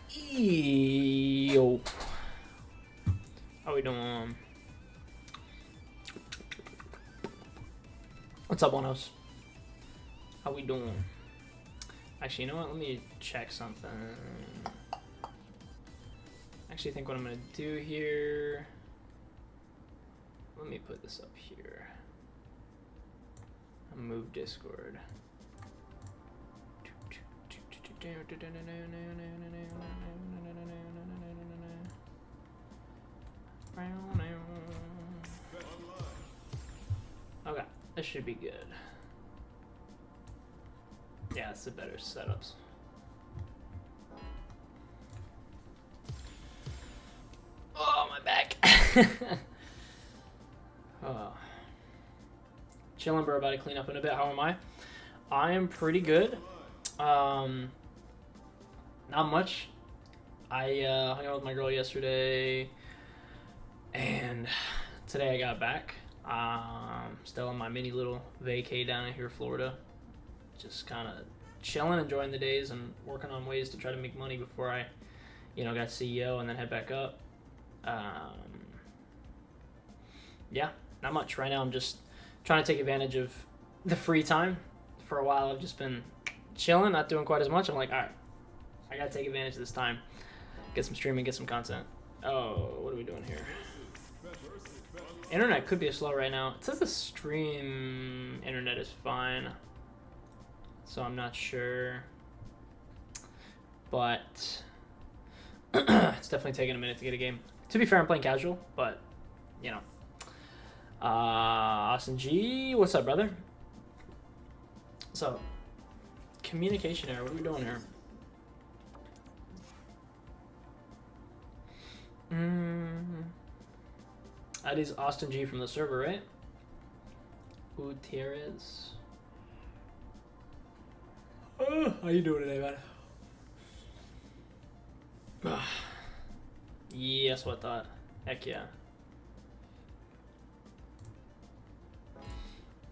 Yo. How we doing? What's up, Bonos? How we doing? Actually, you know what? Let me check something. Actually, I think what I'm gonna do here. Let me put this up here. I'll move Discord. Okay, this should be good. Yeah, it's the better setups. Oh, my back. Oh. Chilling, bro. About to clean up in a bit. How am I? I am pretty good. Not much. I hung out with my girl yesterday, and today I got back. Still on my mini little vacay down here in Florida. Just kind of chilling, enjoying the days, and working on ways to try to make money before I, got CEO and then head back up. Yeah, not much. Right now I'm just trying to take advantage of the free time. For a while I've just been chilling, not doing quite as much. I'm like, all right, I gotta take advantage of this time. Get some streaming, get some content. Oh, what are we doing here? Internet could be slow right now. It says the stream internet is fine, so I'm not sure. But it's definitely taking a minute to get a game. To be fair, I'm playing casual, but Austin G, what's up, brother? So, communication error. What are we doing here? That is Austin G from the server, right? Gutierrez. Oh, how you doing today, man? Yes, what thought? Heck yeah.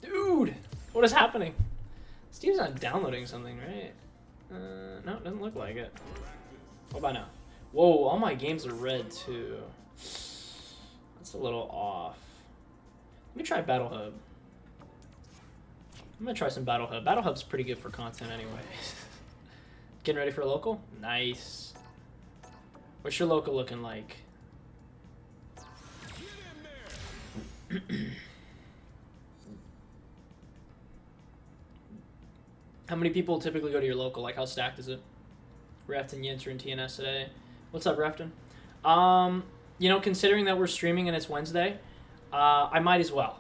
Dude, what is happening? Steve's not downloading something, right? No, it doesn't look like it. What about now? Whoa, all my games are red too. That's a little off. Let me try Battle Hub. I'm gonna try some Battle Hub. Battle Hub's pretty good for content anyway. Getting ready for a local? Nice. What's your local looking like? How many people typically go to your local? Like, how stacked is it? Reft and Yints are in TNS today. What's up, Refton? Considering that we're streaming and it's Wednesday, I might as well.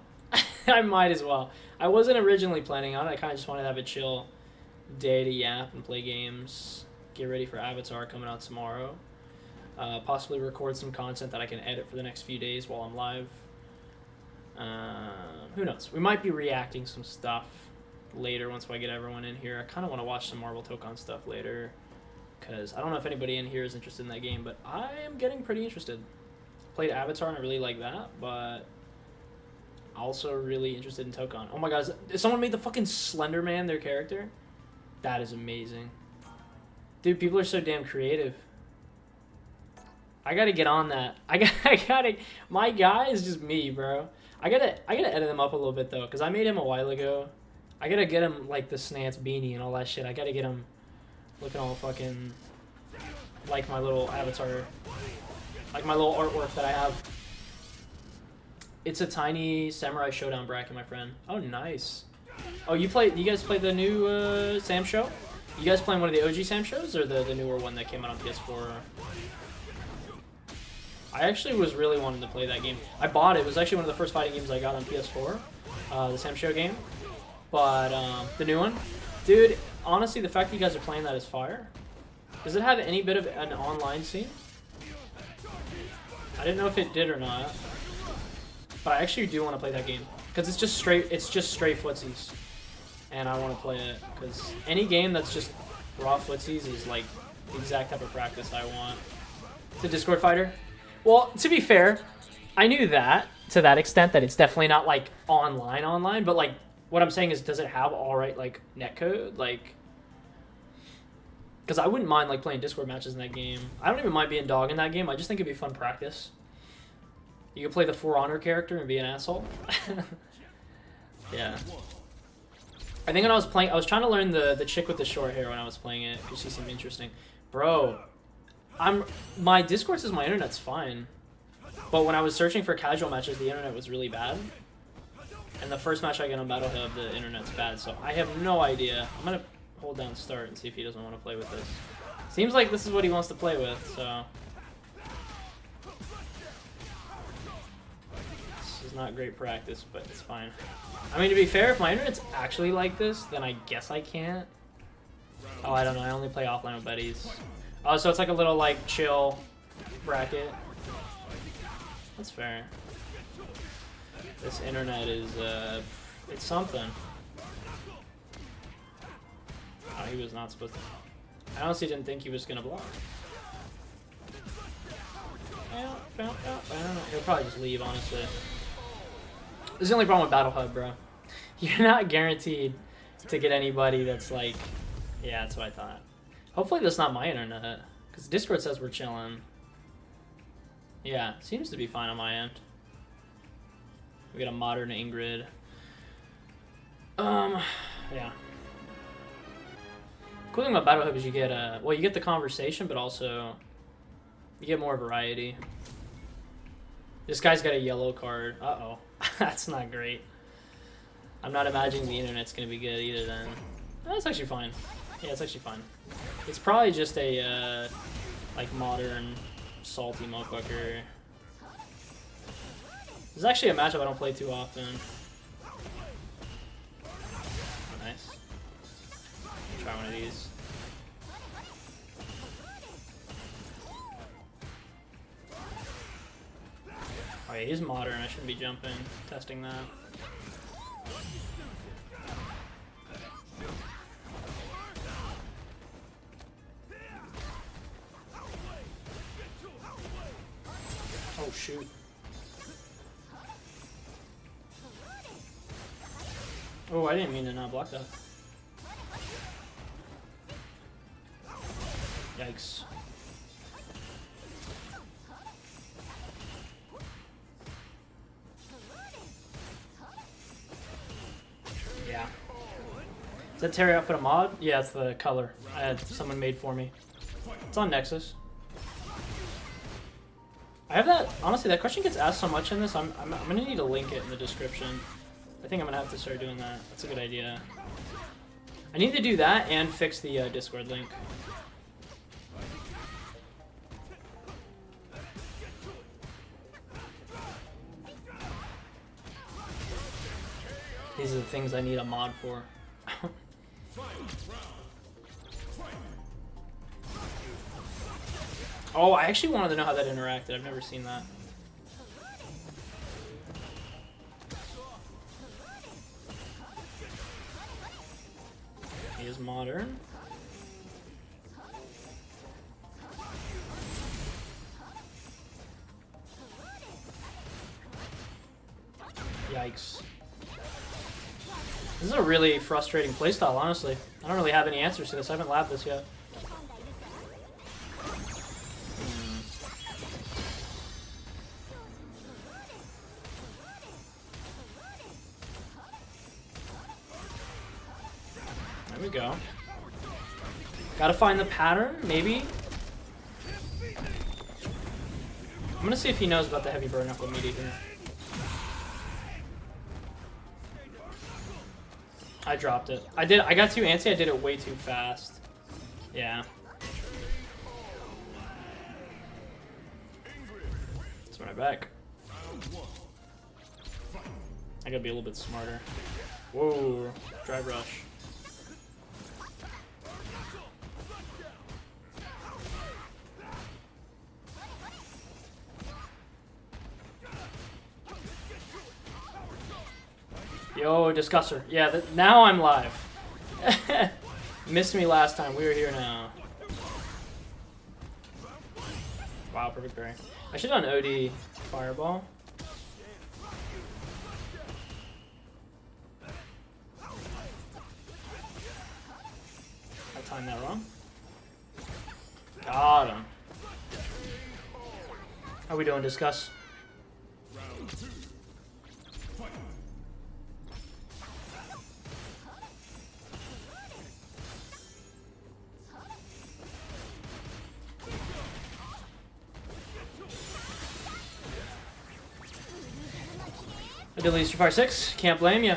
I might as well. I wasn't originally planning on it. I kind of just wanted to have a chill day to yap and play games. Get ready for Avatar coming out tomorrow. Possibly record some content that I can edit for the next few days while I'm live. Who knows? We might be reacting some stuff later once I get everyone in here. I kind of want to watch some Marvel Tokon stuff later, because I don't know if anybody in here is interested in that game, but I am getting pretty interested. Played Avatar and I really like that, but also really interested in Tokon. Oh my god, someone made the fucking Slender Man their character? That is amazing. Dude, people are so damn creative. I gotta get on that. I gotta, my guy is just me, bro. I gotta edit him up a little bit though, because I made him a while ago. I gotta get him like the Snance beanie and all that shit. I gotta get him looking all fucking like my little avatar, like my little artwork that I have. It's a tiny Samurai Showdown bracket, my friend. Oh, nice. Oh, you guys played the new Sam show? You guys playing one of the OG Sam shows or the newer one that came out on PS4? I actually was really wanting to play that game. I bought it. It was actually one of the first fighting games I got on PS4, the Sam show game. But the new one, dude, honestly, the fact that you guys are playing that is fire. Does it have any bit of an online scene? I didn't know if it did or not, but I actually do want to play that game because it's just straight footsies, and I want to play it because any game that's just raw footsies is like the exact type of practice I want. To Discord fighter? Well, to be fair, I knew that to that extent that it's definitely not like online, but like. What I'm saying is, does it have all right like netcode? Like, Because I wouldn't mind like playing Discord matches in that game. I don't even mind being dog in that game. I just think it'd be fun practice. You could play the For Honor character and be an asshole. Yeah. I think when I was playing, I was trying to learn the chick with the short hair when I was playing it because she seemed interesting. Bro, my Discord says my internet's fine, but when I was searching for casual matches, the internet was really bad. And the first match I get on Battle Hub, the internet's bad, so I have no idea. I'm gonna hold down start and see if he doesn't want to play with this. Seems like this is what he wants to play with, so. This is not great practice, but it's fine. I mean, to be fair, if my internet's actually like this, then I guess I can't. Oh, I don't know, I only play offline with buddies. Oh, so it's like a little, like, chill bracket. That's fair. This internet is, it's something. Oh, he was not supposed to. I honestly didn't think he was gonna block. I don't know. He'll probably just leave, honestly. This is the only problem with Battle Hub, bro. You're not guaranteed to get anybody that's like, yeah, that's what I thought. Hopefully that's not my internet, because Discord says we're chilling. Yeah, seems to be fine on my end. We got a modern Ingrid. Yeah. Cool thing about Battle Hub is you get well, you get the conversation, but also you get more variety. This guy's got a yellow card. Uh-oh. That's not great. I'm not imagining the internet's gonna be good either then. That's actually fine. Yeah, it's actually fine. It's probably just a, like, modern, salty motherfucker. This is actually a matchup I don't play too often. Nice. Try one of these. Oh yeah, he's modern. I shouldn't be jumping. Testing that. Oh shoot. Oh, I didn't mean to not block that. Yikes. Yeah. Is that Terry outfit a mod? Yeah, it's the color I had someone made for me. It's on Nexus. I have that, honestly, that question gets asked so much in this, I'm gonna need to link it in the description. I think I'm gonna have to start doing that. That's a good idea. I need to do that and fix the Discord link. These are the things I need a mod for. Oh, I actually wanted to know how that interacted. I've never seen that. He is modern. Yikes. This is a really frustrating playstyle, honestly. I don't really have any answers to this. I haven't labbed this yet. There we go. Gotta find the pattern, maybe? I'm gonna see if he knows about the heavy burn knuckle meaty here. I dropped it. I got too antsy, I did it way too fast. Yeah. Let's run it back. I gotta be a little bit smarter. Whoa, drive rush. Yo, Discusser. Yeah, now I'm live. Missed me last time. We were here now. Wow, perfect parry. I should have done OD Fireball. I timed that wrong. How we doing? Discuss. I deleted Street Fighter 6. Can't blame you.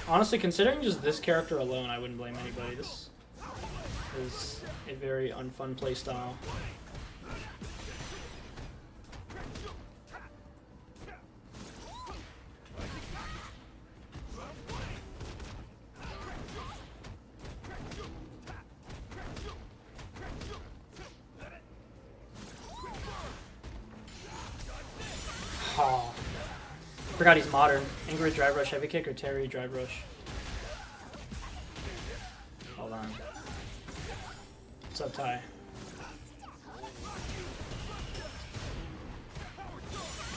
Honestly, considering just this character alone, I wouldn't blame anybody. This is a very unfun playstyle. Oh. Forgot he's modern. Ingrid drive rush heavy kick or Terry drive rush? Hold on. What's up, Ty?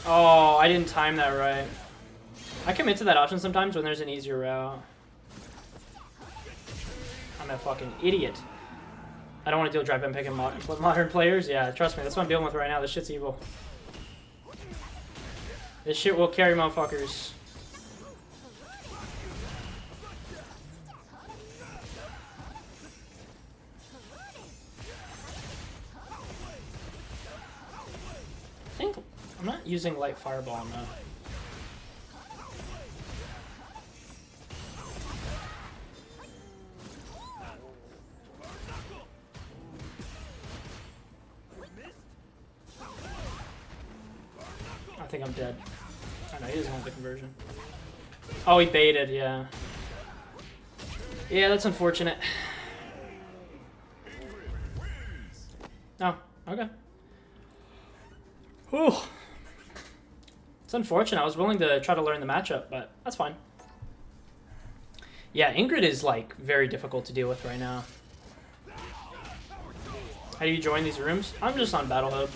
Oh, I didn't time that right. I commit to that option sometimes when there's an easier route. I'm a fucking idiot. I don't want to deal drive and picking modern players. Yeah, trust me, that's what I'm dealing with right now. This shit's evil. This shit will carry motherfuckers. I think I'm not using light fireball enough. I think I'm dead. I know, he doesn't want the conversion. Oh, he baited, yeah. Yeah, that's unfortunate. Oh, okay. Whew. It's unfortunate. I was willing to try to learn the matchup, but that's fine. Yeah, Ingrid is, like, very difficult to deal with right now. How do you join these rooms? I'm just on Battle Hub.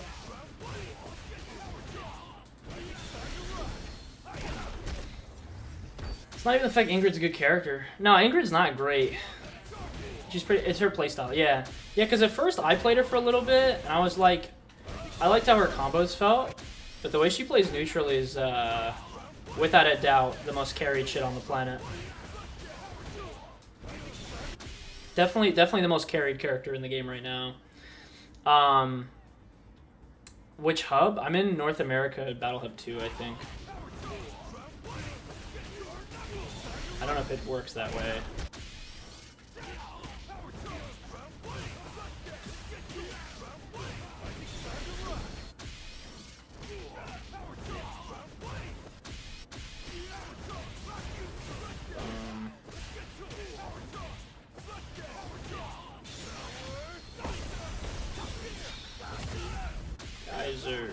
It's not even the fact Ingrid's a good character. No, Ingrid's not great. She's pretty. It's her playstyle. Yeah, yeah. Because at first I played her for a little bit, and I was like, I liked how her combos felt, but the way she plays neutral is, without a doubt, the most carried shit on the planet. Definitely the most carried character in the game right now. Which hub? I'm in North America, Battle Hub 2, I think. I don't know if it works that way. Geyser.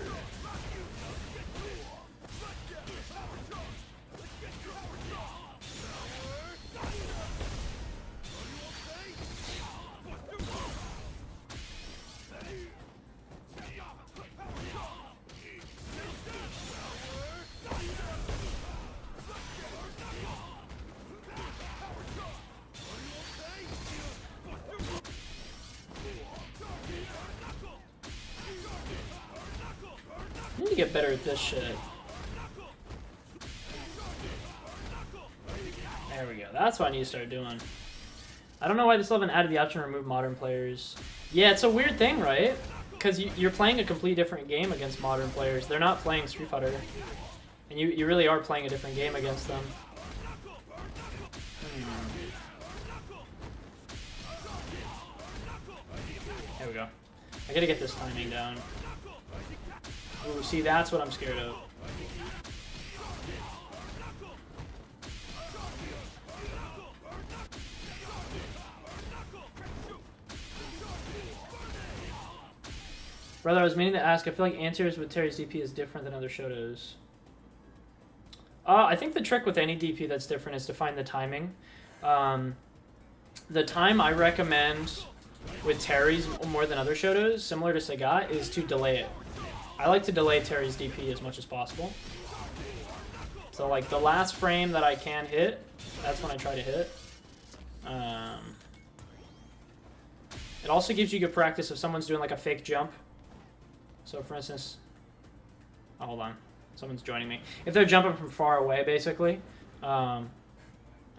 I need to get better at this shit. There we go. That's what I need to start doing. I don't know why they still haven't added the option to remove modern players. Yeah, it's a weird thing, right? Because you're playing a completely different game against modern players. They're not playing Street Fighter. And you really are playing a different game against them. There we go. I gotta get this timing down. Ooh, see, that's what I'm scared of. Brother, I was meaning to ask, I feel like answers with Terry's DP is different than other Shotos. I think the trick with any DP that's different is to find the timing. The time I recommend with Terry's more than other Shotos, similar to Sagat, is to delay it. I like to delay Terry's DP as much as possible. So like the last frame that I can hit, that's when I try to hit. It also gives you good practice if someone's doing like a fake jump. So for instance, oh, hold on, someone's joining me. If they're jumping from far away, basically,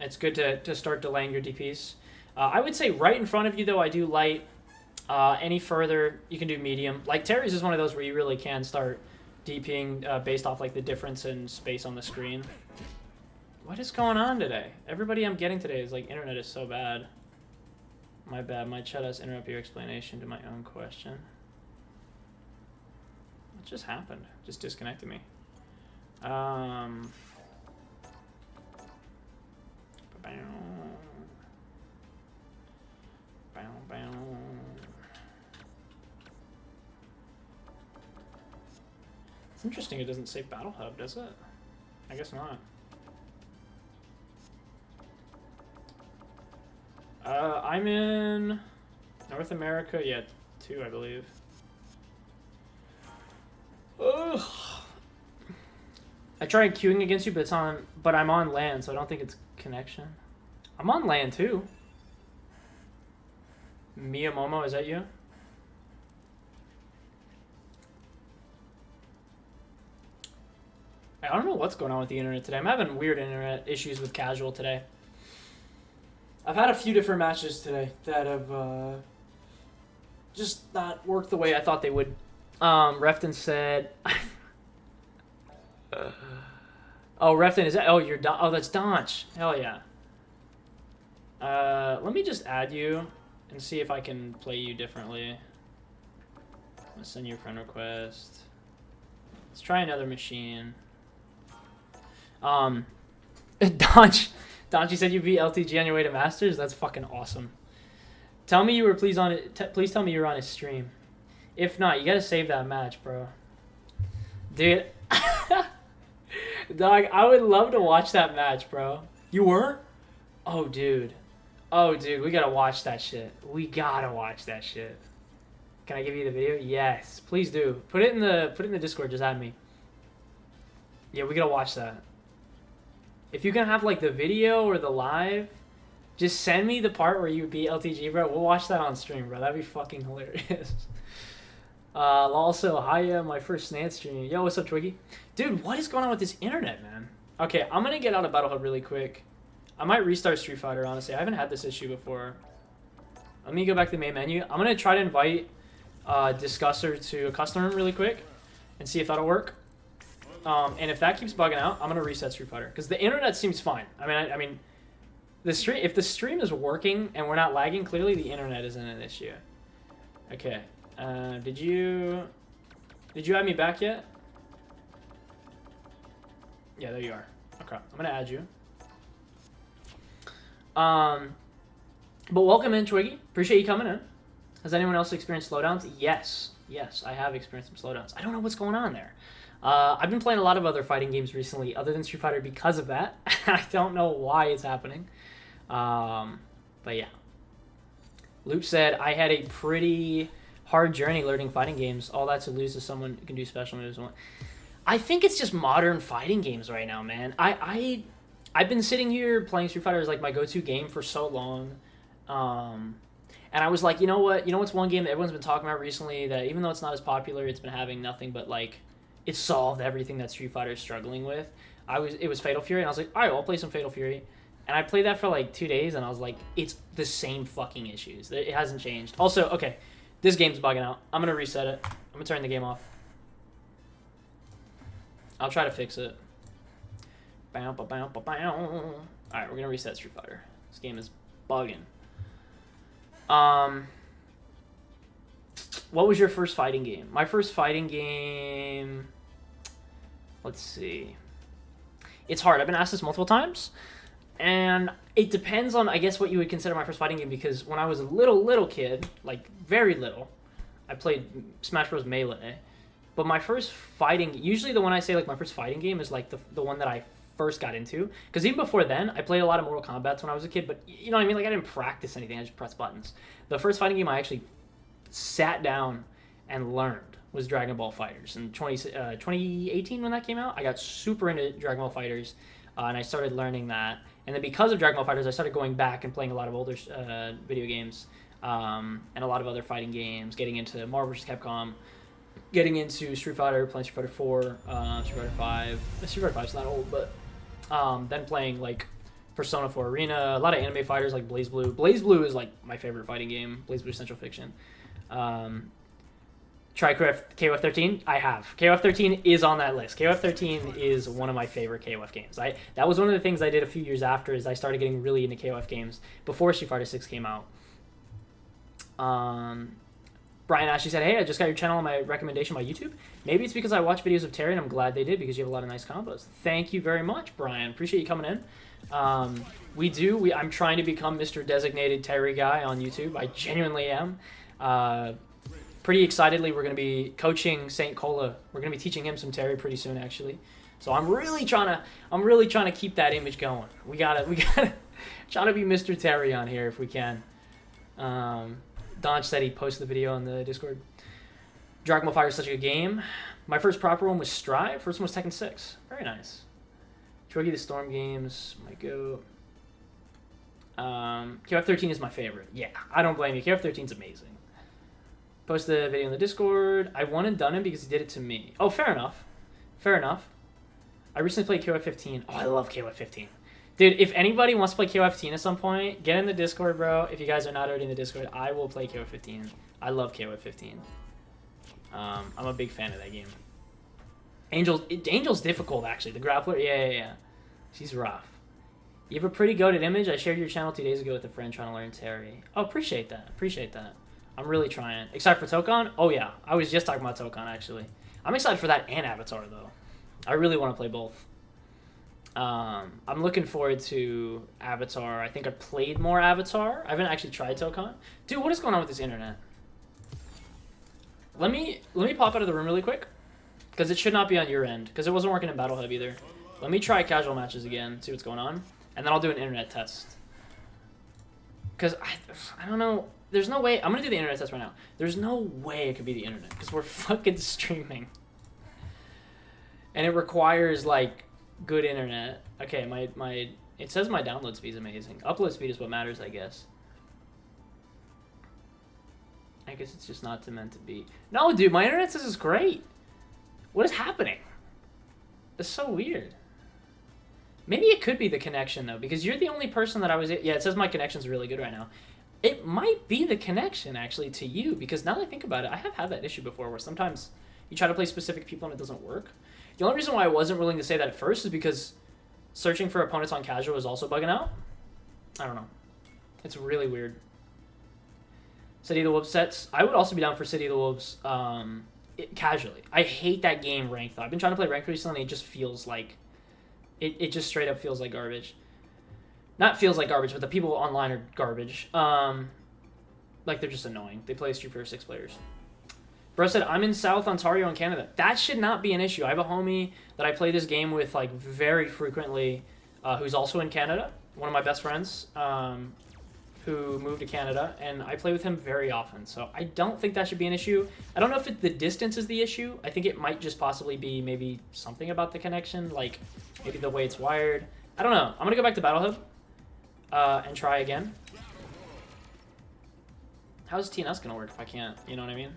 it's good to start delaying your DPs. I would say right in front of you, though, I do light. Any further, you can do medium. Like Terry's is one of those where you really can start DPing based off like the difference in space on the screen. What is going on today? Everybody I'm getting today is like internet is so bad. My bad. My chat has interrupt your explanation to my own question. What just happened? Just disconnected me. It's interesting it doesn't say Battle Hub, does it? I guess not. I'm in North America, yeah, 2, I believe. Ugh. I tried queuing against you, but I'm on LAN, so I don't think it's connection. I'm on LAN too. Mia Momo, is that you? I don't know what's going on with the internet today. I'm having weird internet issues with casual today. I've had a few different matches today that have just not worked the way I thought they would. Refton said... Oh, Refton, is that... Oh, you're... Oh, that's Donch. Hell yeah. Let me just add you and see if I can play you differently. I'm gonna send you a friend request. Let's try another machine. Donch, you said you beat LTG on your way to Masters? That's fucking awesome. Tell me you were please tell me you were on his stream. If not, you gotta save that match, bro. Dude. Dog, I would love to watch that match, bro. You were? Oh, dude. Oh, dude, we gotta watch that shit. We gotta watch that shit. Can I give you the video? Yes, please do. Put it in the Discord. Just add me. Yeah, we gotta watch that. If you can have like the video or the live, just send me the part where you beat LTG, bro. We'll watch that on stream, bro. That'd be fucking hilarious. Also, hiya, my first Snance stream. Yo, what's up, Twiggy? Dude, what is going on with this internet, man? Okay, I'm gonna get out of Battle Hub really quick. I might restart Street Fighter, honestly. I haven't had this issue before. Let me go back to the main menu. I'm gonna try to invite Discusser to a custom room really quick and see if that'll work. And if that keeps bugging out, I'm gonna reset Street Fighter because the internet seems fine. I mean, the stream. If the stream is working and we're not lagging, clearly the internet isn't an issue. Okay. Did you add me back yet? Yeah, there you are. Okay, I'm gonna add you. But welcome in, Twiggy. Appreciate you coming in. Has anyone else experienced slowdowns? Yes, I have experienced some slowdowns. I don't know what's going on there. I've been playing a lot of other fighting games recently, other than Street Fighter, because of that. I don't know why it's happening. But yeah. Loop said, I had a pretty hard journey learning fighting games. All that to lose to someone who can do special moves. I think it's just modern fighting games right now, man. I've been sitting here playing Street Fighter as like my go-to game for so long. And I was like, you know what? You know what's one game that everyone's been talking about recently that even though it's not as popular, it's been having nothing but like it solved everything that Street Fighter is struggling with. It was Fatal Fury, and I was like, all right, I'll play some Fatal Fury. And I played that for like 2 days, and I was like, it's the same fucking issues. It hasn't changed. Also, okay, this game's bugging out. I'm gonna reset it. I'm gonna turn the game off. I'll try to fix it. Bow, bow, bow, bow, bow. All right, we're gonna reset Street Fighter. This game is bugging. What was your first fighting game? My first fighting game... Let's see. It's hard. I've been asked this multiple times. And it depends on, I guess, what you would consider my first fighting game. Because when I was a little kid, like very little, I played Smash Bros. Melee. But my first fighting... Usually the one I say, like, my first fighting game is, like, the one that I first got into. Because even before then, I played a lot of Mortal Kombat when I was a kid. But, you know what I mean? Like, I didn't practice anything. I just pressed buttons. The first fighting game I actually sat down and learned was Dragon Ball FighterZ. In 2018 when that came out, I got super into Dragon Ball FighterZ. And I started learning that. And then because of Dragon Ball FighterZ, I started going back and playing a lot of older video games. and a lot of other fighting games, getting into Marvel vs. Capcom, getting into Street Fighter, playing Street Fighter 4, Street Fighter 5. Street Fighter 5's not old, but then playing like Persona 4 Arena, a lot of anime fighters like Blaze Blue. Blaze Blue is like my favorite fighting game, Blaze Blue Central Fiction. Try KOF 13? I have. KOF 13 is on that list. KOF 13 is one of my favorite KOF games. That was one of the things I did a few years after is I started getting really into KOF games before Street Fighter 6 came out. Brian Ashley said, hey, I just got your channel on my recommendation by YouTube. Maybe it's because I watch videos of Terry and I'm glad they did because you have a lot of nice combos. Thank you very much, Brian. Appreciate you coming in. I'm trying to become Mr. Designated Terry Guy on YouTube. I genuinely am. Pretty excitedly, we're going to be coaching St. Cola. We're going to be teaching him some Terry pretty soon, actually. So I'm really trying to keep that image going. We gotta try to be Mr. Terry on here if we can. Donch said he posted the video on the Discord. Dragon Ball Fire is such a good game. My first proper one was Strive. First one was Tekken 6. Very nice. Chogi the Storm games. My goat. KOF 13 is my favorite. Yeah, I don't blame you. KOF 13 is amazing. Post the video in the Discord. I won and done him because he did it to me. Oh, fair enough. Fair enough. I recently played KOF 15. Oh, I love KOF 15. Dude, if anybody wants to play KOF 15 at some point, get in the Discord, bro. If you guys are not already in the Discord, I will play KOF 15. I love KOF 15. I'm a big fan of that game. Angel's difficult, actually. The grappler, yeah. She's rough. You have a pretty goated image. I shared your channel 2 days ago with a friend trying to learn Terry. Oh, appreciate that. Appreciate that. I'm really trying. Excited for Tokon? Oh, yeah. I was just talking about Tokon, actually. I'm excited for that and Avatar, though. I really want to play both. I'm looking forward to Avatar. I think I played more Avatar. I haven't actually tried Tokon. Dude, what is going on with this internet? Let me pop out of the room really quick. Because it should not be on your end. Because it wasn't working in Battle Hub either. Let me try casual matches again. See what's going on. And then I'll do an internet test. Because I don't know. There's no way. I'm going to do the internet test right now. There's no way it could be the internet. Because we're fucking streaming. And it requires, like, good internet. Okay, it says my download speed is amazing. Upload speed is what matters, I guess. I guess it's just not meant to be. No, dude, my internet says it's great. What is happening? It's so weird. Maybe it could be the connection, though, because you're the only person that I was... Yeah, it says my connection's really good right now. It might be the connection, actually, to you, because now that I think about it, I have had that issue before where sometimes you try to play specific people and it doesn't work. The only reason why I wasn't willing to say that at first is because searching for opponents on casual is also bugging out. I don't know. It's really weird. City of the Wolves sets. I would also be down for City of the Wolves casually. I hate that game ranked, though. I've been trying to play ranked recently. It just feels like... It just straight up feels like garbage. Not feels like garbage, but the people online are garbage. Like, they're just annoying. They play Street Fighter 6 players. Bro said, I'm in South Ontario in Canada. That should not be an issue. I have a homie that I play this game with, like, very frequently, who's also in Canada. One of my best friends, who moved to Canada, and I play with him very often. So I don't think that should be an issue. I don't know if the distance is the issue. I think it might just possibly be maybe something about the connection, like maybe the way it's wired. I don't know. I'm going to go back to Battle Hub and try again. How's TNS going to work if I can't? You know what I mean?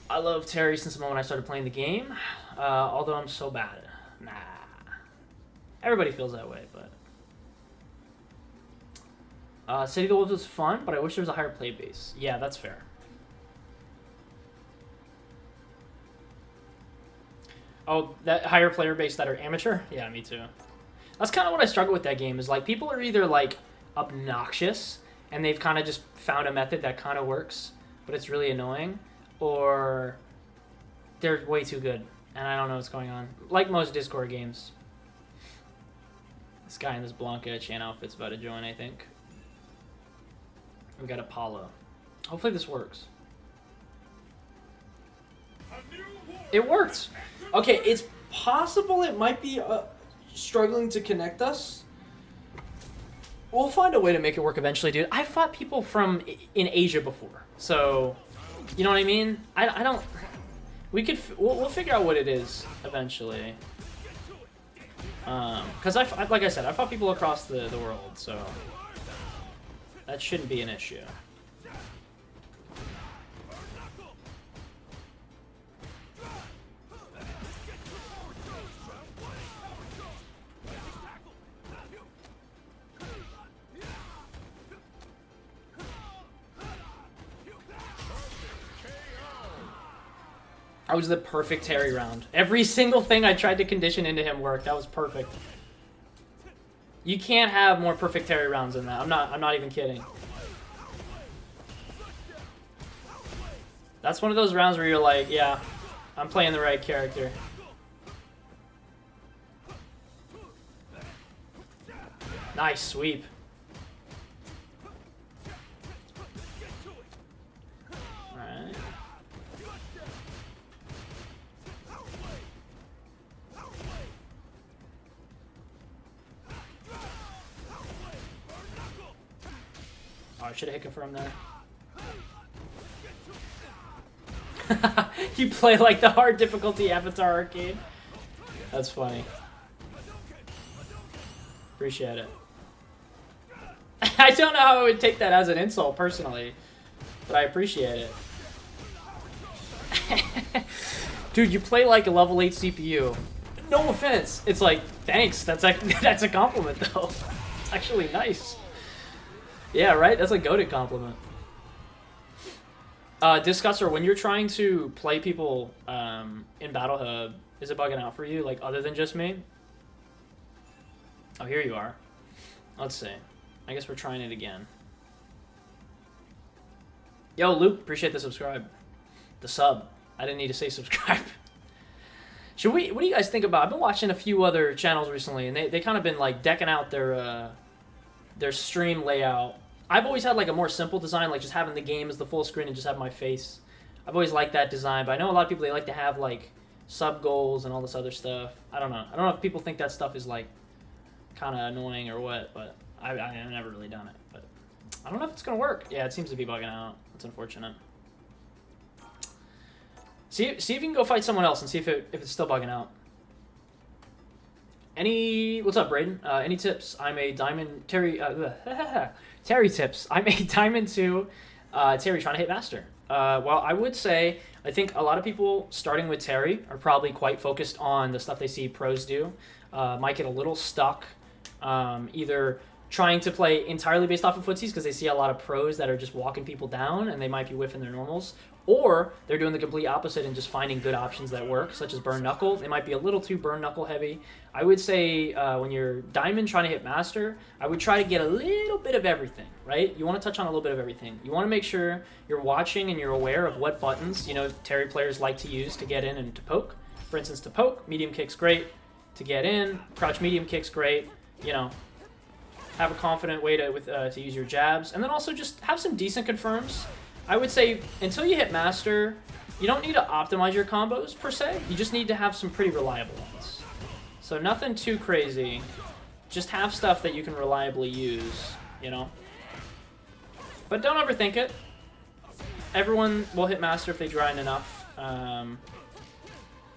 I love Terry since the moment I started playing the game, although I'm so bad. Nah. Everybody feels that way, but... City of the Wolves was fun, but I wish there was a higher play base. Yeah, that's fair. Oh, that higher player base that are amateur? Yeah, me too. That's kind of what I struggle with that game, is like people are either like obnoxious and they've kind of just found a method that kind of works, but it's really annoying, or they're way too good and I don't know what's going on. Like most Discord games. This guy in this Blanca chain outfit's about to join, I think. We got Apollo. Hopefully this works. It worked. Okay, it's possible it might be struggling to connect us. We'll find a way to make it work eventually, dude. I fought people from in Asia before, so you know what I mean. I don't. We'll figure out what it is eventually. Because like I said, I fought people across the world, so. That shouldn't be an issue. That was the perfect Terry round. Every single thing I tried to condition into him worked. That was perfect. You can't have more perfect Terry rounds than that. I'm not even kidding. That's one of those rounds where you're like, yeah, I'm playing the right character. Nice sweep. Alright. Oh, I should have hit confirm there. You play like the hard difficulty Avatar Arcade. That's funny. Appreciate it. I don't know how I would take that as an insult personally, but I appreciate it. Dude, you play like a level 8 CPU. No offense. It's like, thanks. That's a compliment though. It's actually nice. Yeah, right? That's a goated compliment. Discusser, when you're trying to play people in Battle Hub, is it bugging out for you, like, other than just me? Oh, here you are. Let's see. I guess we're trying it again. Yo, Luke, appreciate the subscribe. The sub. I didn't need to say subscribe. Should we... What do you guys think about... I've been watching a few other channels recently, and they kind of been, like, decking out their stream layout. I've always had like a more simple design, like just having the game as the full screen and just have my face. I've always liked that design, but I know a lot of people, they like to have like sub goals and all this other stuff. I don't know. I don't know if people think that stuff is like kind of annoying or what, but I've never really done it. But I don't know if it's gonna work. Yeah, it seems to be bugging out. It's unfortunate. See if you can go fight someone else and see if it's still bugging out. What's up, Braden? Any tips? I'm a diamond Terry. Terry tips. I'm a diamond 2 Terry trying to hit master. Well, I would say I think a lot of people starting with Terry are probably quite focused on the stuff they see pros do. Might get a little stuck, either trying to play entirely based off of footsies because they see a lot of pros that are just walking people down and they might be whiffing their normals, or they're doing the complete opposite and just finding good options that work, such as burn knuckle. They might be a little too burn knuckle heavy. I would say when you're diamond trying to hit master, I would try to get a little bit of everything, right? You want to touch on a little bit of everything. You want to make sure you're watching and you're aware of what buttons, Terry players like to use to get in and to poke. For instance, to poke, medium kick's great. To get in, crouch medium kick's great. Have a confident way to use your jabs, and then also just have some decent confirms. I would say until you hit master, you don't need to optimize your combos per se. You just need to have some pretty reliable ones. So nothing too crazy. Just have stuff that you can reliably use, But don't overthink it. Everyone will hit master if they grind enough.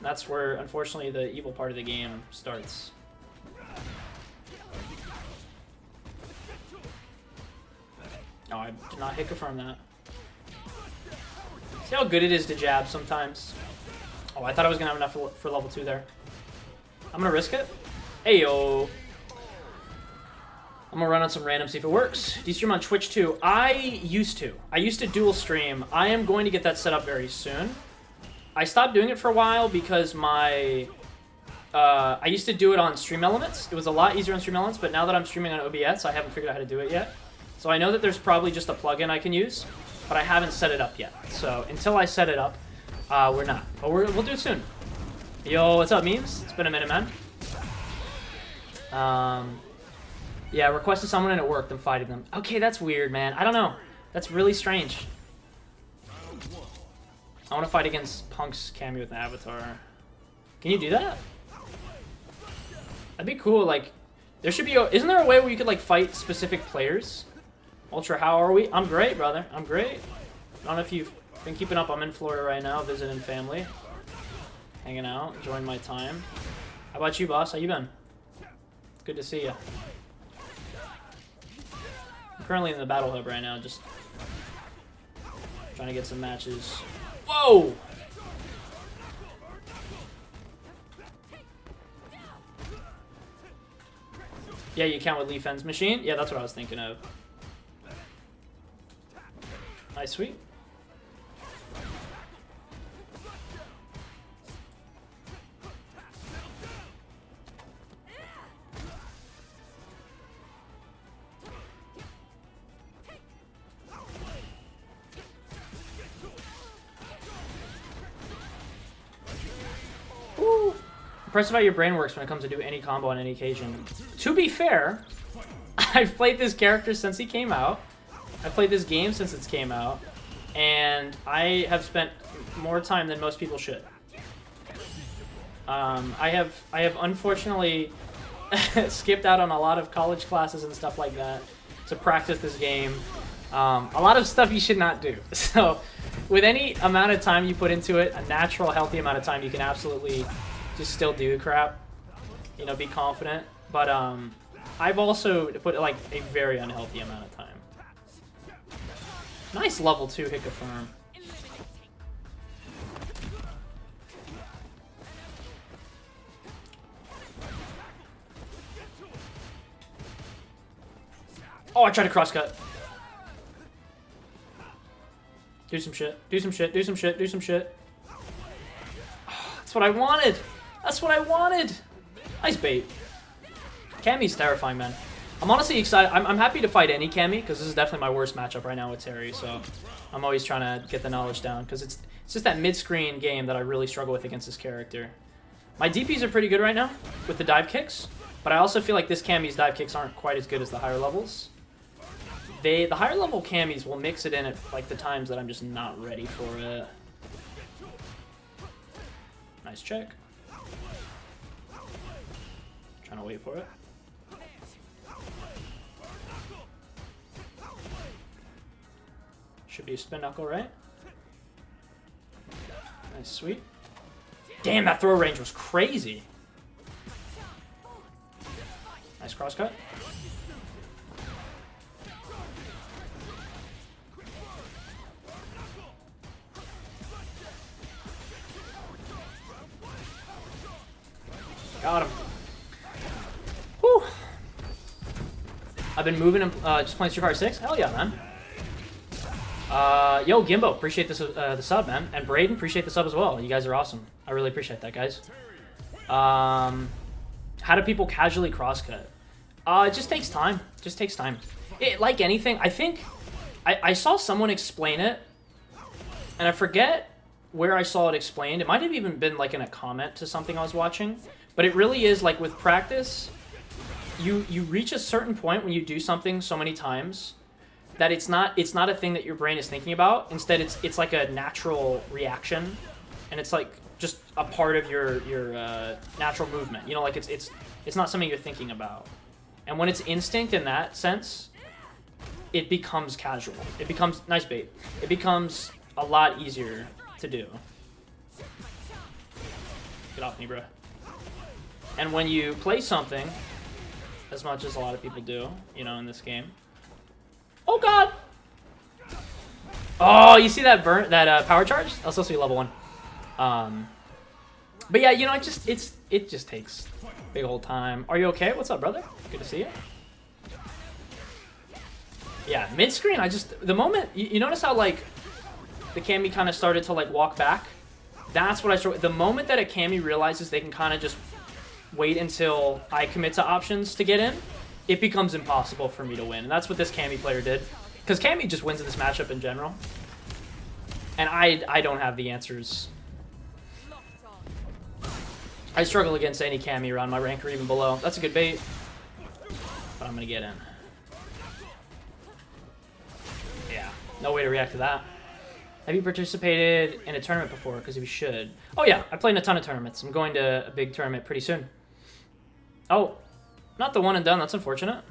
That's where, unfortunately, the evil part of the game starts. Oh, I did not hit confirm that. See how good it is to jab sometimes? Oh, I thought I was going to have enough for level 2 there. I'm going to risk it. Ayo. I'm going to run on some random, see if it works. Do you stream on Twitch too? I used to dual stream. I am going to get that set up very soon. I stopped doing it for a while because I used to do it on Stream Elements. It was a lot easier on Stream Elements, but now that I'm streaming on OBS, I haven't figured out how to do it yet. So I know that there's probably just a plugin I can use, but I haven't set it up yet. So until I set it up, we're not. But we'll do it soon. Yo, what's up, memes? It's been a minute, man. Yeah, requested someone and it worked. I'm fighting them. Okay, that's weird, man. I don't know. That's really strange. I want to fight against Punk's cameo with the Avatar. Can you do that? That'd be cool. Like, there should be. Isn't there a way where you could like fight specific players? Ultra, how are we? I'm great, brother. I'm great. I don't know if you've been keeping up. I'm in Florida right now, visiting family, hanging out, enjoying my time. How about you, boss? How you been? It's good to see you. currently in the Battle Hub right now, just trying to get some matches. Whoa! Yeah, you count with Lee Fen's machine? Yeah, that's what I was thinking of. Nice, sweet. Ooh. Impressive how your brain works when it comes to do any combo on any occasion. To be fair, I've played this character since he came out. I've played this game since it's came out. And I have spent more time than most people should. I have unfortunately skipped out on a lot of college classes and stuff like that to practice this game. A lot of stuff you should not do. So with any amount of time you put into it, a natural, healthy amount of time, you can absolutely just still do crap. You know, be confident. But I've also put like a very unhealthy amount of time. Nice level 2 hit confirm. Oh, I tried to crosscut. Do some shit. Do some shit. Do some shit. Do some shit. Oh, that's what I wanted. That's what I wanted. Nice bait. Cammy's terrifying, man. I'm honestly excited. I'm happy to fight any Cammy because this is definitely my worst matchup right now with Terry. So I'm always trying to get the knowledge down because it's just that mid-screen game that I really struggle with against this character. My DPs are pretty good right now with the dive kicks, but I also feel like this Cammy's dive kicks aren't quite as good as the higher levels. The higher level Cammys will mix it in at like the times that I'm just not ready for it. Nice check. Trying to wait for it. Should be a spin knuckle, right? Nice, sweet. Damn, that throw range was crazy. Nice crosscut. Got him. Whew. I've been moving and just playing Street Fighter 6. Hell yeah, man. Yo, Gimbo, appreciate this, the sub, man. And Braden, appreciate the sub as well. You guys are awesome. I really appreciate that, guys. How do people casually crosscut? It just takes time. It just takes time. Like anything, I think... I saw someone explain it, and I forget where I saw it explained. It might have even been like in a comment to something I was watching. But it really is like with practice, you reach a certain point when you do something so many times that it's not a thing that your brain is thinking about. Instead, it's like a natural reaction, and it's like just a part of your natural movement. You know, like it's not something you're thinking about. And when it's instinct in that sense, it becomes casual. It becomes nice bait. It becomes a lot easier to do. Get off me, bro. And when you play something, as much as a lot of people do, you know, in this game. Oh god! Oh, you see that power charge? That's supposed to be level 1. But yeah, you know, it just takes big old time. Are you okay? What's up, brother? Good to see you. Yeah, mid-screen, the moment, you notice how, like, the Cammy kind of started to, like, walk back? That's what I struggle with. The moment that a Cammy realizes they can kind of just wait until I commit to options to get in, it becomes impossible for me to win. And that's what this Cammy player did. Because Cammy just wins in this matchup in general. And I don't have the answers. I struggle against any Cammy around my rank or even below. That's a good bait. But I'm going to get in. Yeah, no way to react to that. Have you participated in a tournament before? Because you should. Oh yeah, I played in a ton of tournaments. I'm going to a big tournament pretty soon. Oh, not the one and done. That's unfortunate.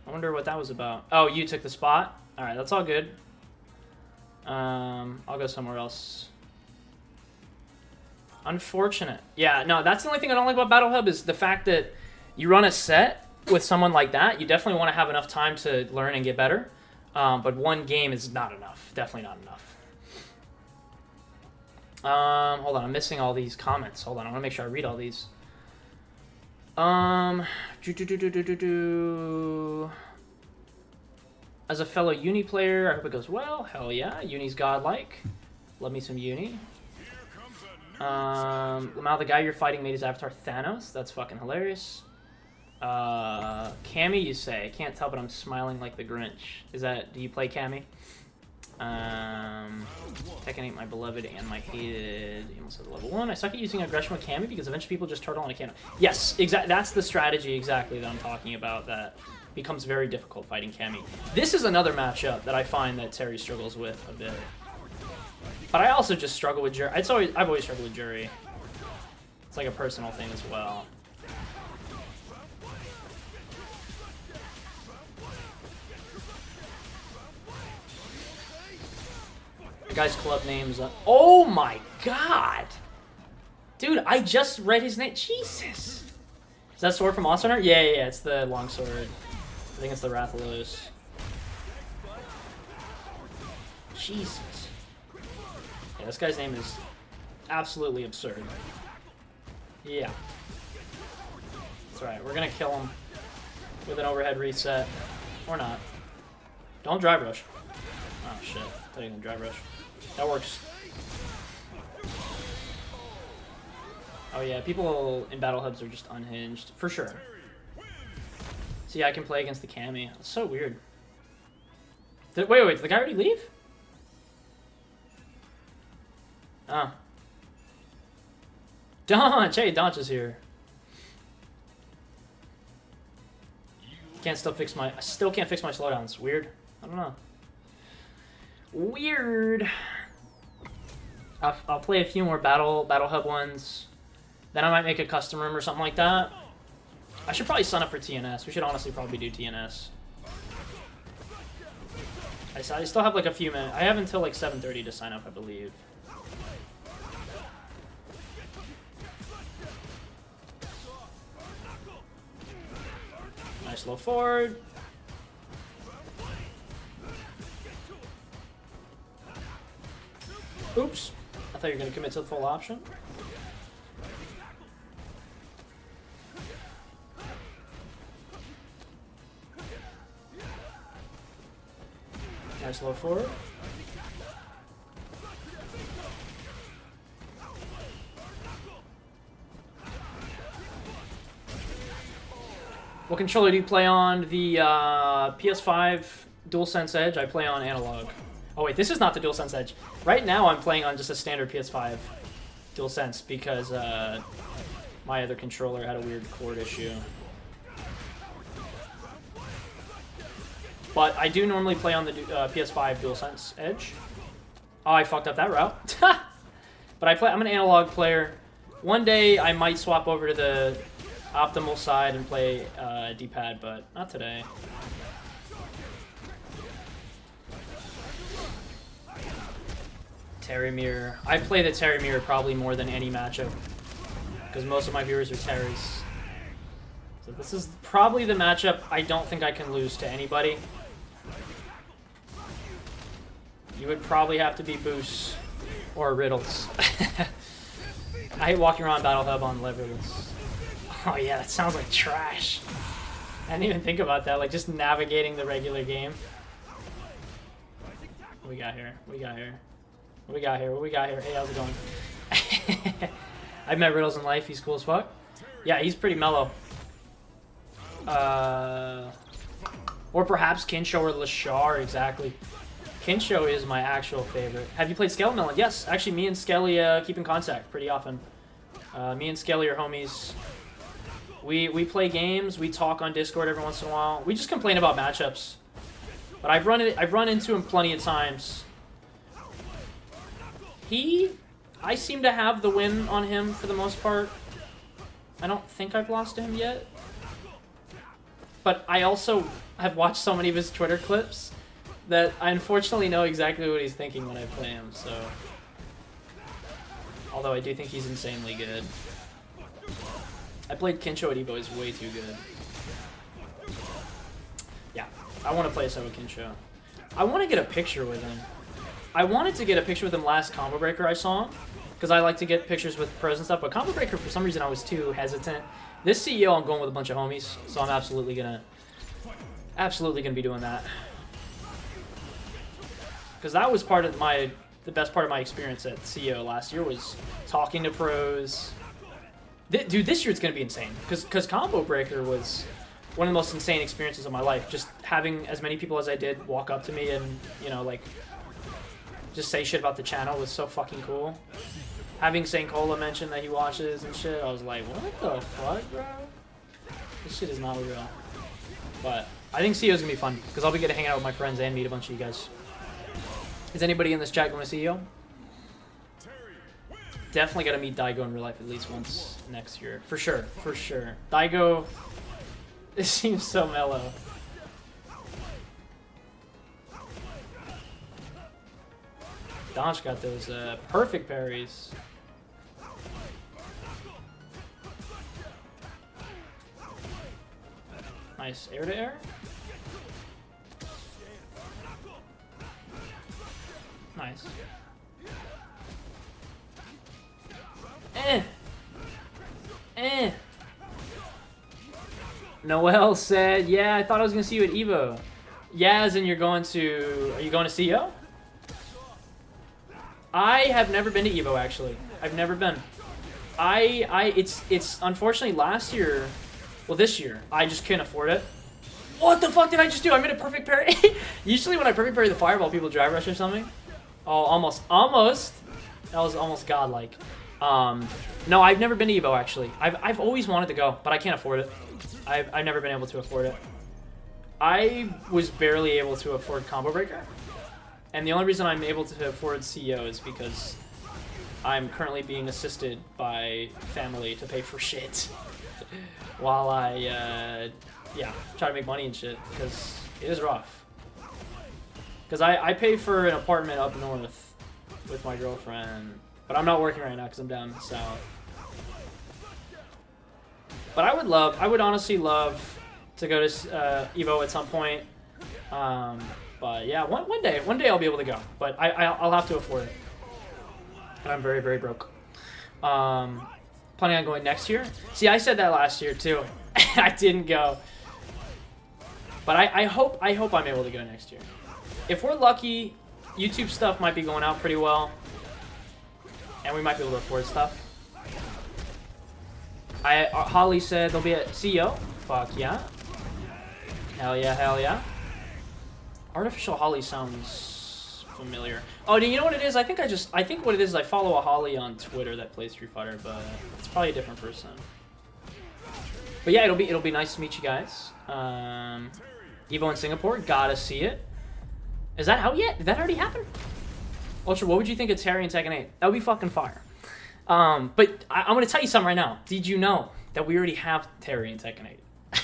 I wonder what that was about. Oh, you took the spot? Alright, that's all good. I'll go somewhere else. Unfortunate. Yeah, no, that's the only thing I don't like about Battle Hub is the fact that you run a set with someone like that, you definitely want to have enough time to learn and get better. But one game is not enough. Definitely not enough. Hold on, I'm missing all these comments. Hold on, I want to make sure I read all these. As a fellow uni player, I hope it goes well. Hell yeah, uni's godlike. Love me some uni. Lamau, the guy you're fighting made his avatar Thanos. That's fucking hilarious. Cammy, you say? I can't tell, but I'm smiling like the Grinch. Is that? Do you play Cammy? Tekken 8, my beloved and my hated. He almost said level 1. I suck at using aggression with Cammy because eventually people just turtle on a cannon. Yes, exactly. That's the strategy exactly that I'm talking about. That becomes very difficult fighting Cammy. This is another matchup that I find that Terry struggles with a bit. But I also just struggle with Jury. I've always struggled with Jury. It's like a personal thing as well. The guy's club name's oh my god! Dude, I just read his name. Jesus! Is that sword from Monster Hunter? Yeah, it's the long sword. I think it's the Rathalos. Jesus. Yeah, this guy's name is absolutely absurd. Yeah. That's right, we're gonna kill him with an overhead reset. Or not. Don't drive rush. Oh shit, I thought you were gonna drive rush. That works. Oh yeah, people in battle hubs are just unhinged. For sure. See, I can play against the Cammy. That's so weird. Wait, did the guy already leave? Oh. Donch! Hey, Donch is here. I still can't fix my slowdowns. Weird. I don't know. Weird. I'll play a few more battle hub ones. Then I might make a custom room or something like that. I should probably sign up for TNS. We should honestly probably do TNS. I still have like a few minutes. I have until like 7:30 to sign up, I believe. Nice low forward. Oops. I thought you were going to commit to the full option. Nice low forward. What controller do you play on? The PS5 DualSense Edge. I play on analog. Oh wait, this is not the DualSense Edge. Right now I'm playing on just a standard PS5 DualSense because my other controller had a weird cord issue. But I do normally play on the PS5 DualSense Edge. Oh, I fucked up that route. But I'm an analog player. One day I might swap over to the optimal side and play D-pad, but not today. Terry Mirror. I play the Terry Mirror probably more than any matchup because most of my viewers are Terrys. So this is probably the matchup I don't think I can lose to anybody. You would probably have to be Boost or Riddles. I hate walking around Battle Hub on leverless. Oh yeah, that sounds like trash. I didn't even think about that, like just navigating the regular game. What we got here? What we got here? What we got here? What we got here? Hey, how's it going? I've met Riddles in life, he's cool as fuck. Yeah, he's pretty mellow. Or perhaps Kinsho or Lashar, exactly. Kinsho is my actual favorite. Have you played Skelly Melon? Yes, actually me and Skelly keep in contact pretty often. Me and Skelly are homies. We play games, we talk on Discord every once in a while. We just complain about matchups. But I've run into him plenty of times. I seem to have the win on him for the most part. I don't think I've lost to him yet. But I also have watched so many of his Twitter clips that I unfortunately know exactly what he's thinking when I play him, so. Although I do think he's insanely good. I played Kinsho at Evo, he's way too good. I want to play Soba Kincho. I want to get a picture with him. I wanted to get a picture with him last Combo Breaker I saw him, because I like to get pictures with pros and stuff, but Combo Breaker, for some reason, I was too hesitant. This CEO, I'm going with a bunch of homies, so I'm absolutely gonna be doing that. Because that was part of the best part of my experience at CEO last year was talking to pros. Dude, this year it's gonna be insane, because Combo Breaker was one of the most insane experiences of my life. Just having as many people as I did walk up to me and, you know, like, just say shit about the channel was so fucking cool. Having St. Cola mention that he watches and shit, I was like, what the fuck, bro? This shit is not real. But I think CEO's gonna be fun, because I'll be getting to hang out with my friends and meet a bunch of you guys. Is anybody in this chat going to CEO? Definitely gotta meet Daigo in real life at least once next year. For sure, for sure. Daigo, it seems so mellow. Donch got those perfect parries. Nice air to air. Nice. Noel said, yeah, I thought I was going to see you at EVO. Yeah, as in you're going to... Are you going to CEO? I have never been to EVO, actually. I've never been. It's unfortunately last year... Well, this year, I just couldn't afford it. What the fuck did I just do? I made a perfect parry. Usually when I perfect parry the fireball, people drive rush or something. Oh, almost. That was almost godlike. No, I've never been to EVO, actually. I've always wanted to go, but I can't afford it. I've never been able to afford it. I was barely able to afford Combo Breaker. And the only reason I'm able to afford CEO is because I'm currently being assisted by family to pay for shit. While I, yeah, try to make money and shit, because it is rough. Because I pay for an apartment up north with my girlfriend, but I'm not working right now because I'm down south. But I would honestly love to go to EVO at some point. But yeah, one day I'll be able to go, but I'll have to afford it. And I'm very, very broke. Planning on going next year. See, I said that last year too. I didn't go. But I hope I'm able to go next year. If we're lucky, YouTube stuff might be going out pretty well. And we might be able to afford stuff. Holly said they'll be at CEO. Fuck yeah. Hell yeah, hell yeah. Artificial Holly sounds familiar. Oh, you know what it is? I think what it is I follow a Holly on Twitter that plays Street Fighter, but it's probably a different person. But yeah, it'll be nice to meet you guys. Evo in Singapore, gotta see it. Is that out yet? Did that already happen? Ultra, what would you think of Terry and Tekken 8? That would be fucking fire. But I'm gonna tell you something right now. Did you know that we already have Terry in Tekken 8?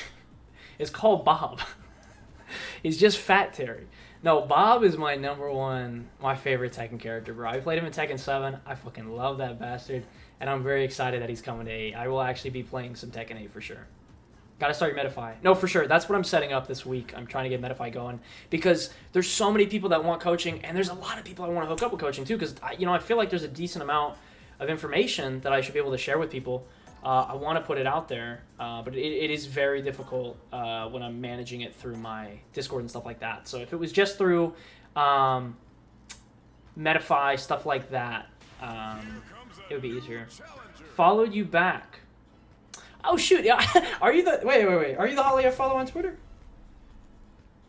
It's called Bob. He's just Fat Terry. No, Bob is my my favorite Tekken character, bro. I played him in Tekken 7. I fucking love that bastard. And I'm very excited that he's coming to 8. I will actually be playing some Tekken 8 for sure. Gotta start your Metafy. No, for sure. That's what I'm setting up this week. I'm trying to get Metafy going. Because there's so many people that want coaching, and there's a lot of people I want to hook up with coaching too, because I feel like there's a decent amount of information that I should be able to share with people. I want to put it out there, but it is very difficult when I'm managing it through my Discord and stuff like that. So if it was just through Metafy, stuff like that, it would be easier. Followed you back. Oh shoot! Yeah, are you the wait? Are you the Holly I follow on Twitter?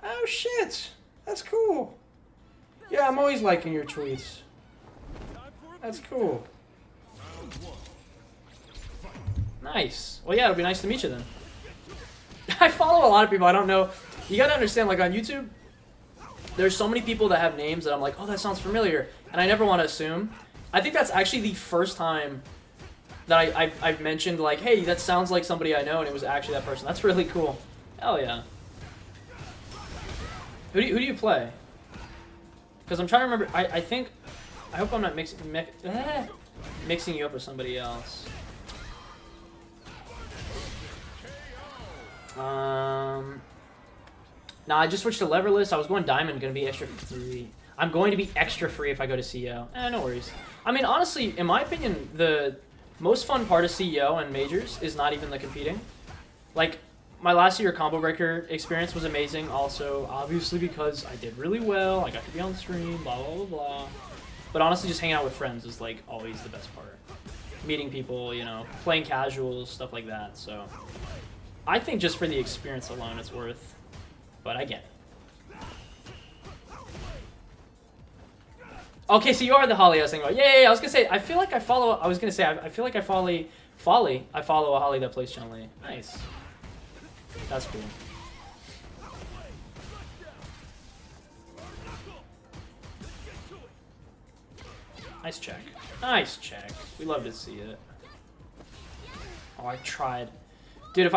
Oh shit! That's cool. Yeah, I'm always liking your tweets. That's cool. Nice. Well, yeah, it'll be nice to meet you then. I follow a lot of people. I don't know. You gotta understand, like on YouTube, there's so many people that have names that I'm like, oh, that sounds familiar, and I never want to assume. I think that's actually the first time that I've mentioned, like, hey, that sounds like somebody I know, and it was actually that person. That's really cool. Hell yeah. Who do you play? Because I'm trying to remember. I think. I hope I'm not mixing you up with somebody else. Nah, I just switched to leverless. I was going diamond, gonna be extra free. I'm going to be extra free if I go to CEO. No worries. I mean, honestly, in my opinion, the most fun part of CEO and majors is not even the competing. Like, my last year combo breaker experience was amazing. Also, obviously, because I did really well. I got to be on the stream, blah, blah, blah, blah. But honestly, just hanging out with friends is, like, always the best part. Meeting people, you know, playing casuals, stuff like that. So, I think just for the experience alone, it's worth. But I get it. Okay, so you are the Holly I was thinking about. Yeah, I was gonna say, I feel like I follow. I was gonna say, I feel like I follow a Holly that plays Chun-Li. Nice. That's cool. Nice check. Nice check. We love to see it. Oh, I tried. Dude,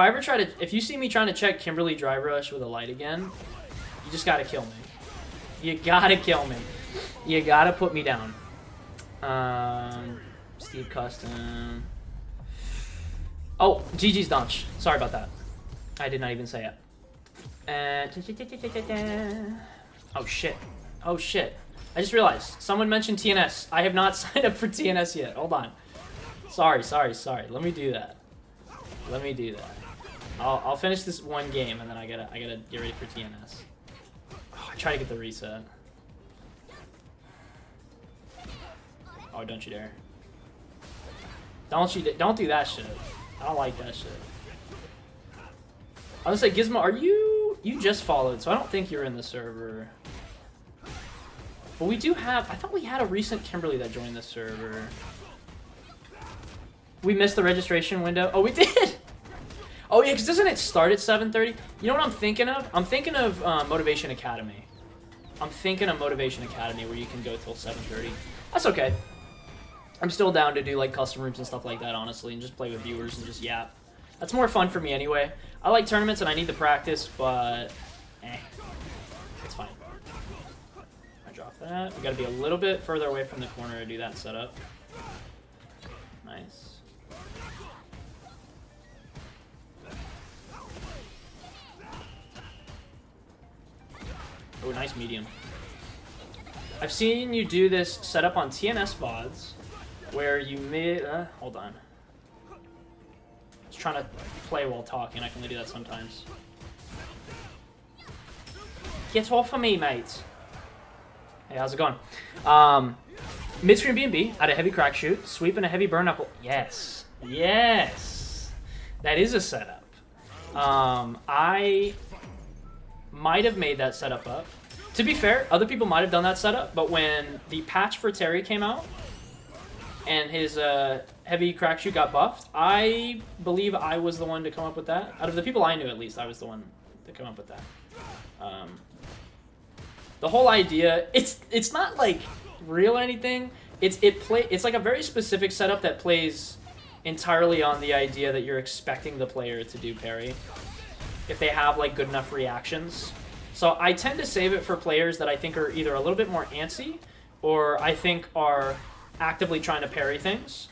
if you see me trying to check Kimberly Drive Rush with a light again, you just gotta kill me. You gotta kill me. You gotta put me down. Steve Custom. Oh, GG's Dunch. Sorry about that. I did not even say it. Oh shit. Oh shit. I just realized someone mentioned TNS. I have not signed up for TNS yet. Hold on. Sorry. Let me do that. I'll finish this one game and then I gotta get ready for TNS. Oh, I try to get the reset. Oh, don't you dare! Don't do that shit. I don't like that shit. I was gonna say, Gizmo, are you just followed? So I don't think you're in the server. But we do have. I thought we had a recent Kimberly that joined the server. We missed the registration window. Oh, we did. Oh yeah, because doesn't it start at 7:30? You know what I'm thinking of? I'm thinking of Motivation Academy. I'm thinking of Motivation Academy where you can go till 7:30. That's okay. I'm still down to do like custom rooms and stuff like that, honestly, and just play with viewers and just yap. That's more fun for me anyway. I like tournaments and I need the practice, but it's fine. I drop that. We gotta be a little bit further away from the corner to do that setup. Nice. Oh, nice medium. I've seen you do this setup on TNS VODs, where you made... hold on. I was trying to play while talking. I can only do that sometimes. Get off of me, mate. Hey, how's it going? Mid-screen B&B, at a heavy crack shoot, sweep and a heavy burn up. Yes. Yes. That is a setup. I might have made that setup up. To be fair, other people might have done that setup, but when the patch for Terry came out and his heavy crack shoot got buffed, I believe I was the one to come up with that. Out of the people I knew, at least, I was the one to come up with that. The whole idea, it's not like real or anything. It's like a very specific setup that plays entirely on the idea that you're expecting the player to do parry if they have like good enough reactions. So I tend to save it for players that I think are either a little bit more antsy or I think are actively trying to parry things.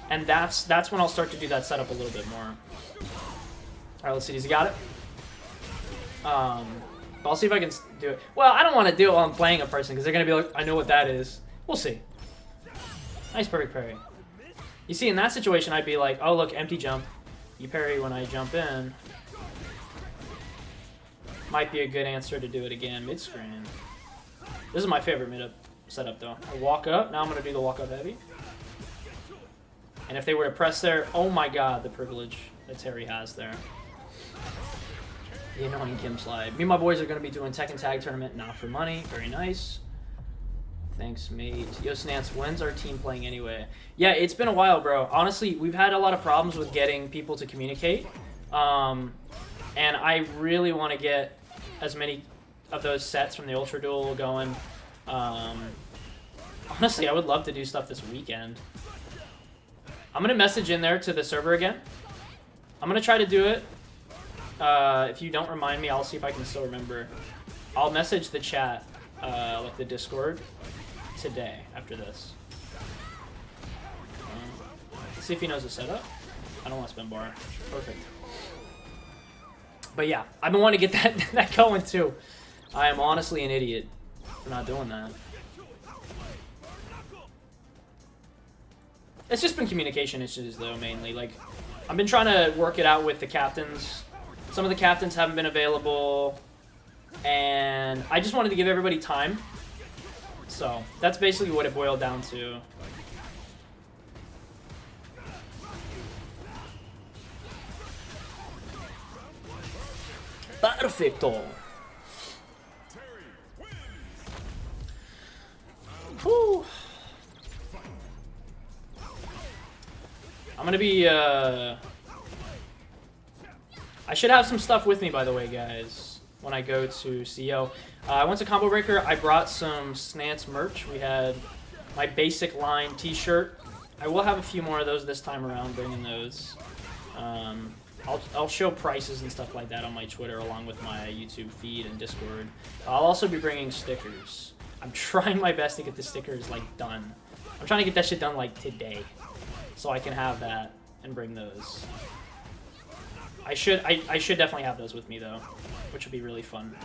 And that's when I'll start to do that setup a little bit more. Alright, let's see. Does he got it? I'll see if I can do it. Well, I don't want to do it while I'm playing a person because they're going to be like, I know what that is. We'll see. Nice perfect parry. You see, in that situation, I'd be like, oh, look, empty jump. You parry when I jump in. Might be a good answer to do it again mid-screen. This is my favorite mid-up setup, though. I walk up. Now I'm going to do the walk-up heavy. And if they were to press there, oh my god, the privilege that Terry has there. The annoying Kim slide. Me and my boys are going to be doing Tekken Tag Tournament, not for money. Very nice. Thanks, mate. UltraSnance, when's our team playing anyway? Yeah, it's been a while, bro. Honestly, we've had a lot of problems with getting people to communicate. And I really want to get as many of those sets from the Ultra Duel going. Honestly, I would love to do stuff this weekend. I'm going to message in there to the server again. I'm going to try to do it. If you don't remind me, I'll see if I can still remember. I'll message the chat, like the Discord, today after this. Let's see if he knows the setup. I don't want to spend bar. Perfect. But yeah, I've been wanting to get that going too. I am honestly an idiot for not doing that. It's just been communication issues though, mainly. Like, I've been trying to work it out with the captains. Some of the captains haven't been available, and I just wanted to give everybody time. So that's basically what it boiled down to. Perfecto. Whew. I'm gonna be, I should have some stuff with me, by the way, guys, when I go to CO. I went to Combo Breaker. I brought some Snance merch. We had my basic line t-shirt. I will have a few more of those this time around, bringing those. I'll show prices and stuff like that on my Twitter, along with my YouTube feed and Discord. I'll also be bringing stickers. I'm trying my best to get the stickers, like, done. I'm trying to get that shit done, like, today, so I can have that and bring those. I should definitely have those with me, though, which would be really fun.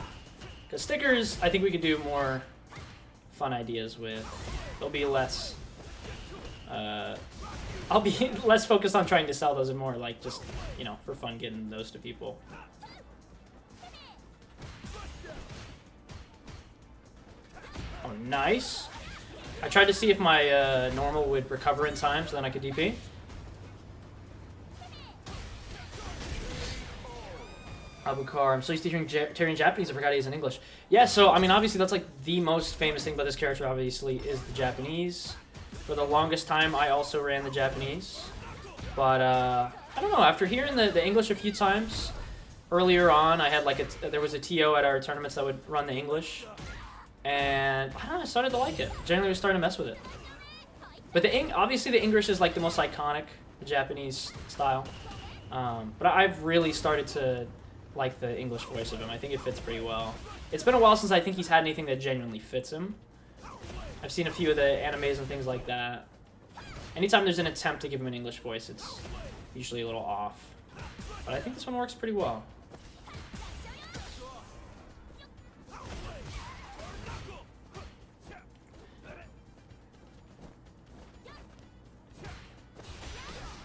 Because stickers, I think we could do more fun ideas with. They'll be less... I'll be less focused on trying to sell those and more like just, you know, for fun getting those to people. Oh, nice. I tried to see if my normal would recover in time so then I could DP. Abukar, I'm so used to hearing Terry in Japanese, I forgot he's in English. Yeah, so, I mean, obviously that's like the most famous thing about this character, obviously, is the Japanese. For the longest time, I also ran the Japanese. But, I don't know, after hearing the English a few times, earlier on, I had like there was a TO at our tournaments that would run the English. And, I don't know, I started to like it. Generally, was starting to mess with it. But obviously the English is like the most iconic, the Japanese style. But I've really started to like the English voice of him. I think it fits pretty well. It's been a while since I think he's had anything that genuinely fits him. I've seen a few of the animes and things like that. Anytime there's an attempt to give him an English voice, it's usually a little off. But I think this one works pretty well.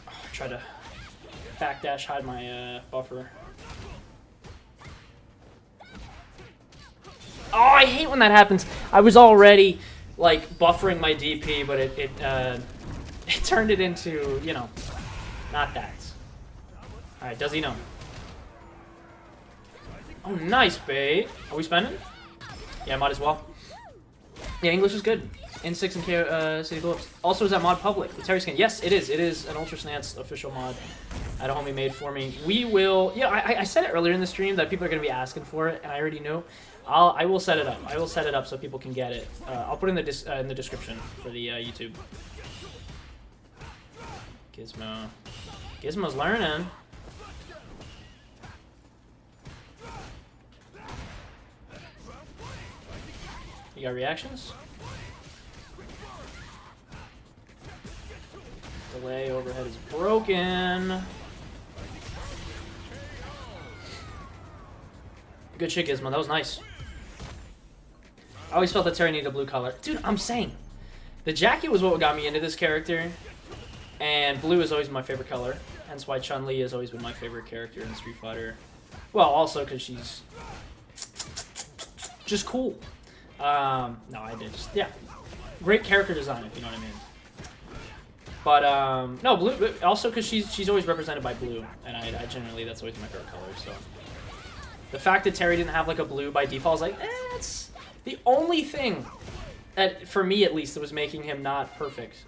Oh, try to backdash hide my buffer. Oh, I hate when that happens. I was already like buffering my DP, but it turned it into, you know, not that. All right, does he know? Oh, nice bait. Are we spending? Yeah, might as well. Yeah, English is good. N6 and City Blips. Also, is that mod public? The Terry skin. Yes, it is. It is an UltraSnance official mod. I had a homie made for me. We will. Yeah, I said it earlier in the stream that people are going to be asking for it, and I already knew. I will set it up. I will set it up so people can get it. I'll put it in the description for the YouTube. Gizmo. Gizmo's learning. You got reactions? Delay overhead is broken. Good shit, Gizmo. That was nice. I always felt that Terry needed a blue color. Dude, I'm saying. The jacket was what got me into this character. And blue is always my favorite color. Hence why Chun-Li has always been my favorite character in Street Fighter. Well, also because she's just cool. No, I did just, yeah. Great character design, if you know what I mean. But, no, blue, also because she's always represented by blue. And I generally, that's always my favorite color, so. The fact that Terry didn't have, like, a blue by default is like, it's the only thing that, for me at least, that was making him not perfect.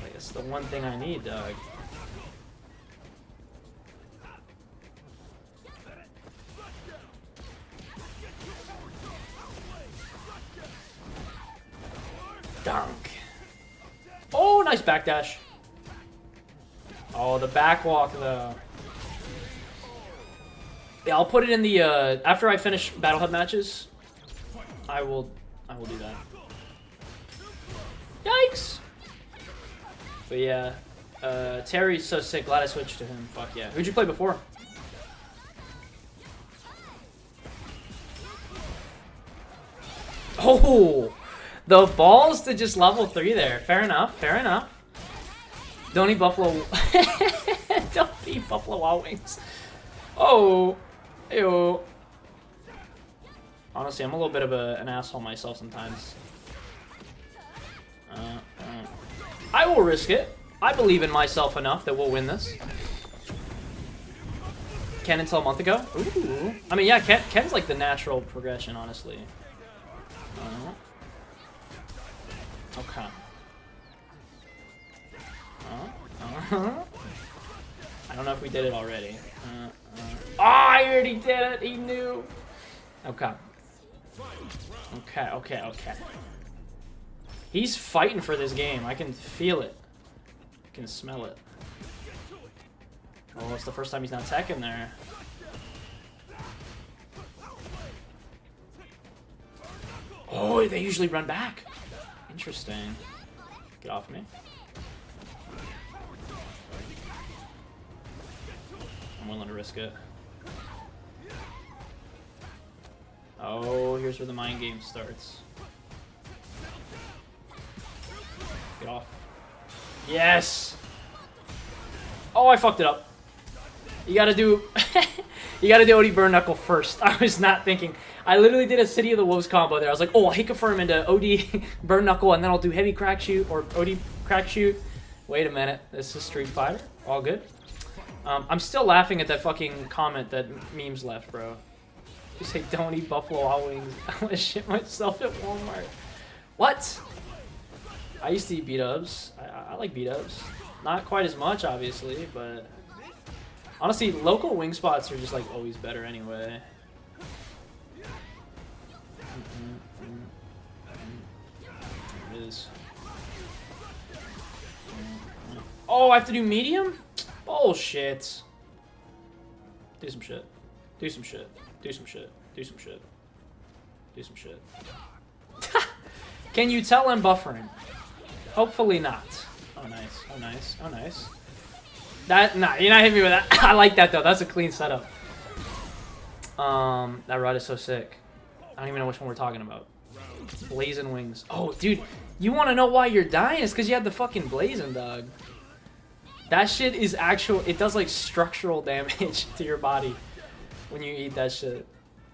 Like, it's the one thing I need, dog. Dunk. Oh, nice backdash. Oh, the backwalk, though. Yeah, I'll put it in the, after I finish Battle Hub matches, I will do that. Yikes! But yeah, Terry's so sick, glad I switched to him, fuck yeah. Who'd you play before? Oh, the balls to just level 3 there. Fair enough. Fair enough. Don't eat Buffalo. Don't eat Buffalo Wild Wings. Oh, ew. Honestly, I'm a little bit of an asshole myself sometimes. I will risk it. I believe in myself enough that we'll win this. Ken until a month ago. Ooh. I mean, yeah, Ken's like the natural progression, honestly. Okay. I don't know if we did it already. Oh, I already did it. He knew. Okay. Okay. He's fighting for this game. I can feel it. I can smell it. Oh, it's the first time he's not teching there. Oh, they usually run back. Interesting. Get off me. I'm willing to risk it. Oh, here's where the mind game starts. Get off. Yes! Oh, I fucked it up. You gotta do... you gotta do OD Burn Knuckle first. I was not thinking. I literally did a City of the Wolves combo there. I was like, oh, I'll hit confirm into OD Burn Knuckle, and then I'll do Heavy Crack Shoot, or OD Crack Shoot. Wait a minute. This is Street Fighter. All good. I'm still laughing at that fucking comment that memes left, bro. You say, don't eat Buffalo Wild Wings. I'm gonna shit myself at Walmart. What? I used to eat B-dubs. I like B-dubs. Not quite as much, obviously, but... honestly, local wing spots are just, like, always better anyway. It is. Oh, I have to do medium? Bullshit. Do some shit. Do some shit. Do some shit. Do some shit. Do some shit. Can you tell I'm buffering? Hopefully not. Oh, nice. Oh, nice. Oh, nice. Nah, you're not hitting me with that. I like that, though. That's a clean setup. That rod is so sick. I don't even know which one we're talking about. Blazing Wings. Oh, dude. You want to know why you're dying? It's because you had the fucking blazing, dog. That shit is actual... it does, like, structural damage to your body when you eat that shit.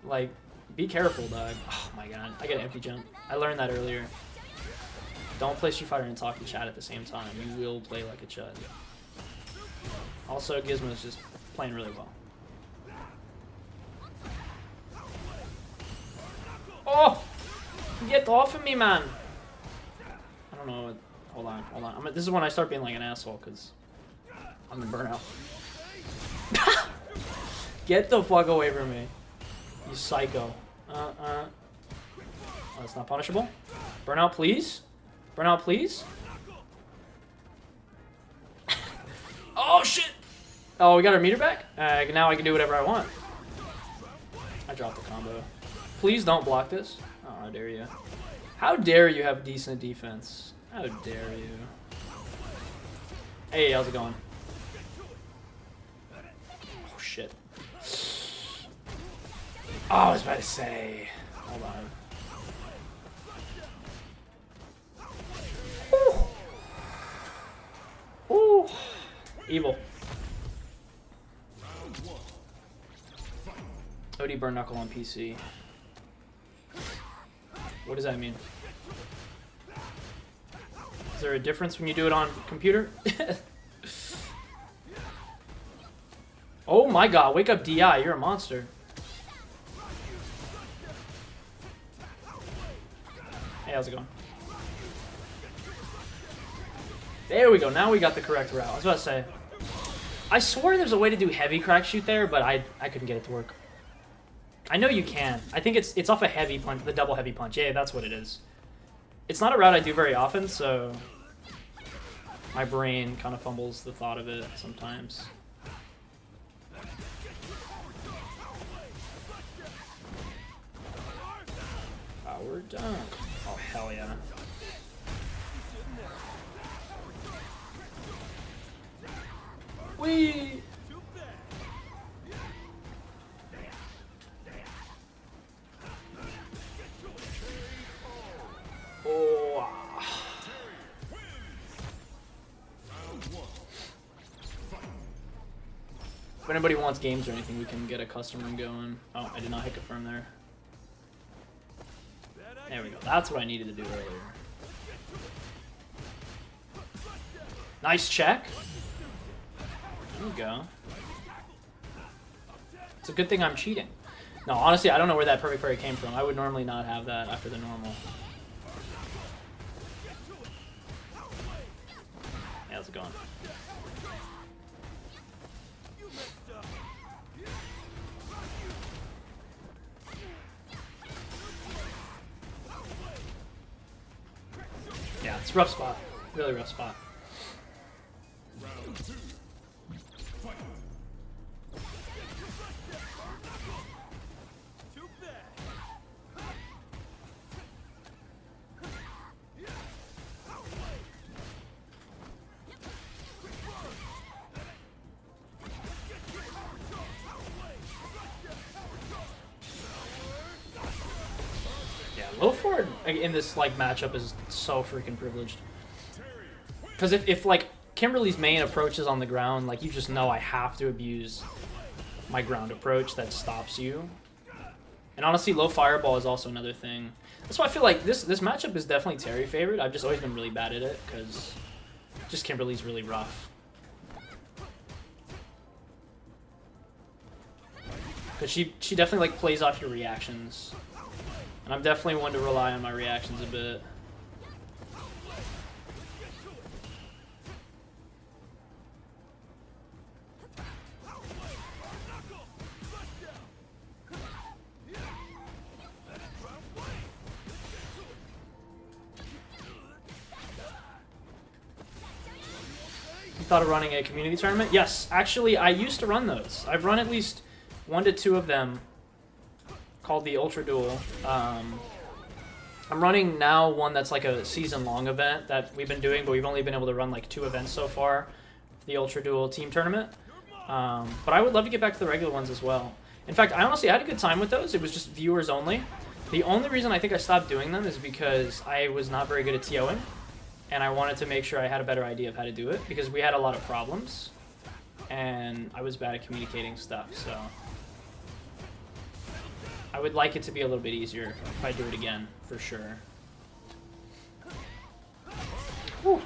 Like, be careful, dog. Oh, my God. I got an empty jump. I learned that earlier. Don't play Street Fighter and talk to chat at the same time. You will play like a chud. Also, Gizmo's just playing really well. Oh! Get off of me, man! I don't know. Hold on. This is when I start being like an asshole, because I'm in burnout. Get the fuck away from me. You psycho. Oh, that's not punishable. Burnout, please. Burnout, please. Oh, shit! Oh, we got our meter back? Now I can do whatever I want. I dropped the combo. Please don't block this. Oh, how dare you. How dare you have decent defense? How dare you. Hey, how's it going? Oh, shit. Oh, I was about to say. Hold on. Ooh. Ooh. Evil. OD Burn Knuckle on PC. What does that mean? Is there a difference when you do it on computer? Oh my god, wake up DI, you're a monster. Hey, how's it going? There we go, now we got the correct route. I was about to say, I swore there's a way to do heavy crack shoot there, but I couldn't get it to work. I know you can. I think it's off a heavy punch, the double heavy punch. Yeah, that's what it is. It's not a route I do very often, so my brain kind of fumbles the thought of it sometimes. Power dunk. Oh, hell yeah. Whee! anybody wants games or anything, we can get a custom room going. Oh, I did not hit confirm there. There we go. That's what I needed to do earlier. Nice check. There you go. It's a good thing I'm cheating. No, honestly, I don't know where that perfect parry came from. I would normally not have that after the normal. Yeah, how's it going? Yeah, it's a rough spot. Really rough spot. Low forward in this like matchup is so freaking privileged. Because if like Kimberly's main approach is on the ground, like you just know I have to abuse my ground approach that stops you. And honestly, low fireball is also another thing. That's why I feel like this matchup is definitely Terry favored. I've just always been really bad at it because just Kimberly's really rough. Because she definitely like plays off your reactions. And I'm definitely one to rely on my reactions a bit. You thought of running a community tournament? Yes, actually, I used to run those. I've run at least 1 to 2 of them. Called the Ultra Duel. I'm running now one that's like a season-long event that we've been doing, but we've only been able to run like 2 events so far, the Ultra Duel team tournament. But I would love to get back to the regular ones as well. In fact, I honestly had a good time with those. It was just viewers only. The only reason I think I stopped doing them is because I was not very good at TOing, and I wanted to make sure I had a better idea of how to do it, because we had a lot of problems, and I was bad at communicating stuff, so... I would like it to be a little bit easier if I do it again, for sure. Whew.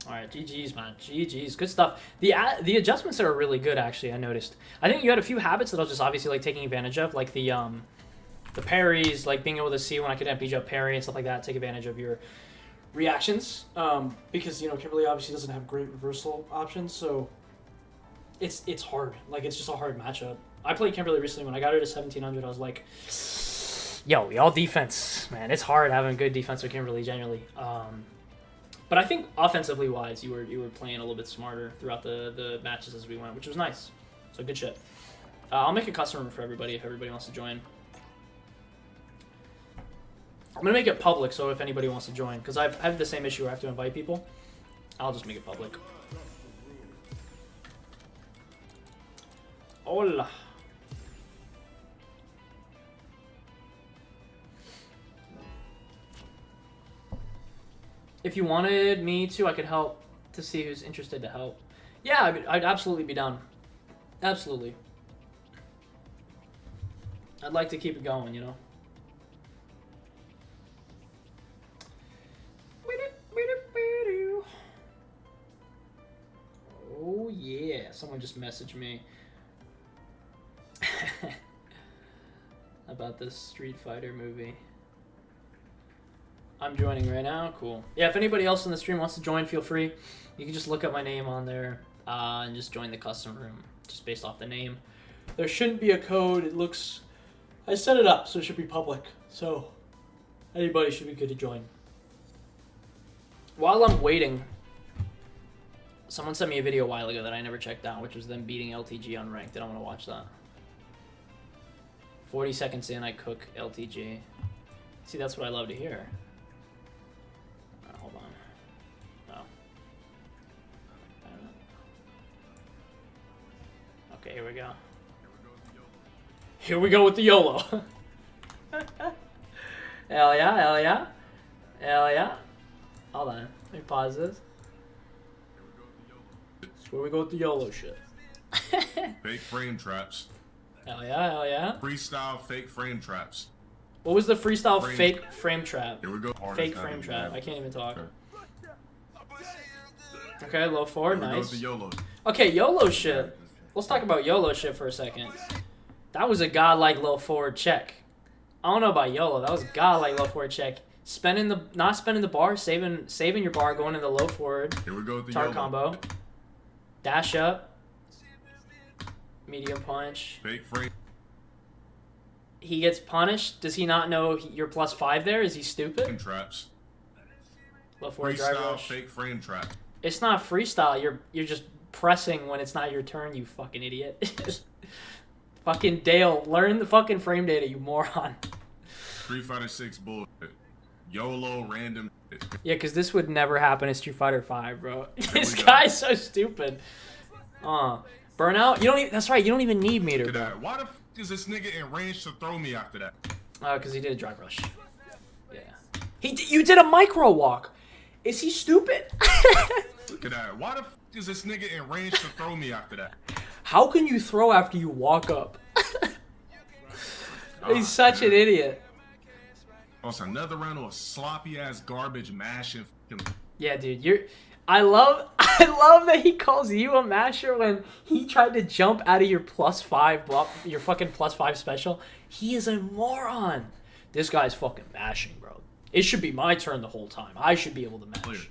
Alright, GG's, man. GG's. Good stuff. The adjustments are really good, actually, I noticed. I think you had a few habits that I was just obviously like taking advantage of, like the parries, like being able to see when I could MP jump parry and stuff like that, take advantage of your reactions. Because, you know, Kimberly obviously doesn't have great reversal options, so... It's hard. Like, it's just a hard matchup. I played Kimberly recently. When I got her to 1700, I was like, yo, y'all defense. Man, it's hard having good defense with Kimberly, generally. But I think offensively wise, you were playing a little bit smarter throughout the matches as we went, which was nice. So good shit. I'll make a custom room for everybody if everybody wants to join. I'm going to make it public, so if anybody wants to join. Because I have the same issue where I have to invite people. I'll just make it public. Hola. If you wanted me to, I could help to see who's interested to help. Yeah, I'd absolutely be down. Absolutely. I'd like to keep it going, you know? Oh, yeah. Someone just messaged me. About this Street Fighter movie. I'm joining right now. Cool. Yeah, if anybody else in the stream wants to join, feel free. You can just look up my name on there and just join the custom room, just based off the name. There shouldn't be a code. It looks... I set it up, so it should be public. So anybody should be good to join. While I'm waiting, someone sent me a video a while ago that I never checked out, which was them beating LTG unranked. I don't want to watch that. 40 seconds in, I cook LTG. See, that's what I love to hear. Hold on. No. Okay, here we go. Here we go with the YOLO. Hell yeah, hell yeah. Hell yeah. Hold on. Let me pause this. That's where we go with the YOLO shit. Fake frame traps. Hell yeah, hell yeah. Freestyle fake frame traps. What was the freestyle fake frame trap? Here we go. Fake frame trap. I can't even talk. Okay, low forward, nice. Okay, YOLO shit. Let's talk about YOLO shit for a second. That was a godlike low forward check. I don't know about YOLO. That was a godlike low forward check. Not spending the bar, saving your bar, going into low forward. Here we go with the tar YOLO combo. Dash up. Medium punch. Fake frame. He gets punished. Does he not know you're +5 there? Is he stupid? Traps. Low forward drive Freestyle rush. fake frame trap. It's not freestyle. You're just pressing when it's not your turn, you fucking idiot. Fucking Dale, learn the fucking frame data, you moron. Street Fighter 6 bullshit. YOLO random shit. Yeah, because this would never happen in Street Fighter 5, bro. This guy's so stupid. Burnout? You don't even, that's right, you don't even need meter, bro. Why the f is this nigga in range to throw me after that? Because he did a drive rush. Yeah. You did a micro walk. Is he stupid? Look at that. Why the f is this nigga in range to throw me after that? How can you throw after you walk up? He's such an idiot. Oh, it's another round of sloppy ass garbage mashing. Yeah, dude, I love that he calls you a masher when he tried to jump out of your +5 your fucking +5 special. He is a moron. This guy's fucking mashing, bro. It should be my turn the whole time. I should be able to mash.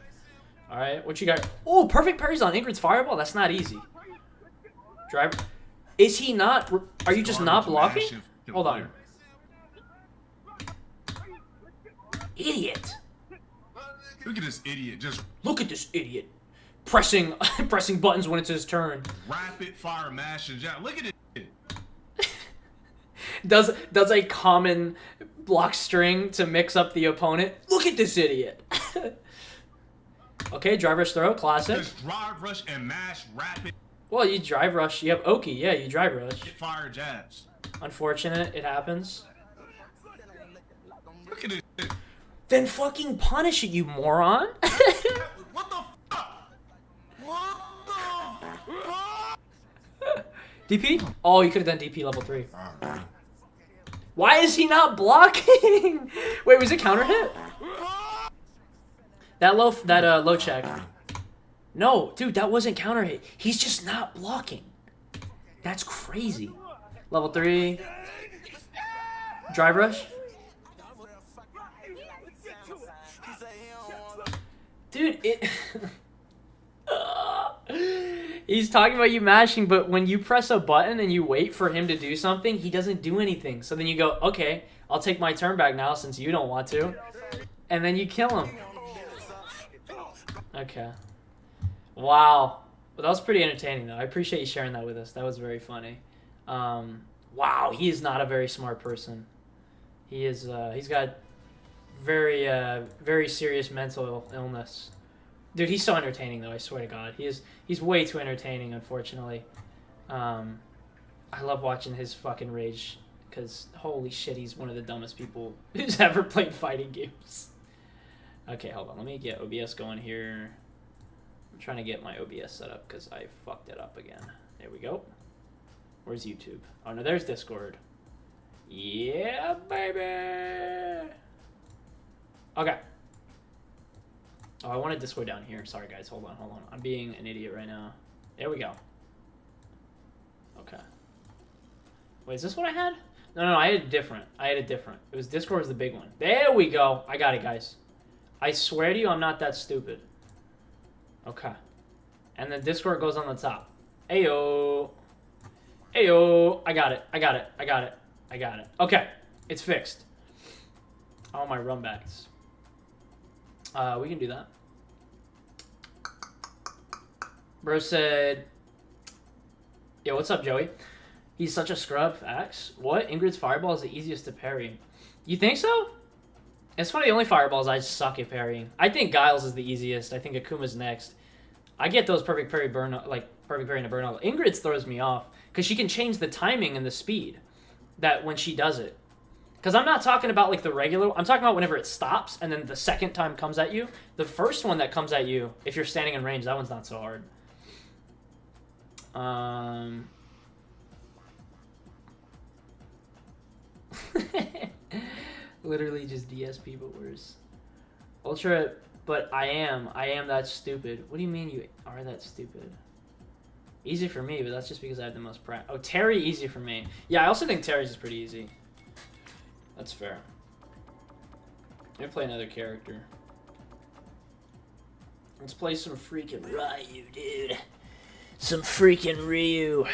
All right, what you got? Oh, perfect parries on Ingrid's fireball. That's not easy. Driver, is he not? Are you just not blocking? Hold on. Idiot. Look at this idiot. Just look at this idiot. Pressing buttons when it's his turn. Rapid fire mashing. Yeah, look at it. Does a common block string to mix up the opponent. Look at this idiot. Okay, drive rush throw, classic. Just drive rush and mash rapid. Well, you drive rush. You have Oki. Yeah, you drive rush. Fire jabs. Unfortunate, it happens. Look at it. Then fucking punish it, you moron. What the fuck? What the fuck? DP? Oh, you could have done DP level 3. Why is he not blocking? Wait, was it counter hit? That low check. No, dude, that wasn't counter hit. He's just not blocking. That's crazy. Level 3. Drive rush. Dude, he's talking about you mashing, but when you press a button and you wait for him to do something, he doesn't do anything. So then you go, okay, I'll take my turn back now since you don't want to. And then you kill him. Okay. Wow. Well, that was pretty entertaining, though. I appreciate you sharing that with us. That was very funny. Wow, he is not a very smart person. He is, he's got very, very serious mental illness. Dude, he's so entertaining, though, I swear to God. He's way too entertaining, unfortunately. I love watching his fucking rage, because holy shit, he's one of the dumbest people who's ever played fighting games. Okay, hold on. Let me get OBS going here. I'm trying to get my OBS set up because I fucked it up again. There we go. Where's YouTube? Oh, no, there's Discord. Yeah, baby! Okay. Oh, I wanted Discord down here. Sorry, guys. Hold on. I'm being an idiot right now. There we go. Okay. Wait, is this what I had? No, I had a different. It was Discord was the big one. There we go. I got it, guys. I swear to you, I'm not that stupid. Okay. And then Discord goes on the top. Ayo. Ayo. I got it. Okay. It's fixed. All my run backs. We can do that. Bro said, yo, what's up, Joey? He's such a scrub. Facts. What? Ingrid's fireball is the easiest to parry. You think so? It's one of the only fireballs I suck at parrying. I think Giles is the easiest. I think Akuma's next. I get those perfect parry perfect parry and a burnout. Ingrid's throws me off because she can change the timing and the speed that when she does it. Because I'm not talking about like the regular. I'm talking about whenever it stops and then the second time comes at you. The first one that comes at you, if you're standing in range, that one's not so hard. Literally just DSP, but worse. Ultra, but I am that stupid. What do you mean you are that stupid? Easy for me, but that's just because I have the most practice. Oh, Terry, easy for me. Yeah, I also think Terry's is pretty easy. That's fair. Let me play another character. Let's play some freaking Ryu, dude. Some freaking Ryu.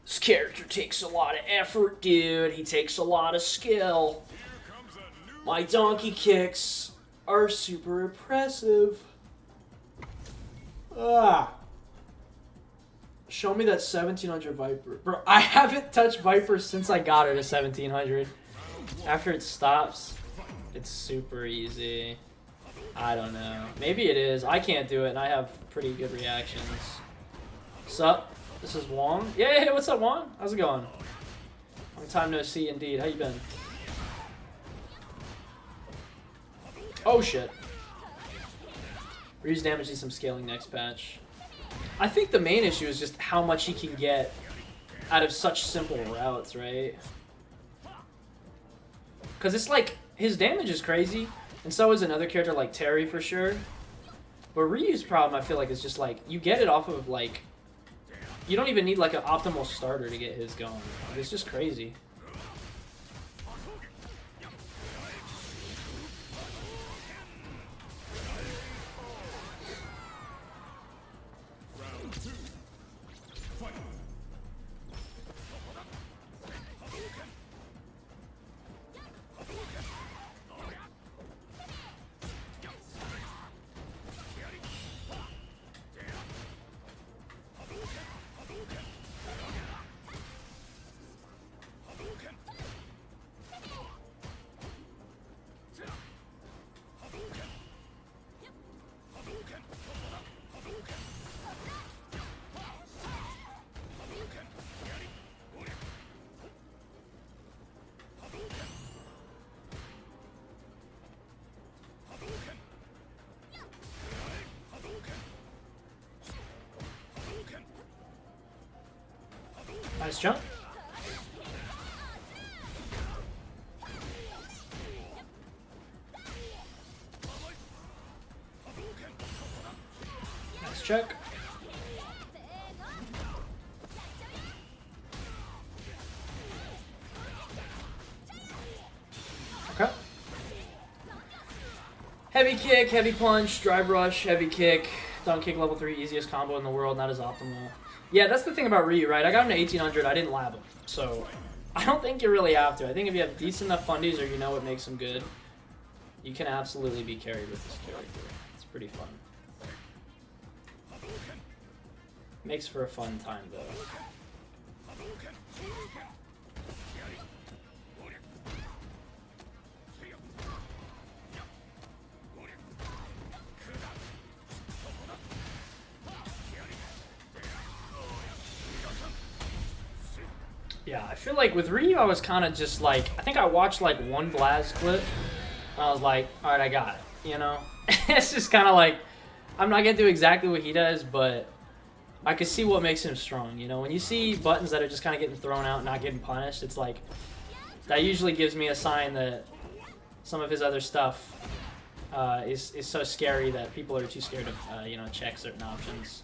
This character takes a lot of effort, dude. He takes a lot of skill. My donkey kicks are super impressive. Ah. Show me that 1700 Viper. Bro, I haven't touched Viper since I got her to 1700. After it stops, it's super easy. I don't know. Maybe it is. I can't do it, and I have pretty good reactions. Sup? This is Wong. Yeah, what's up, Wong? How's it going? Long time no see, indeed. How you been? Oh, shit. Ryu's damage needs some scaling next patch. I think the main issue is just how much he can get out of such simple routes, right? Because it's like, his damage is crazy, and so is another character like Terry for sure. But Ryu's problem, I feel like, is just like, you get it off of like, you don't even need like an optimal starter to get his going. It's just crazy. Nice jump. Nice check. Okay. Heavy kick, heavy punch, drive rush, heavy kick, down kick level 3, easiest combo in the world, not as optimal. Yeah, that's the thing about Ryu, right? I got him to 1800, I didn't lab him. So, I don't think you really have to. I think if you have decent enough fundies or you know what makes him good, you can absolutely be carried with this character. It's pretty fun. Makes for a fun time, though. Yeah, I feel like with Ryu, I was kind of just like, I think I watched like one Blaz clip, and I was like, alright, I got it, you know? It's just kind of like, I'm not going to do exactly what he does, but I can see what makes him strong, you know? When you see buttons that are just kind of getting thrown out and not getting punished, it's like, that usually gives me a sign that some of his other stuff is so scary that people are too scared to, you know, check certain options.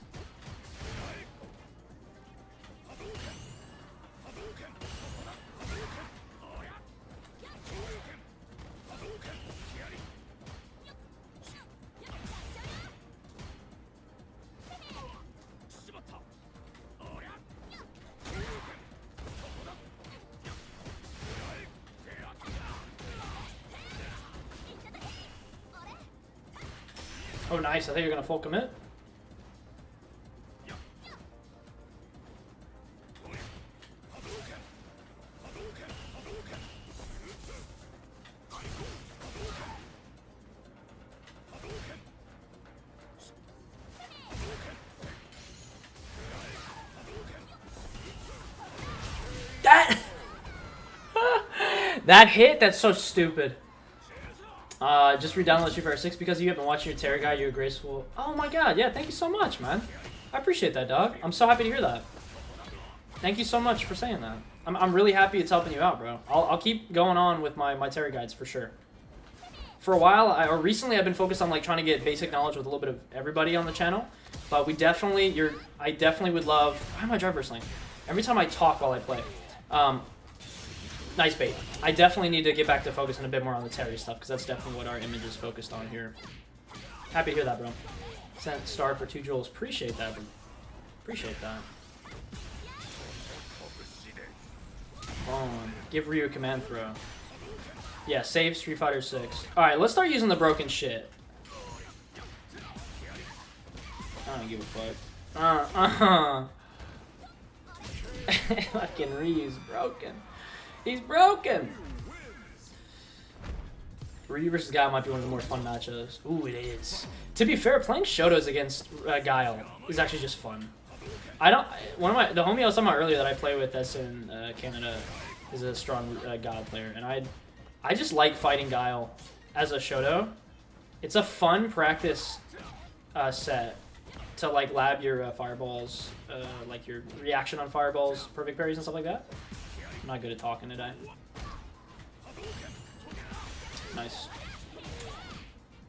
Oh, nice. I think you're going to full commit. That hit? That's so stupid. Just re-download Street Fighter 6 because you have been watching your Terry guy. You're graceful. Oh my god, yeah, thank you so much, man. I appreciate that, dog. I'm so happy to hear that. Thank you so much for saying that. I'm really happy it's helping you out, bro. I'll keep going on with my Terry guides for sure. For a while, or recently, I've been focused on like trying to get basic knowledge with a little bit of everybody on the channel. But I definitely would love. Why am I drive wrestling? Every time I talk while I play. Nice bait. I definitely need to get back to focusing a bit more on the Terry stuff because that's definitely what our image is focused on here. Happy to hear that, bro. Sent star for 2 jewels. Appreciate that, bro. Appreciate that. Give Ryu a command throw. Yeah, save Street Fighter 6. Alright, let's start using the broken shit. I don't give a fuck. Fucking Ryu's broken. He's broken! Ryu versus Guile might be one of the more fun matchups. Ooh, it is. To be fair, playing Shotos against Guile is actually just fun. The homie I was talking about earlier that I play with that's in Canada is a strong Guile player, and I just like fighting Guile as a Shoto. It's a fun practice set to like lab your fireballs, like your reaction on fireballs, perfect parries and stuff like that. I'm not good at talking today. Nice.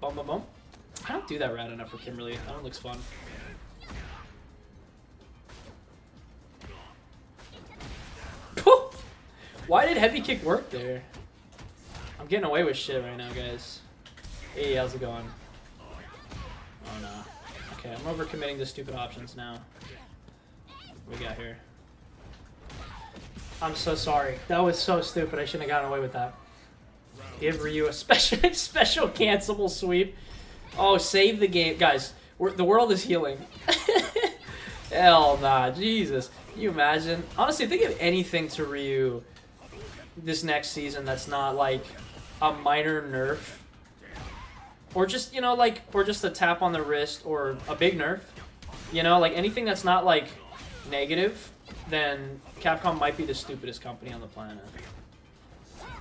Bum bum bum. I don't do that rad enough for Kimberly. That one looks fun. Why did heavy kick work there? I'm getting away with shit right now, guys. Hey, how's it going? Oh no. Okay, I'm overcommitting to stupid options now. What we got here? I'm so sorry. That was so stupid. I shouldn't have gotten away with that. Give Ryu a special cancelable sweep. Oh, save the game. Guys, the world is healing. Hell nah, Jesus. Can you imagine? Honestly, think of anything to Ryu this next season that's not like a minor nerf. Or just, you know, like, or just a tap on the wrist or a big nerf. You know, like anything that's not like negative, then Capcom might be the stupidest company on the planet.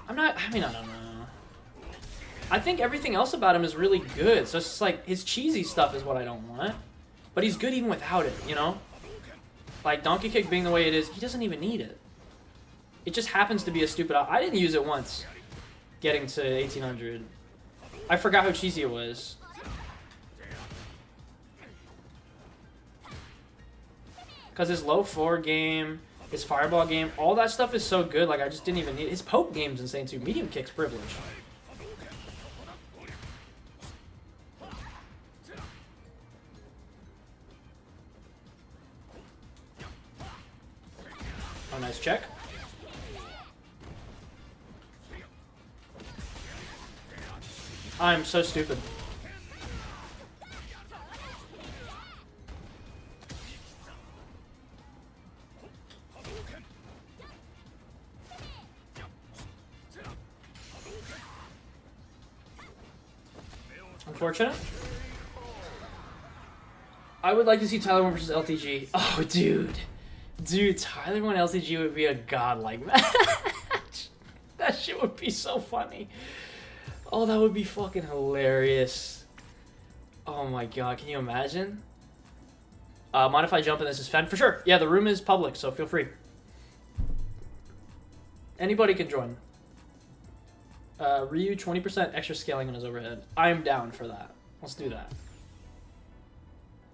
I don't know. I think everything else about him is really good. So it's just like, his cheesy stuff is what I don't want. But he's good even without it, you know? Like, Donkey Kick being the way it is, he doesn't even need it. It just happens to be a stupid... I didn't use it once, getting to 1800. I forgot how cheesy it was. Because his low forward game, his fireball game, all that stuff is so good, like, I just didn't even need it. His poke game's insane, too. Medium kick's privilege. Oh, nice check. I'm so stupid. Unfortunate. I would like to see Tyler 1 versus LTG. Oh, dude. Dude, Tyler 1 LTG would be a godlike match. That shit would be so funny. Oh, that would be fucking hilarious. Oh my god, can you imagine? Mind if I jump in this as Fen? For sure. Yeah, the room is public, so feel free. Anybody can join. Ryu, 20% extra scaling on his overhead. I'm down for that. Let's do that.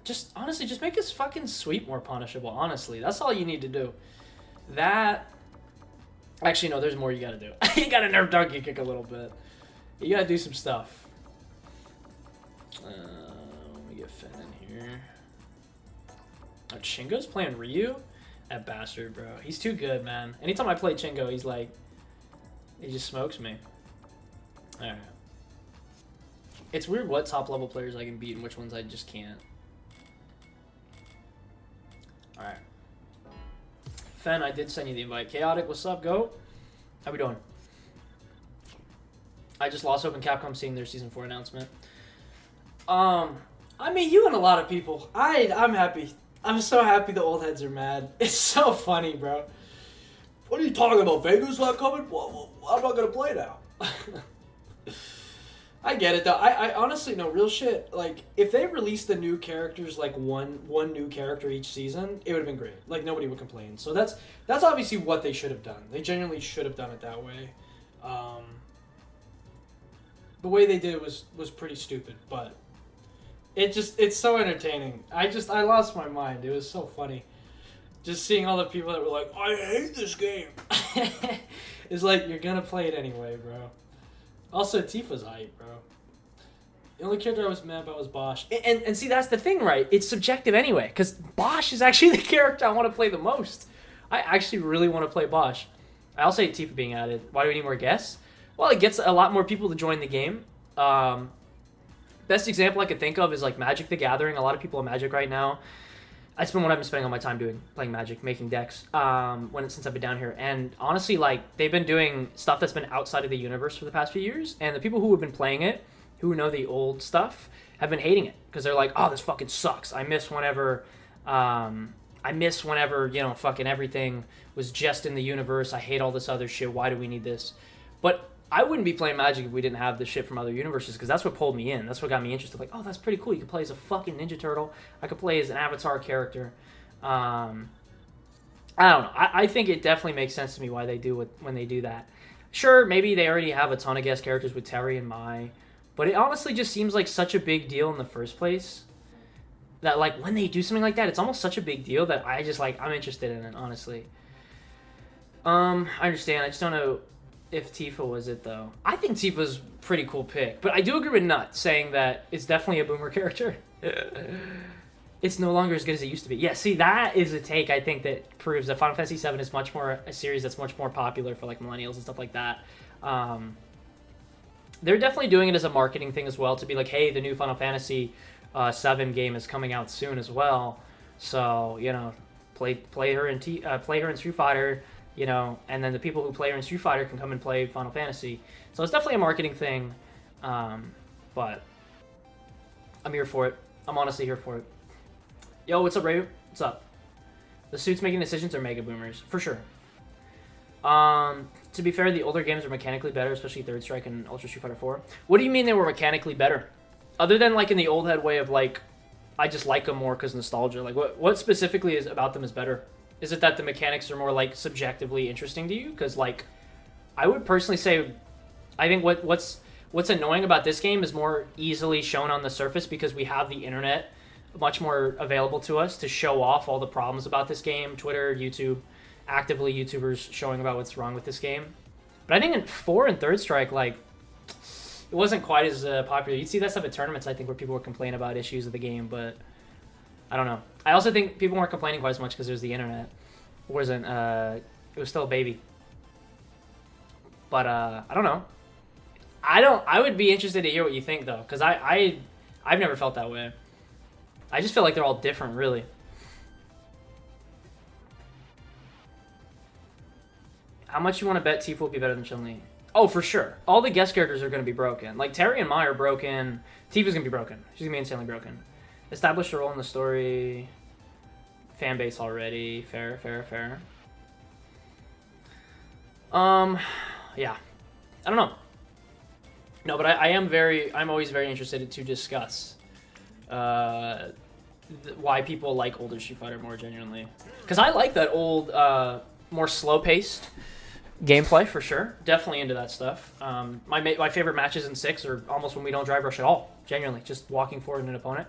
Just, honestly, just make his fucking sweep more punishable, honestly. That's all you need to do. That... Actually, no, there's more you gotta do. You gotta nerf Donkey Kick a little bit. You gotta do some stuff. Let me get Fen in here. Oh, Chingo's playing Ryu? That bastard, bro. He's too good, man. Anytime I play Chingo, he's like... He just smokes me. Alright. It's weird what top level players I can beat and which ones I just can't. Alright. Fen, I did send you the invite. Chaotic, what's up, go? How we doing? I just lost hope in Capcom seeing their Season 4 announcement. I mean, you and a lot of people. I'm happy. I'm so happy the old heads are mad. It's so funny, bro. What are you talking about? Vega's not coming? Well, I'm not gonna play now. I get it though. I honestly no real shit. Like if they released the new characters like one new character each season, it would have been great. Like nobody would complain. So that's obviously what they should have done. They genuinely should have done it that way. The way they did it was pretty stupid, but it's so entertaining. I lost my mind. It was so funny. Just seeing all the people that were like, I hate this game. It's like you're gonna play it anyway, bro. Also, Tifa's hype, bro. The only character I was mad about was Bosch. And see, that's the thing, right? It's subjective anyway, because Bosch is actually the character I want to play the most. I actually really want to play Bosch. I also hate Tifa being added. Why do we need more guests? Well, it gets a lot more people to join the game. Best example I could think of is like Magic the Gathering. A lot of people on Magic right now. That's been what I've been spending all my time doing, playing Magic, making decks, since I've been down here. And honestly, like, they've been doing stuff that's been outside of the universe for the past few years, and the people who have been playing it, who know the old stuff, have been hating it, because they're like, oh, this fucking sucks. I miss whenever, you know, fucking everything was just in the universe. I hate all this other shit. Why do we need this? But I wouldn't be playing Magic if we didn't have the shit from other universes, because that's what pulled me in. That's what got me interested. Like, oh, that's pretty cool. You can play as a fucking Ninja Turtle. I could play as an Avatar character. I don't know. I think it definitely makes sense to me why they do it when they do that. Sure, maybe they already have a ton of guest characters with Terry and Mai, but it honestly just seems like such a big deal in the first place that, like, when they do something like that, it's almost such a big deal that I just, like, I'm interested in it, honestly. I understand. I just don't know if Tifa was it, though. I think Tifa's a pretty cool pick, but I do agree with Nut saying that it's definitely a boomer character. It's no longer as good as it used to be. Yeah, see, that is a take, I think, that proves that Final Fantasy VII is much more a series that's much more popular for, like, millennials and stuff like that. They're definitely doing it as a marketing thing as well, to be like, hey, the new Final Fantasy VII game is coming out soon as well. So, you know, play her in Street Fighter, you know, and then the people who play her in Street Fighter can come and play Final Fantasy. So it's definitely a marketing thing, but I'm here for it. I'm honestly here for it. Yo, what's up, Ray? What's up? The suits making decisions are mega boomers, for sure. To be fair, the older games are mechanically better, especially Third Strike and Ultra Street Fighter 4. What do you mean they were mechanically better? Other than, like, in the old head way of, like, I just like them more because nostalgia. Like, what specifically is about them is better? Is it that the mechanics are more, like, subjectively interesting to you? Because, like, I would personally say, I think what's annoying about this game is more easily shown on the surface because we have the internet much more available to us to show off all the problems about this game. Twitter, YouTube, actively YouTubers showing about what's wrong with this game. But I think in 4 and Third Strike, like, it wasn't quite as popular. You'd see that stuff at tournaments, I think, where people were complaining about issues of the game, but I don't know. I also think people weren't complaining quite as much because there's the internet. It wasn't, it was still a baby. But, I don't know. I would be interested to hear what you think, though, because I've never felt that way. I just feel like they're all different, really. How much you want to bet Tifa will be better than Chun-Li? Oh, for sure. All the guest characters are going to be broken. Like, Terry and Mai are broken. Tifa's going to be broken. She's going to be insanely broken. Established a role in the story. Fan base already. Fair. Yeah. I don't know. No, but I'm always very interested to discuss why people like older Street Fighter more genuinely. Because I like that old, more slow-paced gameplay, for sure. Definitely into that stuff. My favorite matches in 6 are almost when we don't drive rush at all. Genuinely. Just walking forward in an opponent.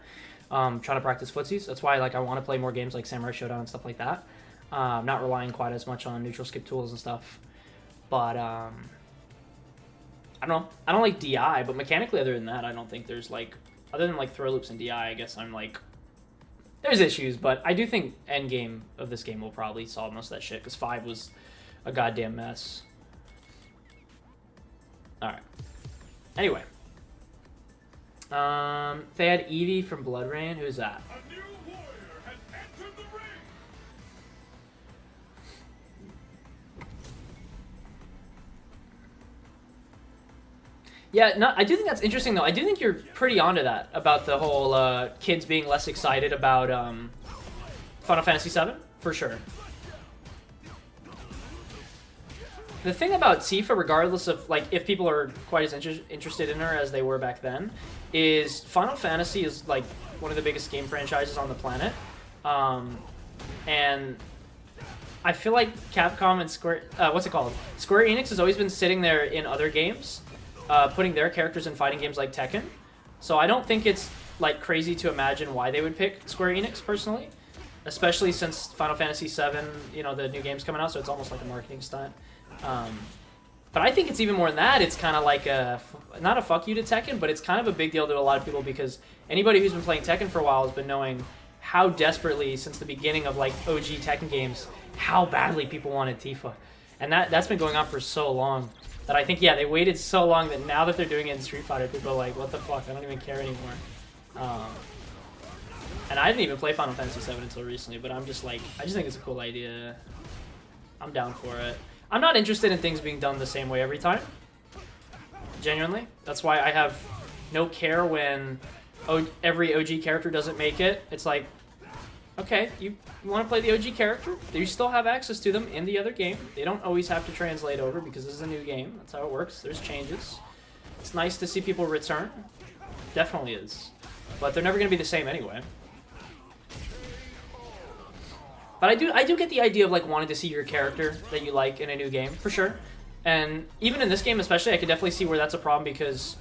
Trying to practice footsies. That's why I want to play more games like Samurai Showdown and stuff like that. Not relying quite as much on neutral skip tools and stuff. But, I don't know. I don't like DI, but mechanically, other than that, I don't think there's, like... Other than, like, throw loops and DI, I guess I'm, like... There's issues, but I do think endgame of this game will probably solve most of that shit, because 5 was a goddamn mess. Alright. Anyway. They had Eevee from Blood Rain. Who's that? A new warrior has entered the ring. Yeah, no, I do think that's interesting, though. I do think you're pretty onto that, about the whole kids being less excited about Final Fantasy VII, for sure. the thing about Tifa, regardless of like if people are quite as interested in her as they were back then, is Final Fantasy is like one of the biggest game franchises on the planet, and I feel like Capcom and Square Enix has always been sitting there in other games, putting their characters in fighting games like Tekken. So I don't think it's like crazy to imagine why they would pick Square Enix personally, especially since Final Fantasy VII, you know, the new game's coming out, so it's almost like a marketing stunt. But I think it's even more than that. It's kind of like not a fuck you to Tekken, but it's kind of a big deal to a lot of people because anybody who's been playing Tekken for a while has been knowing how desperately, since the beginning of like OG Tekken games, how badly people wanted Tifa. And that's been going on for so long that I think, yeah, they waited so long that now that they're doing it in Street Fighter, people are like, what the fuck, I don't even care anymore. And I didn't even play Final Fantasy VII until recently, but I'm just like, I just think it's a cool idea. I'm down for it. I'm not interested in things being done the same way every time. Genuinely. That's why I have no care when every OG character doesn't make it. It's like, okay, you want to play the OG character? You still have access to them in the other game. They don't always have to translate over because this is a new game. That's how it works. There's changes. It's nice to see people return. Definitely is. But they're never going to be the same anyway. But I do get the idea of like wanting to see your character that you like in a new game, for sure. And even in this game especially, I can definitely see where that's a problem because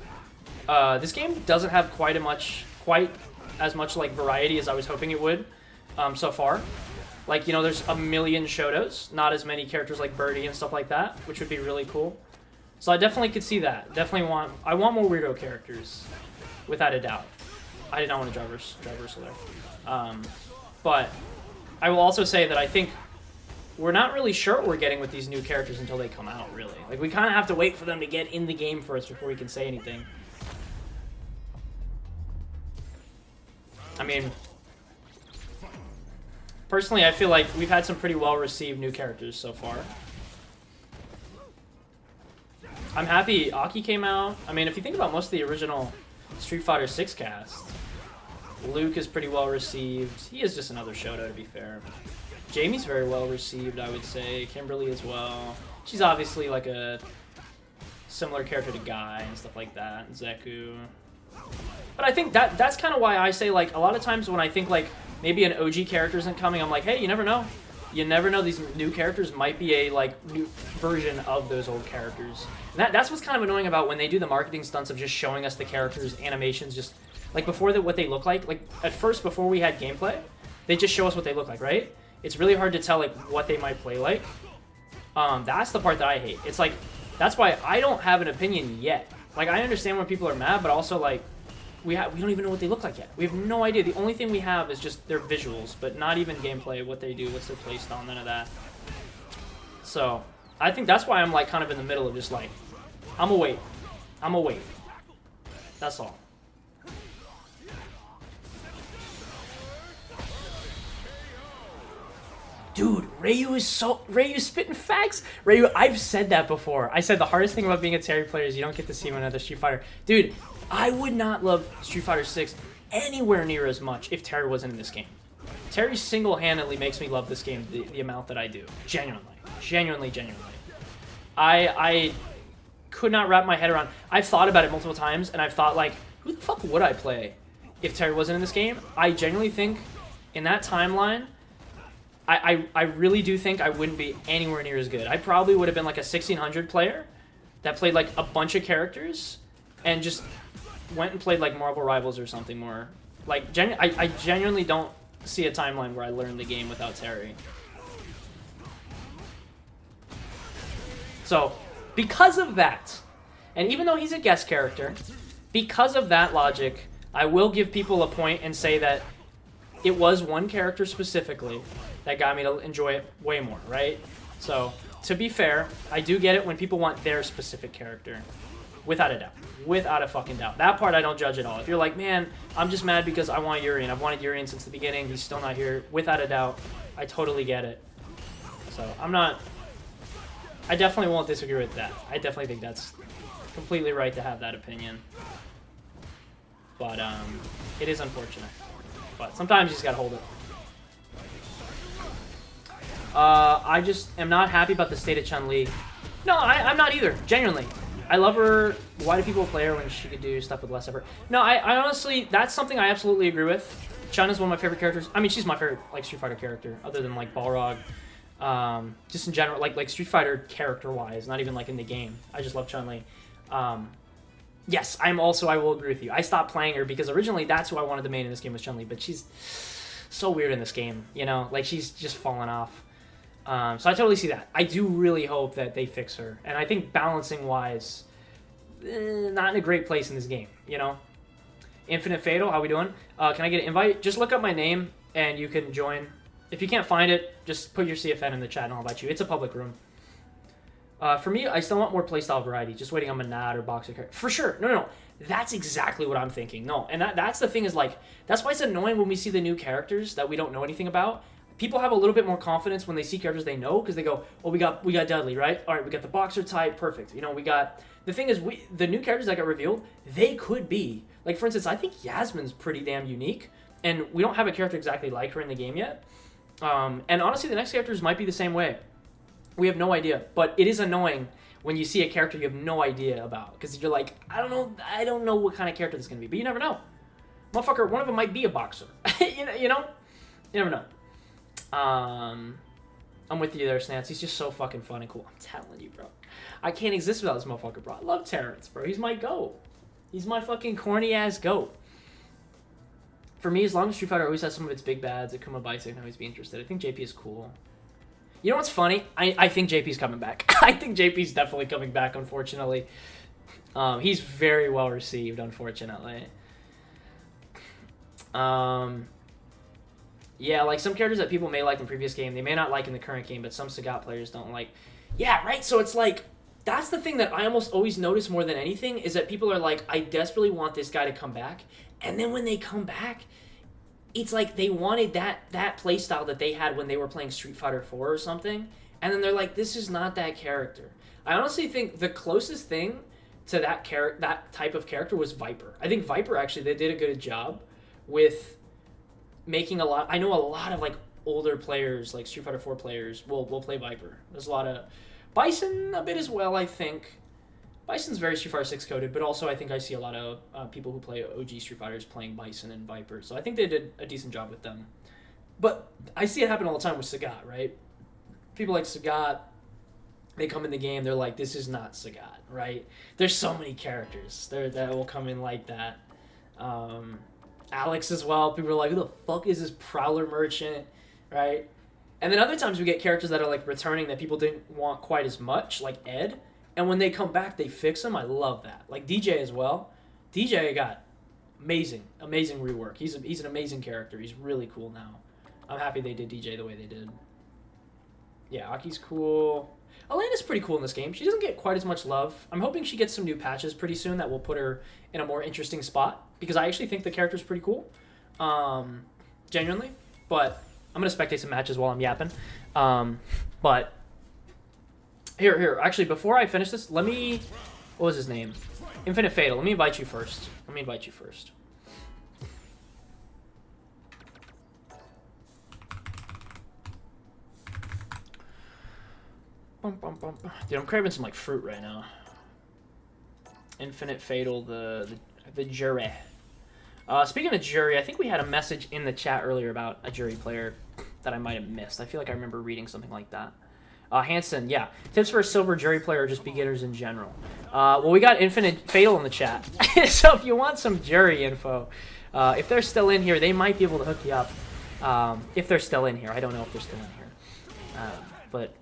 this game doesn't have quite as much like variety as I was hoping it would so far. Like, you know, there's a million Shotos, not as many characters like Birdie and stuff like that, which would be really cool. So I definitely could see that. I want more weirdo characters, without a doubt. I did not want to drive Versal there. But I will also say that I think we're not really sure what we're getting with these new characters until they come out, really. Like, we kind of have to wait for them to get in the game first before we can say anything. I mean, personally, I feel like we've had some pretty well-received new characters so far. I'm happy Aki came out. I mean, if you think about most of the original Street Fighter 6 cast, Luke is pretty well received. He is just another Shoto, to be fair. Jamie's very well received, I would say. Kimberly as well. She's obviously like a similar character to Guy and stuff like that. Zeku. But I think that's kind of why I say, like, a lot of times when I think like maybe an OG character isn't coming, I'm like, hey, you never know. You never know, these new characters might be a like new version of those old characters. And that's what's kind of annoying about when they do the marketing stunts of just showing us the characters, animations, just like before what they look like. Like at first, before we had gameplay, they just show us what they look like, right? It's really hard to tell like what they might play like. That's the part that I hate. It's like, that's why I don't have an opinion yet. Like, I understand when people are mad, but also like we don't even know what they look like yet. We have no idea. The only thing we have is just their visuals, but not even gameplay, what they do, what's their playstyle, none of that. So I think that's why I'm like kind of in the middle of just like, I'm gonna wait. That's all. Dude, Rayu's spitting facts. Rayu, I've said that before. I said the hardest thing about being a Terry player is you don't get to see him in another Street Fighter. Dude, I would not love Street Fighter 6 anywhere near as much if Terry wasn't in this game. Terry single-handedly makes me love this game the amount that I do. Genuinely. I could not wrap my head around. I've thought about it multiple times, and I've thought, like, who the fuck would I play if Terry wasn't in this game? I genuinely think in that timeline, I really do think I wouldn't be anywhere near as good. I probably would have been like a 1600 player that played like a bunch of characters and just went and played like Marvel Rivals or something more. Like, I genuinely don't see a timeline where I learned the game without Terry. So, because of that, and even though he's a guest character, because of that logic, I will give people a point and say that it was one character specifically that got me to enjoy it way more, right? So, to be fair, I do get it when people want their specific character. Without a doubt. Without a fucking doubt. That part I don't judge at all. If you're like, man, I'm just mad because I want Yuri, and I've wanted Yuri since the beginning, he's still not here. Without a doubt, I totally get it. So, I definitely won't disagree with that. I definitely think that's completely right to have that opinion. But, it is unfortunate. But sometimes you just gotta hold it. I just am not happy about the state of Chun-Li. No, I'm not either. Genuinely. I love her. Why do people play her when she could do stuff with less effort? No, I honestly, that's something I absolutely agree with. Chun-Li's one of my favorite characters. I mean, she's my favorite like Street Fighter character, other than like Balrog. Just in general, like Street Fighter character-wise, not even like in the game. I just love Chun-Li. Yes, I will agree with you. I stopped playing her because originally that's who I wanted to main in this game was Chun-Li, but she's so weird in this game, you know? Like, she's just fallen off. So I totally see that. I do really hope that they fix her. And I think balancing-wise, not in a great place in this game, you know? Infinite Fatal, how we doing? Can I get an invite? Just look up my name, and you can join. If you can't find it, just put your CFN in the chat, and I'll invite you. It's a public room. For me, I still want more playstyle variety. Just waiting on Manat or Boxer character. For sure. No. That's exactly what I'm thinking. No, and that's the thing is, like, that's why it's annoying when we see the new characters that we don't know anything about. People have a little bit more confidence when they see characters they know, because they go, oh, we got Dudley, right? All right, we got the Boxer type, perfect. You know, we got... The thing is, the new characters that got revealed, they could be... Like, for instance, I think Yasmin's pretty damn unique, and we don't have a character exactly like her in the game yet. And honestly, the next characters might be the same way. We have no idea, but it is annoying when you see a character you have no idea about, because you're like, I don't know what kind of character this is going to be, but you never know. Motherfucker, one of them might be a boxer. you know? You never know. I'm with you there, Snance. He's just so fucking fun and cool. I'm telling you, bro. I can't exist without this motherfucker, bro. I love Terrence, bro. He's my goat. He's my fucking corny-ass goat. For me, as long as Street Fighter always has some of its big bads, Akuma bites, I can always be interested. I think JP is cool. You know what's funny? I think JP's coming back. I think JP's definitely coming back, unfortunately. He's very well received, unfortunately. Yeah, like some characters that people may like in the previous game, they may not like in the current game, but some Sagat players don't like. Yeah, right? So it's like, that's the thing that I almost always notice more than anything, is that people are like, I desperately want this guy to come back. And then when they come back, it's like they wanted that playstyle that they had when they were playing Street Fighter 4 or something. And then they're like, this is not that character. I honestly think the closest thing to that type of character was Viper. I think Viper, actually, they did a good job with making a lot... I know a lot of, like, older players, like Street Fighter 4 players, will play Viper. There's a lot of... Bison a bit as well, I think. Bison's very Street Fighter 6 coded, but also I think I see a lot of people who play OG Street Fighters playing Bison and Viper, so I think they did a decent job with them. But I see it happen all the time with Sagat, right? People like Sagat, they come in the game, they're like, this is not Sagat, right? There's so many characters that will come in like that. Alex as well, people are like, who the fuck is this Prowler Merchant, right? And then other times we get characters that are like returning that people didn't want quite as much, like Ed. And when they come back, they fix them. I love that. Like DJ as well. DJ got amazing rework. He's an amazing character. He's really cool now. I'm happy they did DJ the way they did. Yeah, Aki's cool. Elena's pretty cool in this game. She doesn't get quite as much love. I'm hoping she gets some new patches pretty soon that will put her in a more interesting spot, because I actually think the character's pretty cool. Genuinely. But I'm going to spectate some matches while I'm yapping. But here, actually, before I finish this, let me... What was his name? Infinite Fatal. Let me invite you first. Dude, I'm craving some, like, fruit right now. Infinite Fatal, the jury. Speaking of jury, I think we had a message in the chat earlier about a jury player that I might have missed. I feel like I remember reading something like that. Hanson, yeah. Tips for a silver jury player or just beginners in general. Well, we got Infinite Fatal in the chat. So if you want some jury info, if they're still in here, they might be able to hook you up. If they're still in here. I don't know if they're still in here. But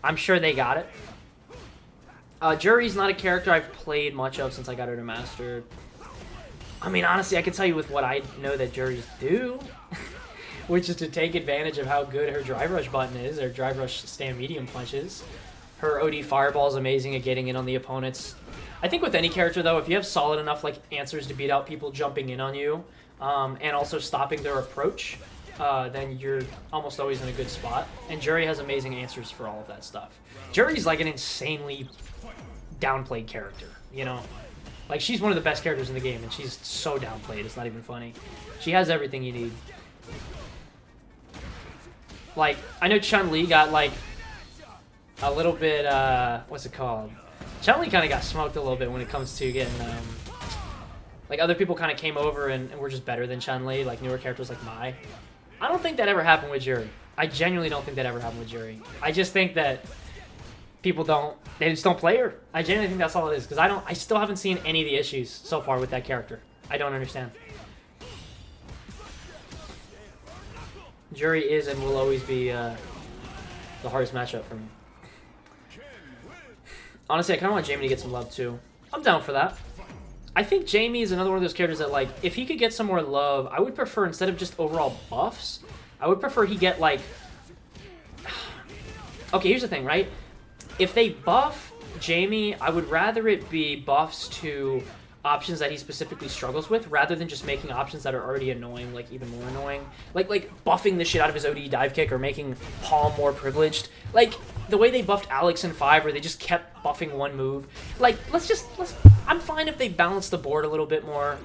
I'm sure they got it. Jury's not a character I've played much of since I got her to Master. I mean, honestly, I can tell you with what I know that juries do, which is to take advantage of how good her drive rush button is, or drive rush stand medium punches. Her OD fireball is amazing at getting in on the opponents. I think with any character, though, if you have solid enough like answers to beat out people jumping in on you, and also stopping their approach, then you're almost always in a good spot. And Jury has amazing answers for all of that stuff. Jury's like an insanely downplayed character, you know? Like, she's one of the best characters in the game, and she's so downplayed, it's not even funny. She has everything you need. Like, I know Chun-Li got, like, a little bit, what's it called? Chun-Li kind of got smoked a little bit when it comes to getting, like other people kind of came over and were just better than Chun-Li, like newer characters like Mai. I don't think that ever happened with Juri. I genuinely don't think that ever happened with Juri. I just think that people they just don't play her. I genuinely think that's all it is, because I still haven't seen any of the issues so far with that character. I don't understand. Juri is and will always be the hardest matchup for me. Honestly, I kind of want Jamie to get some love too. I'm down for that. I think Jamie is another one of those characters that, like, if he could get some more love, I would prefer, instead of just overall buffs, I would prefer he get, like... Okay, here's the thing, right? If they buff Jamie, I would rather it be buffs to options that he specifically struggles with, rather than just making options that are already annoying, like, even more annoying. Like buffing the shit out of his OD dive kick, or making Paul more privileged. Like, the way they buffed Alex in 5, where they just kept buffing one move. Like, I'm fine if they balance the board a little bit more.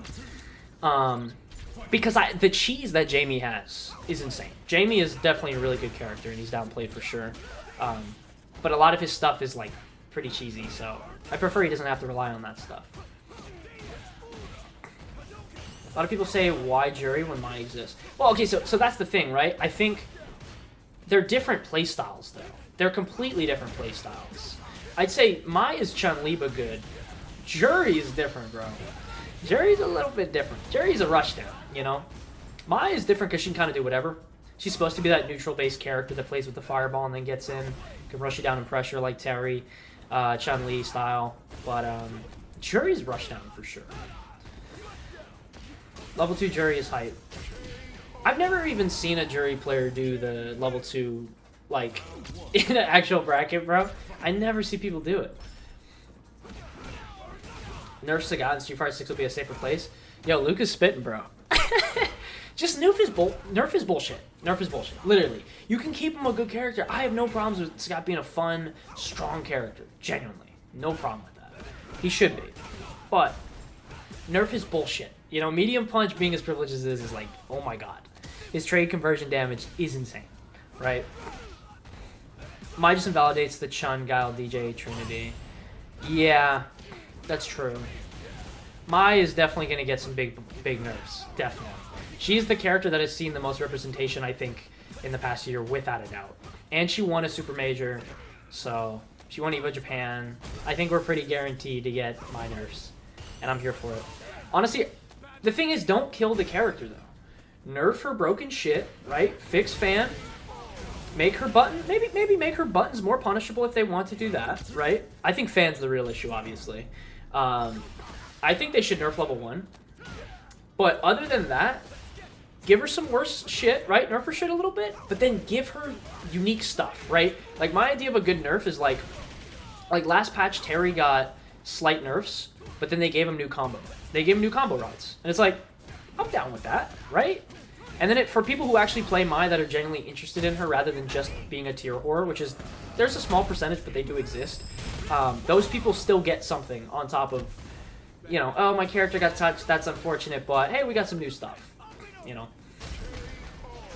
Because the cheese that Jamie has is insane. Jamie is definitely a really good character, and he's downplayed for sure. But a lot of his stuff is, like, pretty cheesy, so I prefer he doesn't have to rely on that stuff. A lot of people say, why Juri when Mai exists? Well, okay, so that's the thing, right? I think they're different playstyles, though. They're completely different playstyles. I'd say Mai is Chun-Li, but good. Juri is different, bro. Juri's a little bit different. Juri's a rushdown, you know? Mai is different because she can kind of do whatever. She's supposed to be that neutral-based character that plays with the fireball and then gets in, can rush you down in pressure like Terry, Chun-Li style. But Juri's rushdown for sure. Level 2 Juri is hype. I've never even seen a Juri player do the level 2, like, in an actual bracket, bro. I never see people do it. Nerf Sagat and Street Fighter 6 will be a safer place. Yo, Luke is spitting, bro. Just nerf is bullshit. Nerf is bullshit. Literally. You can keep him a good character. I have no problems with Sagat being a fun, strong character. Genuinely. No problem with that. He should be. But nerf is bullshit. You know, medium punch being as privileged as it is like, oh my god. His trade conversion damage is insane. Right? Mai just invalidates the Chun, Guile, DJ, Trinity. Yeah, that's true. Mai is definitely going to get some big nerfs. Definitely. She's the character that has seen the most representation, I think, in the past year, without a doubt. And she won a Super Major, so she won EVO Japan. I think we're pretty guaranteed to get Mai nerfs, and I'm here for it. Honestly, the thing is, don't kill the character, though. Nerf her broken shit, right? Fix Fan. Make her button, maybe make her buttons more punishable if they want to do that, right? I think Fan's the real issue, obviously. I think they should nerf level 1. But other than that, give her some worse shit, right? Nerf her shit a little bit, but then give her unique stuff, right? Like, my idea of a good nerf is like last patch, Terry got slight nerfs, but then they gave him new combo. They gave him new combo rods. And it's like, I'm down with that, right? And then for people who actually play Mai that are genuinely interested in her rather than just being a tier whore, which is, there's a small percentage, but they do exist. Those people still get something on top of, you know, oh, my character got touched, that's unfortunate, but hey, we got some new stuff, you know?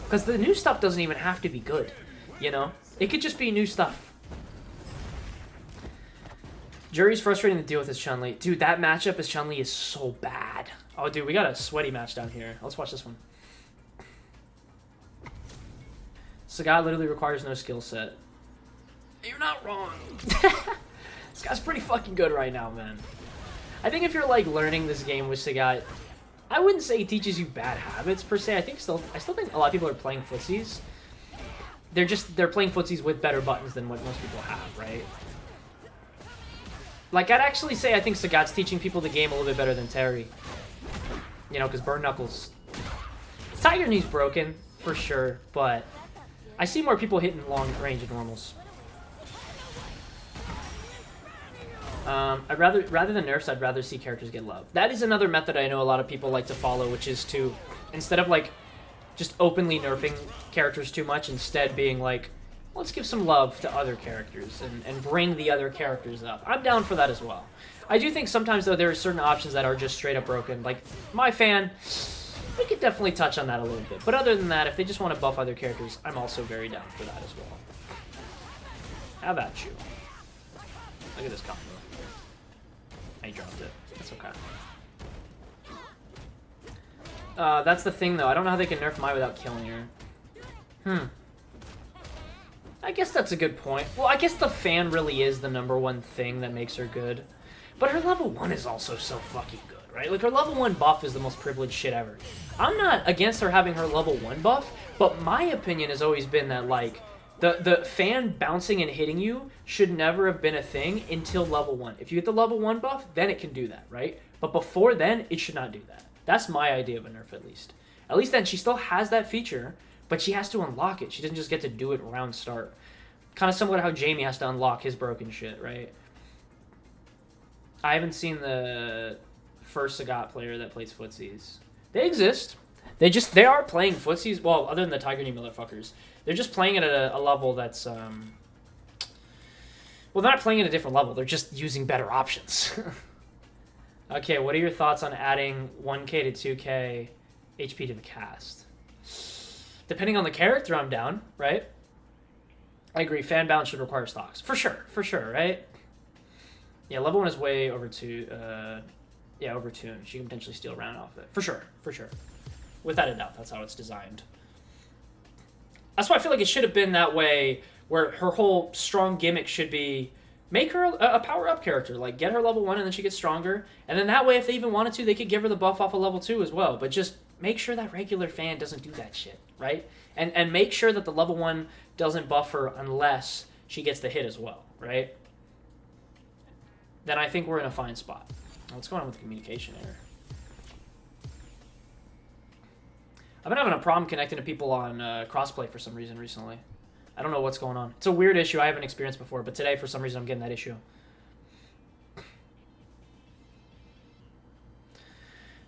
Because the new stuff doesn't even have to be good, you know? It could just be new stuff. Juri's frustrating to deal with as Chun-Li. Dude, that matchup as Chun-Li is so bad. Oh, dude, we got a sweaty match down here. Let's watch this one. Sagat literally requires no skill set. You're not wrong. This guy's pretty fucking good right now, man. I think if you're, like, learning this game with Sagat, I wouldn't say he teaches you bad habits, per se. I still think a lot of people are playing footsies. They're playing footsies with better buttons than what most people have, right? Like, I'd actually say I think Sagat's teaching people the game a little bit better than Terry. You know, because Burn Knuckles... Tiger Knee's broken, for sure, but I see more people hitting long range of normals. Rather than nerfs, I'd rather see characters get love. That is another method I know a lot of people like to follow, which is to, instead of like just openly nerfing characters too much, instead being like, let's give some love to other characters and bring the other characters up. I'm down for that as well. I do think sometimes, though, there are certain options that are just straight up broken. Like, my fan, we could definitely touch on that a little bit. But other than that, if they just want to buff other characters, I'm also very down for that as well. Have at you. Look at this combo. I dropped it. That's okay. That's the thing, though. I don't know how they can nerf Mai without killing her. I guess that's a good point. Well, I guess the fan really is the #1 thing that makes her good. But her level 1 is also so fucking good, right? Like, her level 1 buff is the most privileged shit ever. I'm not against her having her level 1 buff, but my opinion has always been that, like, the fan bouncing and hitting you should never have been a thing until level 1. If you get the level 1 buff, then it can do that, right? But before then, it should not do that. That's my idea of a nerf, at least. At least then she still has that feature, but she has to unlock it. She doesn't just get to do it around start. Kind of similar to how Jamie has to unlock his broken shit, right? I haven't seen the first Sagat player that plays footsies. They exist. They are playing footsies. Well, other than the Tiger Knee motherfuckers. They're just playing it at a level that's... Well, they're not playing at a different level. They're just using better options. Okay, what are your thoughts on adding 1k to 2k HP to the cast? Depending on the character, I'm down, right? I agree. Fan balance should require stocks. For sure, right? Yeah, level 1 is way over 2. Yeah, over 2. She can potentially steal round off it. For sure. Without a doubt, that's how it's designed. That's why I feel like it should have been that way, where her whole strong gimmick should be make her a power-up character. Like, get her level 1 and then she gets stronger. And then that way, if they even wanted to, they could give her the buff off of level 2 as well. But just make sure that regular fan doesn't do that shit, right? And make sure that the level 1 doesn't buff her unless she gets the hit as well, right? Then I think we're in a fine spot. What's going on with the communication error? I've been having a problem connecting to people on crossplay for some reason recently. I don't know what's going on. It's a weird issue I haven't experienced before, but today, for some reason, I'm getting that issue.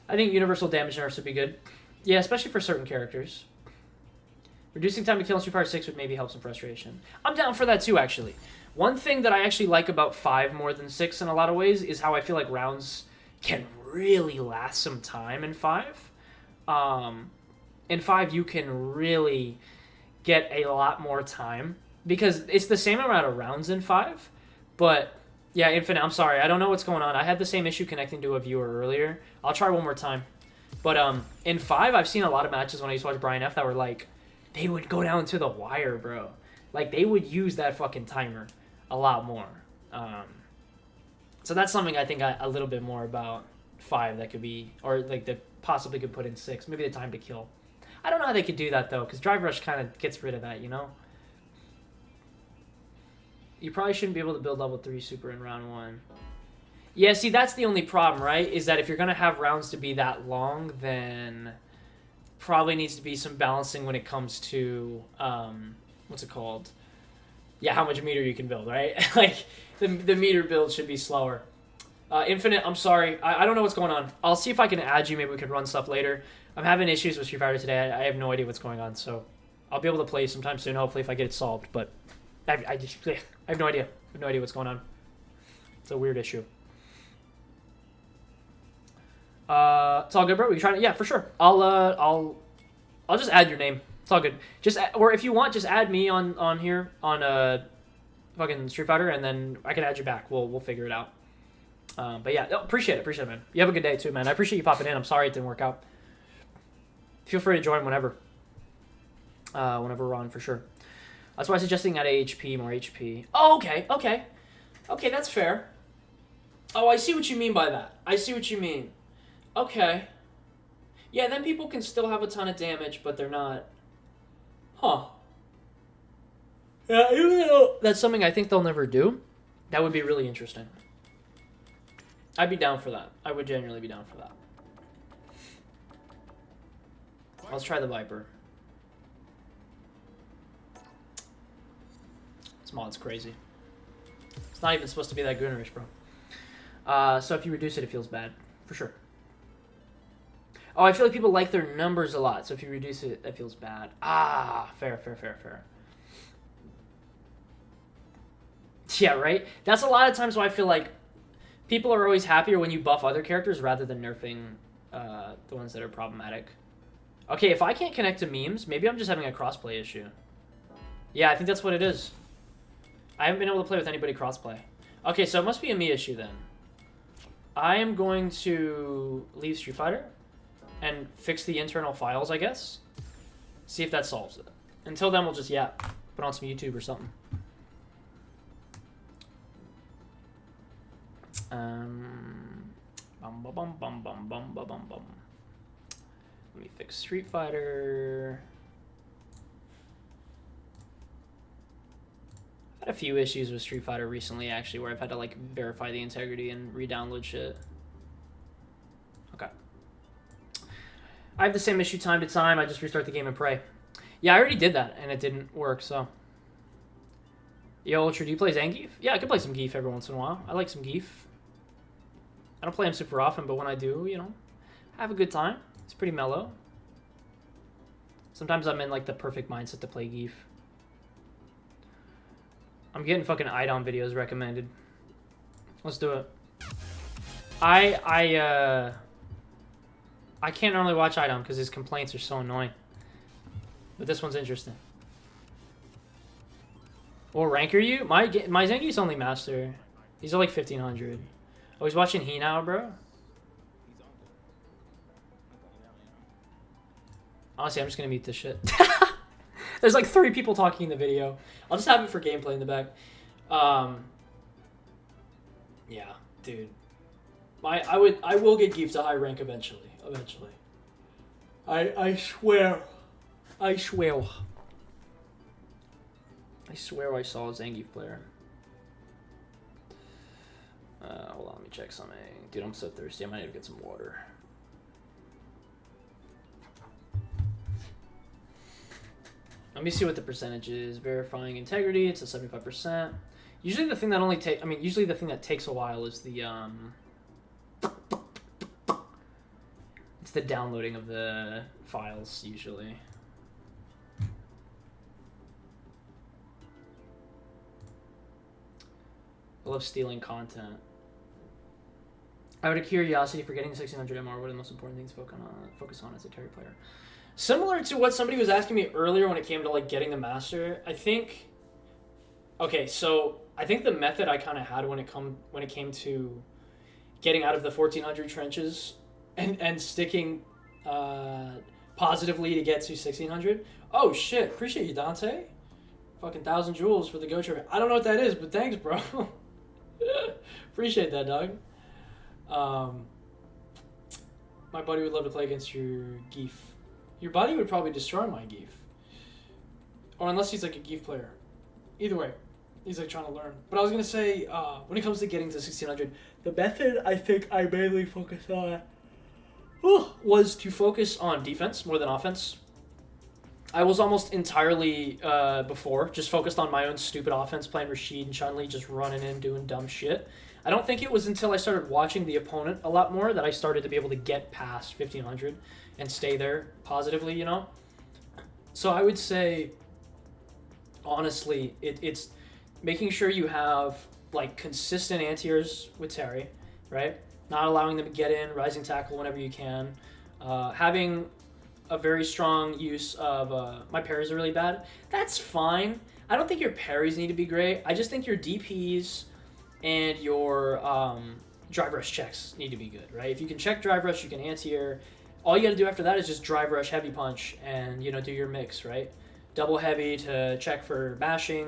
I think universal damage nerfs would be good. Yeah, especially for certain characters. Reducing time to kill in Street Fighter 6 would maybe help some frustration. I'm down for that too, actually. One thing that I actually like about 5 more than 6 in a lot of ways is how I feel like rounds can really last some time in 5. In 5, you can really get a lot more time because it's the same amount of rounds in 5, but yeah, Infinite, I'm sorry, I don't know what's going on. I had the same issue connecting to a viewer earlier. I'll try one more time. But in 5, I've seen a lot of matches when I used to watch Brian F that were like, they would go down to the wire, bro. Like, they would use that fucking timer a lot more. So that's something I think a little bit more about 5 that could be, or like that possibly could put in 6. Maybe the time to kill. I don't know how they could do that, though, because Drive Rush kind of gets rid of that, you know? You probably shouldn't be able to build level 3 super in round 1. Yeah, see, that's the only problem, right? Is that if you're going to have rounds to be that long, then probably needs to be some balancing when it comes to, what's it called? Yeah, how much meter you can build, right? Like, the meter build should be slower. Infinite, I'm sorry. I don't know what's going on. I'll see if I can add you. Maybe we could run stuff later. I'm having issues with Street Fighter today. I have no idea what's going on, so I'll be able to play sometime soon, hopefully, if I get it solved. But I have no idea. I have no idea what's going on. It's a weird issue. It's all good, bro. You trying to? Yeah, for sure. I'll just add your name. It's all good. Or if you want, just add me on here on fucking Street Fighter, and then I can add you back. We'll figure it out. But yeah, appreciate it, man. You have a good day too, man. I appreciate you popping in. I'm sorry it didn't work out. Feel free to join whenever. Whenever we're on, for sure. That's why I'm suggesting add HP, more HP. Oh, okay, that's fair. Oh, I see what you mean by that. I see what you mean. Okay. Yeah, then people can still have a ton of damage, but they're not... Huh. Yeah, even though that's something I think they'll never do, that would be really interesting. I'd be down for that. I would genuinely be down for that. Let's try the Viper. This mod's crazy. It's not even supposed to be that goonerish, bro. So if you reduce it, it feels bad. For sure. Oh, I feel like people like their numbers a lot, so if you reduce it, that feels bad. Ah, fair. Yeah, right? That's a lot of times why I feel like people are always happier when you buff other characters rather than nerfing the ones that are problematic. Okay, if I can't connect to memes, maybe I'm just having a crossplay issue. Yeah, I think that's what it is. I haven't been able to play with anybody crossplay. Okay, so it must be a me issue then. I am going to leave Street Fighter and fix the internal files, I guess. See if that solves it. Until then, we'll just, put on some YouTube or something. Let me fix Street Fighter. I've had a few issues with Street Fighter recently, actually, where I've had to like verify the integrity and re-download shit. Okay. I have the same issue time to time. I just restart the game and pray. Yeah, I already did that, and it didn't work, so. Yo, Ultra, do you play Zangief? Yeah, I can play some Geef every once in a while. I like some Geef. I don't play him super often, but when I do, you know, I have a good time. It's pretty mellow. Sometimes I'm in, like, the perfect mindset to play Geef. I'm getting fucking IDOM videos recommended. Let's do it. I can't normally watch IDOM because his complaints are so annoying. But this one's interesting. What rank are you? My Zangief's only master. He's at like 1500. Oh, he's watching He now, bro? Honestly, I'm just gonna mute this shit. There's like 30 people talking in the video. I'll just have it for gameplay in the back. Yeah, dude. I will get Geef to high rank eventually. I swear. I swear I saw a Zangief player. Hold on, let me check something. Dude, I'm so thirsty. I might need to get some water. Let me see what the percentage is. Verifying integrity, it's a 75%. Usually the thing that usually the thing that takes a while is the it's the downloading of the files usually. I love stealing content. Out of curiosity, for getting 1600 MR, what are the most important things to focus on as a Terry player? Similar to what somebody was asking me earlier when it came to like getting the master, I think. Okay, so I think the method I kind of had when it came to getting out of the 1400 trenches and sticking positively to get to 1600. Oh shit! Appreciate you, Dante. Fucking 1,000 jewels for the Go Trip. I don't know what that is, but thanks, bro. Appreciate that, dog. My buddy would love to play against your Geef. Your buddy would probably destroy my Geef. Or unless he's like a Geef player. Either way, he's like trying to learn. But I was going to say, when it comes to getting to 1600, the method I think I mainly focused on was to focus on defense more than offense. I was almost entirely, before, just focused on my own stupid offense, playing Rashid and Chun-Li, just running in, doing dumb shit. I don't think it was until I started watching the opponent a lot more that I started to be able to get past 1500 and stay there positively, you know? So I would say, honestly, it's making sure you have, like, consistent anti-airs with Terry, right? Not allowing them to get in, rising tackle whenever you can. Having a very strong use of, my parries are really bad. That's fine. I don't think your parries need to be great. I just think your DPs and your drive rush checks need to be good, right? If you can check drive rush, you can anti-air. All you got to do after that is just drive rush, heavy punch, and, you know, do your mix, right? Double heavy to check for bashing,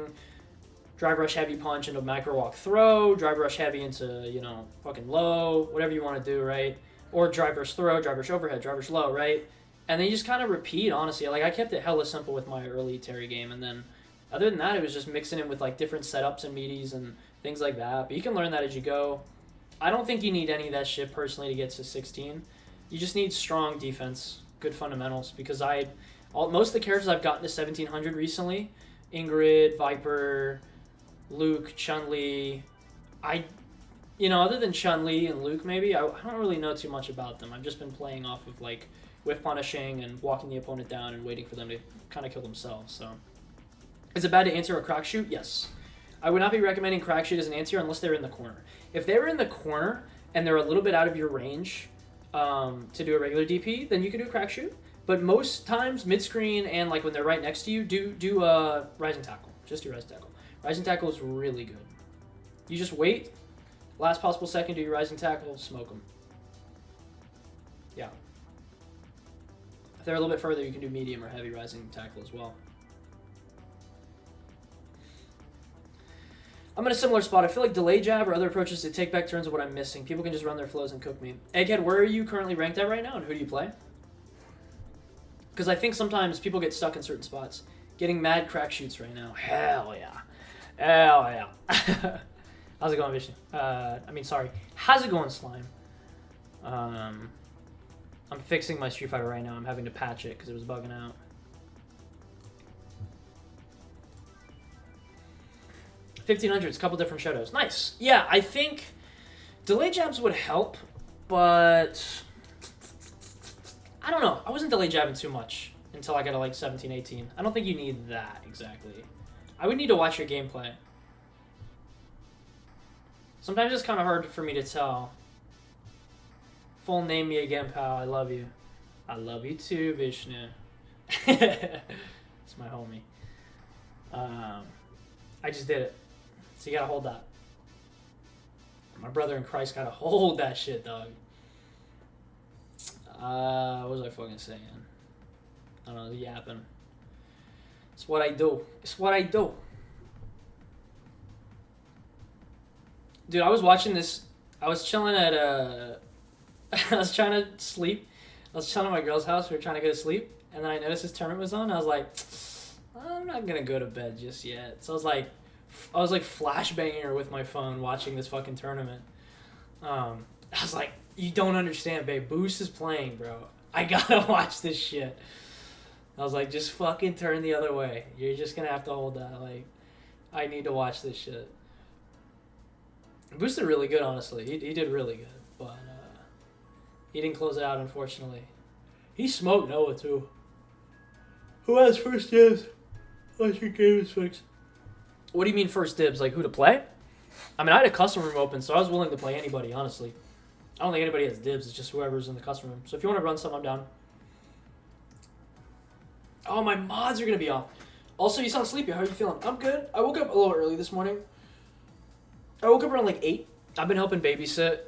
drive rush, heavy punch into micro walk throw, drive rush heavy into, you know, fucking low, whatever you want to do, right? Or drive rush throw, drive rush overhead, drive rush low, right? And then you just kind of repeat, honestly. Like, I kept it hella simple with my early Terry game, and then other than that, it was just mixing it with, like, different setups and meaties and things like that. But you can learn that as you go. I don't think you need any of that shit, personally, to get to 16. You just need strong defense, good fundamentals, because most of the characters I've gotten to 1700 recently, Ingrid, Viper, Luke, Chun-Li, other than Chun-Li and Luke maybe, I don't really know too much about them. I've just been playing off of, like, whiff punishing and walking the opponent down and waiting for them to kind of kill themselves, so. Is it bad to answer a crack shoot? Yes. I would not be recommending crack shoot as an answer unless they're in the corner. If they're in the corner and they're a little bit out of your range to do a regular DP, then you can do a crack shoot. But most times, mid-screen and like when they're right next to you, do rising tackle. Just do rising tackle. Rising tackle is really good. You just wait. Last possible second, do your rising tackle, smoke them. Yeah. If they're a little bit further, you can do medium or heavy rising tackle as well. I'm in a similar spot. I feel like delay jab or other approaches to take back turns are what I'm missing. People can just run their flows and cook me. Egghead, where are you currently ranked at right now, and who do you play? Because I think sometimes people get stuck in certain spots. Getting mad crack shoots right now. Hell yeah. Hell yeah. How's it going, Vishnu? How's it going, Slime? I'm fixing my Street Fighter right now. I'm having to patch it because it was bugging out. 1500s, couple different shadows. Nice. Yeah, I think delay jabs would help, but I don't know. I wasn't delay jabbing too much until I got to like 17, 18. I don't think you need that exactly. I would need to watch your gameplay. Sometimes it's kind of hard for me to tell. Full name me again, pal. I love you. I love you too, Vishnu. It's my homie. I just did it. So you gotta hold that. My brother in Christ gotta hold that shit, dog. What was I fucking saying? I don't know, yapping. It's what I do. It's what I do. Dude, I was watching this. I was chilling at I was trying to sleep. I was chilling at my girl's house. We were trying to go to sleep. And then I noticed this tournament was on. I was like, I'm not gonna go to bed just yet. So I was like flashbanging her with my phone watching this fucking tournament. I was like, you don't understand, babe. Boost is playing, bro. I gotta watch this shit. I was like, just fucking turn the other way. You're just gonna have to hold that. Like, I need to watch this shit. Boost did really good, honestly. He did really good, but he didn't close it out, unfortunately. He smoked Noah too. Who has first dibs? Like your game is fixed. What do you mean first dibs? Like who to play? I mean, I had a custom room open, so I was willing to play anybody, honestly. I don't think anybody has dibs. It's just whoever's in the custom room. So if you want to run some, I'm down. Oh, my mods are going to be off. Also, you sound sleepy. How are you feeling? I'm good. I woke up a little early this morning. I woke up around like 8. I've been helping babysit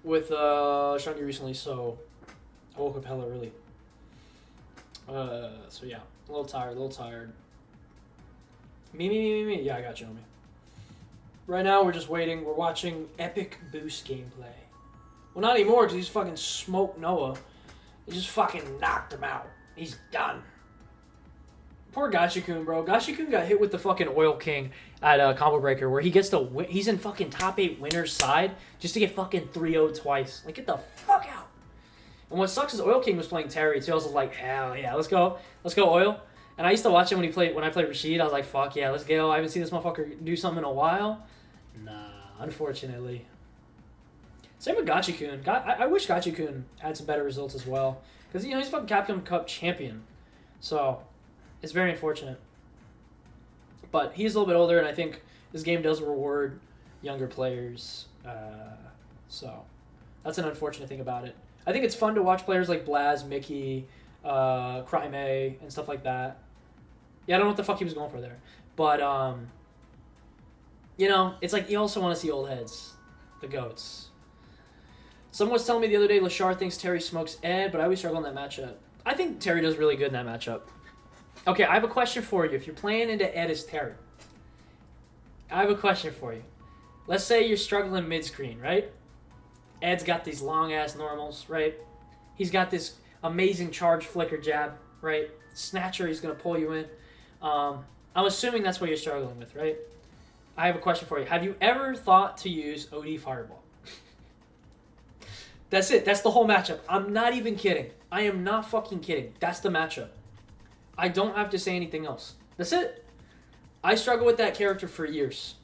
with Shungy recently, so I woke up hella early. So yeah, a little tired. Me. Yeah, I got you, homie. Right now, we're just waiting. We're watching Epic Boost gameplay. Well, not anymore, because he's fucking smoked Noah. He just fucking knocked him out. He's done. Poor Gachikun, bro. Gachikun got hit with the fucking Oil King at Combo Breaker, where he gets to he's in fucking top 8 winner's side just to get fucking 3-0'd twice. Like, get the fuck out. And what sucks is Oil King was playing Terry, so I was like, hell yeah, let's go Oil. And I used to watch him when I played Rashid. I was like, fuck yeah, let's go. I haven't seen this motherfucker do something in a while. Nah, unfortunately. Same with Gachikun. I wish Gachikun had some better results as well. Because, he's fucking Capcom Cup champion. So, it's very unfortunate. But he's a little bit older, and I think this game does reward younger players. So, that's an unfortunate thing about it. I think it's fun to watch players like Blaz, Mickey, Crime A, and stuff like that. Yeah, I don't know what the fuck he was going for there. But, it's like you also want to see old heads. The GOATs. Someone was telling me the other day Lashar thinks Terry smokes Ed, but I always struggle in that matchup. I think Terry does really good in that matchup. Okay, I have a question for you. If you're playing into Ed as Terry, I have a question for you. Let's say you're struggling mid-screen, right? Ed's got these long-ass normals, right? He's got this amazing charge flicker jab, right? Snatcher, he's going to pull you in. I'm assuming that's what you're struggling with, right? I have a question for you. Have you ever thought to use OD Fireball? That's it. That's the whole matchup. I'm not even kidding. I am not fucking kidding. That's the matchup. I don't have to say anything else. That's it. I struggled with that character for years.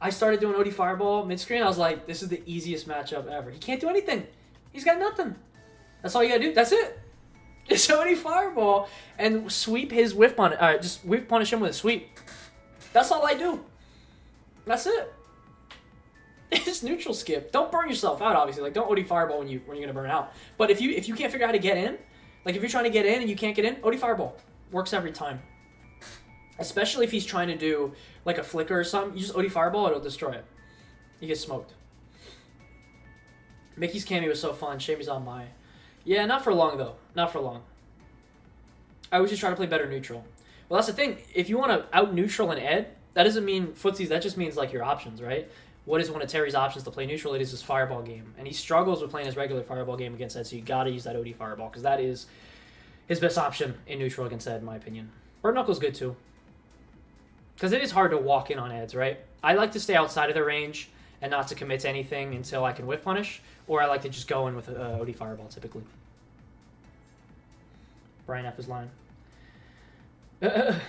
I started doing OD Fireball mid-screen. I was like, this is the easiest matchup ever. He can't do anything. He's got nothing. That's all you gotta do. That's it. Just OD Fireball and sweep his whiff punish. Just whiff punish him with a sweep. That's all I do. That's it. It's neutral skip. Don't burn yourself out, obviously. Like, don't OD Fireball when you're gonna burn out. But if you can't figure out how to get in, like if you're trying to get in and you can't get in, OD Fireball works every time. Especially if he's trying to do like a flicker or something. You just OD Fireball, it'll destroy it. He gets smoked. Mickey's cameo was so fun. Shame he's on my. Yeah, not for long though. Not for long. I was just trying to play better neutral. Well, that's the thing. If you want to out neutral an Ed, that doesn't mean footsies. That just means like your options, right? What is one of Terry's options to play neutral? It is his Fireball game, and he struggles with playing his regular Fireball game against Ed. So you got to use that OD Fireball because that is his best option in neutral against Ed, in my opinion. Bird Knuckle's good too, because it is hard to walk in on Eds, right? I like to stay outside of the range and not to commit to anything until I can whiff punish, or I like to just go in with OD Fireball typically. Brian F is lying. But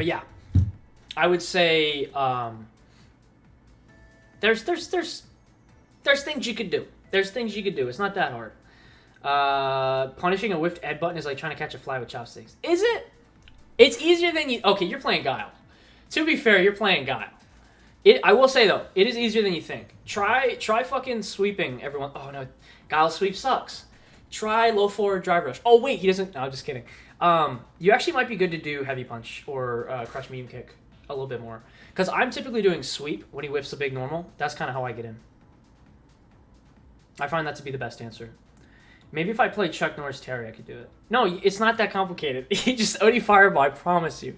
yeah, I would say there's things you could do. There's things you could do. It's not that hard. Punishing a whiffed Ed button is like trying to catch a fly with chopsticks. Is it? It's easier than you... Okay, you're playing Guile. To be fair, you're playing Guile. I will say, though, it is easier than you think. Try fucking sweeping everyone. Oh, no. Guile sweep sucks. Try low forward drive rush. Oh, wait, he doesn't... No, I'm just kidding. You actually might be good to do heavy punch or crush medium kick a little bit more. Because I'm typically doing sweep when he whiffs a big normal. That's kind of how I get in. I find that to be the best answer. Maybe if I played Chuck Norris Terry, I could do it. No, it's not that complicated. He just OD Fireball, I promise you.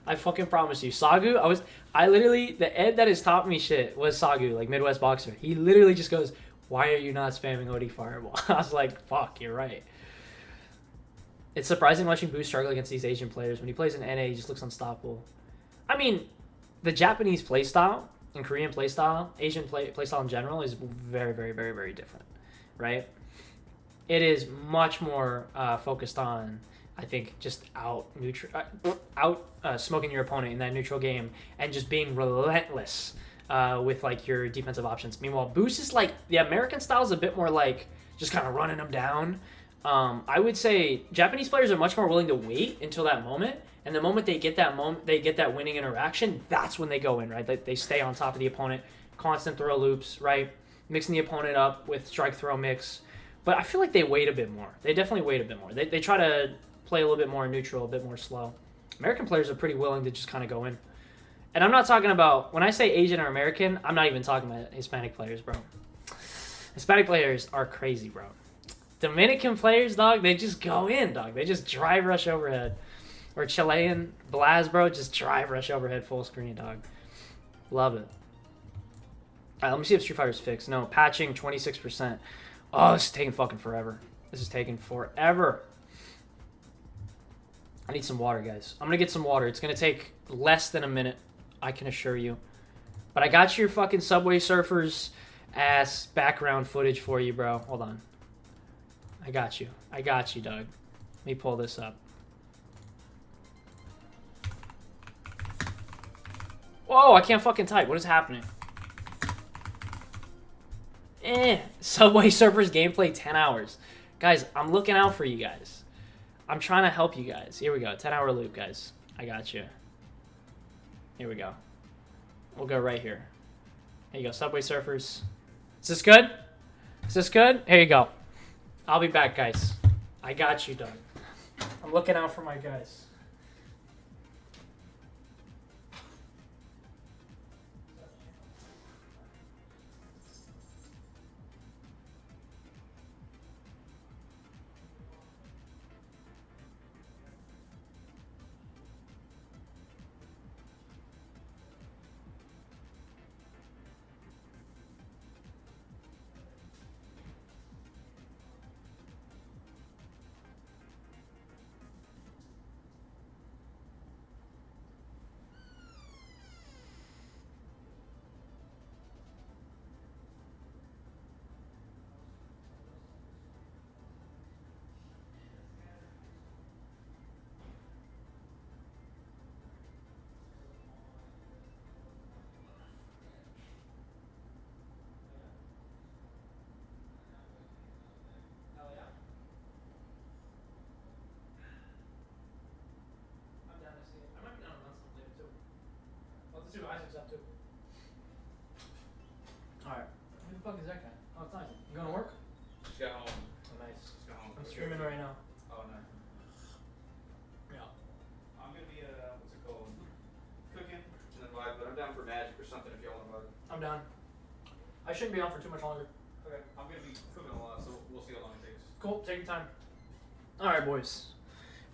I fucking promise you. Sagu, I literally, the Ed that has taught me shit was Sagu, like Midwest Boxer. He literally just goes, why are you not spamming OD Fireball? I was like, fuck, you're right. It's surprising watching Boo struggle against these Asian players. When he plays in NA, he just looks unstoppable. I mean, the Japanese playstyle and Korean playstyle, Asian playstyle in general is very, very, very, very different, right? It is much more focused on, I think, just smoking your opponent in that neutral game and just being relentless with like your defensive options. Meanwhile, Boost is like the American style is a bit more like just kind of running them down. I would say Japanese players are much more willing to wait until that moment, and the moment they get that winning interaction, that's when they go in, right? They stay on top of the opponent, constant throw loops, right? Mixing the opponent up with strike throw mix. But I feel like they wait a bit more. They definitely wait a bit more. They try to play a little bit more neutral, a bit more slow. American players are pretty willing to just kind of go in. And I'm not talking about, when I say Asian or American, I'm not even talking about Hispanic players, bro. Hispanic players are crazy, bro. Dominican players, dog, they just go in, dog. They just drive rush overhead. Or Chilean, Blaz, bro, just drive rush overhead full screen, dog. Love it. All right, let me see if Street Fighter's fixed. No, patching 26%. Oh, this is taking fucking forever. This is taking forever. I need some water, guys. I'm going to get some water. It's going to take less than a minute, I can assure you. But I got your fucking Subway Surfers ass background footage for you, bro. Hold on. I got you. I got you, Doug. Let me pull this up. Whoa, I can't fucking type. What is happening? Subway Surfers gameplay 10 hours. Guys, I'm looking out for you guys. I'm trying to help you guys. Here we go. 10-hour loop, guys. I got you. Here we go. We'll go right here. Here you go. Subway Surfers. Is this good? Is this good? Here you go. I'll be back, guys. I got you, Doug. I'm looking out for my guys. I'm done. I shouldn't be on for too much longer. Okay, I'm gonna be cooking a lot, so we'll see how long it takes. Cool, take your time. All right, boys.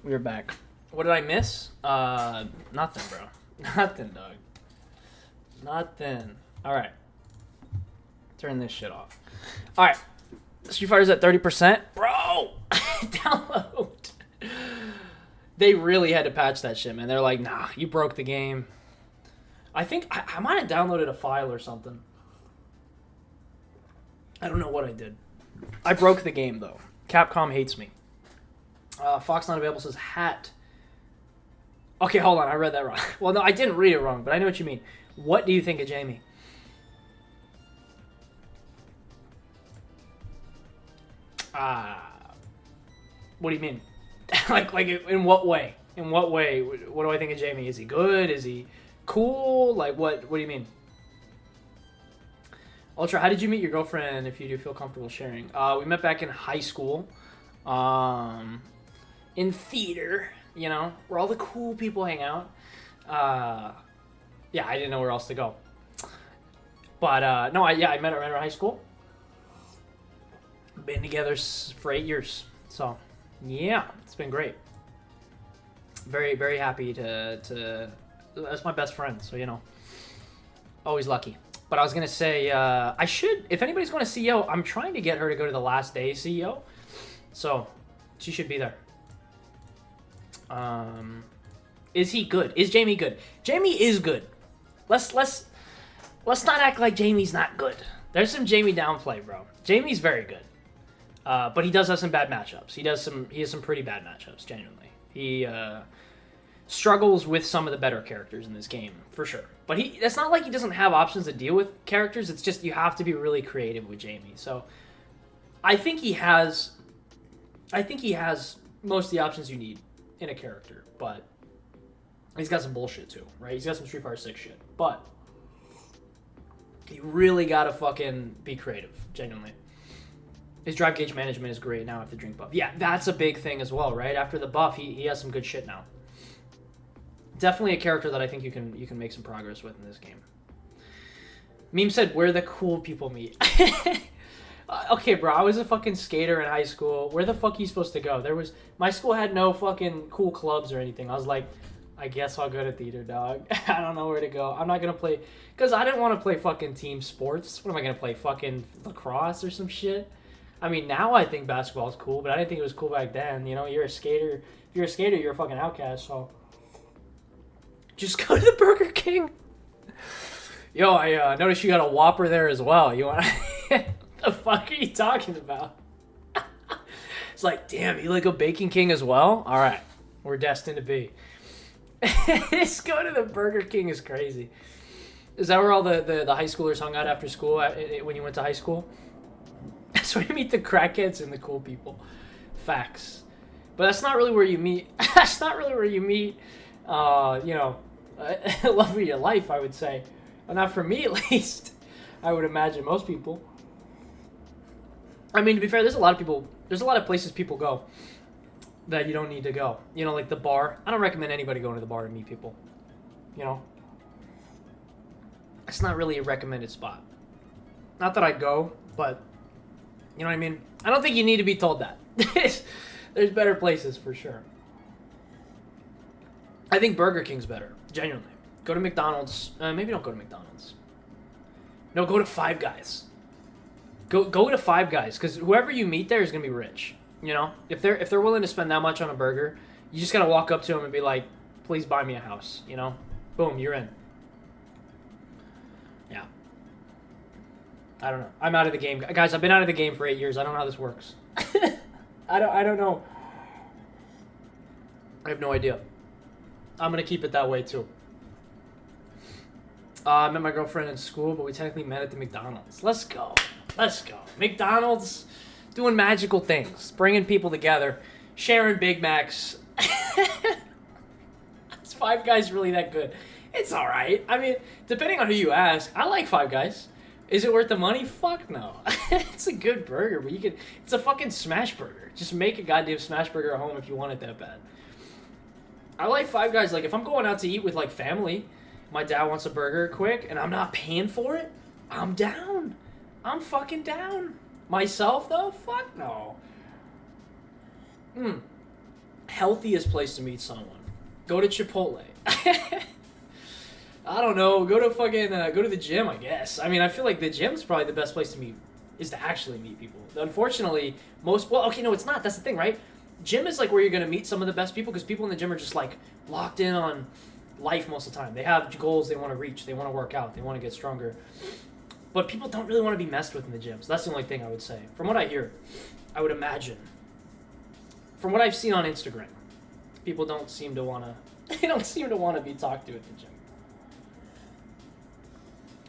We are back. What did I miss? Nothing, bro. Nothing, dog. Nothing. All right. Turn this shit off. All right. Street Fighter's at 30%. Bro! Download. They really had to patch that shit, man. They're like, nah, you broke the game. I think I might have downloaded a file or something. I don't know what I did. I broke the game, though. Capcom hates me. Fox Not Available says hat. Okay, hold on. I read that wrong. Well, no, I didn't read it wrong, but I know what you mean. What do you think of Jamie? What do you mean? like in what way? In what way? What do I think of Jamie? Is he good? Is he cool? Like what do you mean? Ultra, how did you meet your girlfriend, if you do feel comfortable sharing? We met back in high school. In theater, you know, where all the cool people hang out. Yeah, I didn't know where else to go. But no, I met her in high school. Been together for 8 years. So, yeah, it's been great. Very, very happy to that's my best friend, so, you know, always lucky. But I was going to say, I should, if anybody's going to CEO, I'm trying to get her to go to the last day CEO. So, she should be there. Is he good? Is Jamie good? Jamie is good. Let's not act like Jamie's not good. There's some Jamie downplay, bro. Jamie's very good. But he does have some bad matchups. He has some pretty bad matchups, genuinely. He struggles with some of the better characters in this game, for sure. But it's not like he doesn't have options to deal with characters. It's just you have to be really creative with Jamie. So I think he has most of the options you need in a character, but he's got some bullshit too, right? He's got some Street Fighter 6 shit, but you really gotta fucking be creative, genuinely. His drive gauge management is great now after drink buff. Yeah, that's a big thing as well, right? After the buff, he has some good shit now. Definitely a character that I think you can make some progress with in this game. Meme said, where the cool people meet. Okay, bro, I was a fucking skater in high school. Where the fuck are you supposed to go? My school had no fucking cool clubs or anything. I was like, I guess I'll go to theater, dog. I don't know where to go. I'm not going to play, because I didn't want to play fucking team sports. What am I going to play, fucking lacrosse or some shit? I mean, now I think basketball is cool, but I didn't think it was cool back then. You know, you're a skater. If you're a skater, you're a fucking outcast, so just go to the Burger King. Yo, I noticed you got a Whopper there as well. You want the fuck are you talking about? It's like, damn, you like a Bacon King as well? All right, we're destined to be. Just go to the Burger King is crazy. Is that where all the high schoolers hung out after school when you went to high school? That's where you meet the crackheads and the cool people. Facts. But that's not really where you meet. That's not really where you meet, you know, love of your life, I would say. Well, not for me, at least. I would imagine most people. I mean, to be fair, there's a lot of places people go that you don't need to go. You know, like the bar. I don't recommend anybody going to the bar to meet people. You know? It's not really a recommended spot. Not that I go, but you know what I mean? I don't think you need to be told that. There's better places for sure. I think Burger King's better, genuinely. Go to McDonald's. Maybe don't go to McDonald's. No, go to Five Guys. Go to Five Guys, because whoever you meet there is gonna be rich. You know, if they're willing to spend that much on a burger, you just gotta walk up to them and be like, "Please buy me a house." You know, boom, you're in. Yeah. I don't know. I'm out of the game, guys. I've been out of the game for 8 years. I don't know how this works. I don't know. I have no idea. I'm gonna keep it that way too. I met my girlfriend in school, but we technically met at the McDonald's. Let's go. Let's go. McDonald's doing magical things, bringing people together, sharing Big Macs. Is Five Guys really that good? It's all right. I mean, depending on who you ask, I like Five Guys. Is it worth the money? Fuck no. It's a good burger, but it's a fucking smash burger. Just make a goddamn smash burger at home if you want it that bad. I like Five Guys. Like, if I'm going out to eat with, like, family, my dad wants a burger quick, and I'm not paying for it, I'm down. I'm fucking down. Myself though? Fuck no. Healthiest place to meet someone. Go to Chipotle. I don't know. Go to fucking go to the gym, I guess. I mean, I feel like the gym's probably the best place to meet, is to actually meet people. Unfortunately, okay, no, it's not. That's the thing, right? Gym is like where you're gonna meet some of the best people, because people in the gym are just like locked in on life most of the time. They have goals they want to reach. They want to work out. They want to get stronger. But people don't really want to be messed with in the gym. So that's the only thing I would say. From what I hear, I would imagine. From what I've seen on Instagram, people don't seem to want to. They don't seem to want to be talked to at the gym.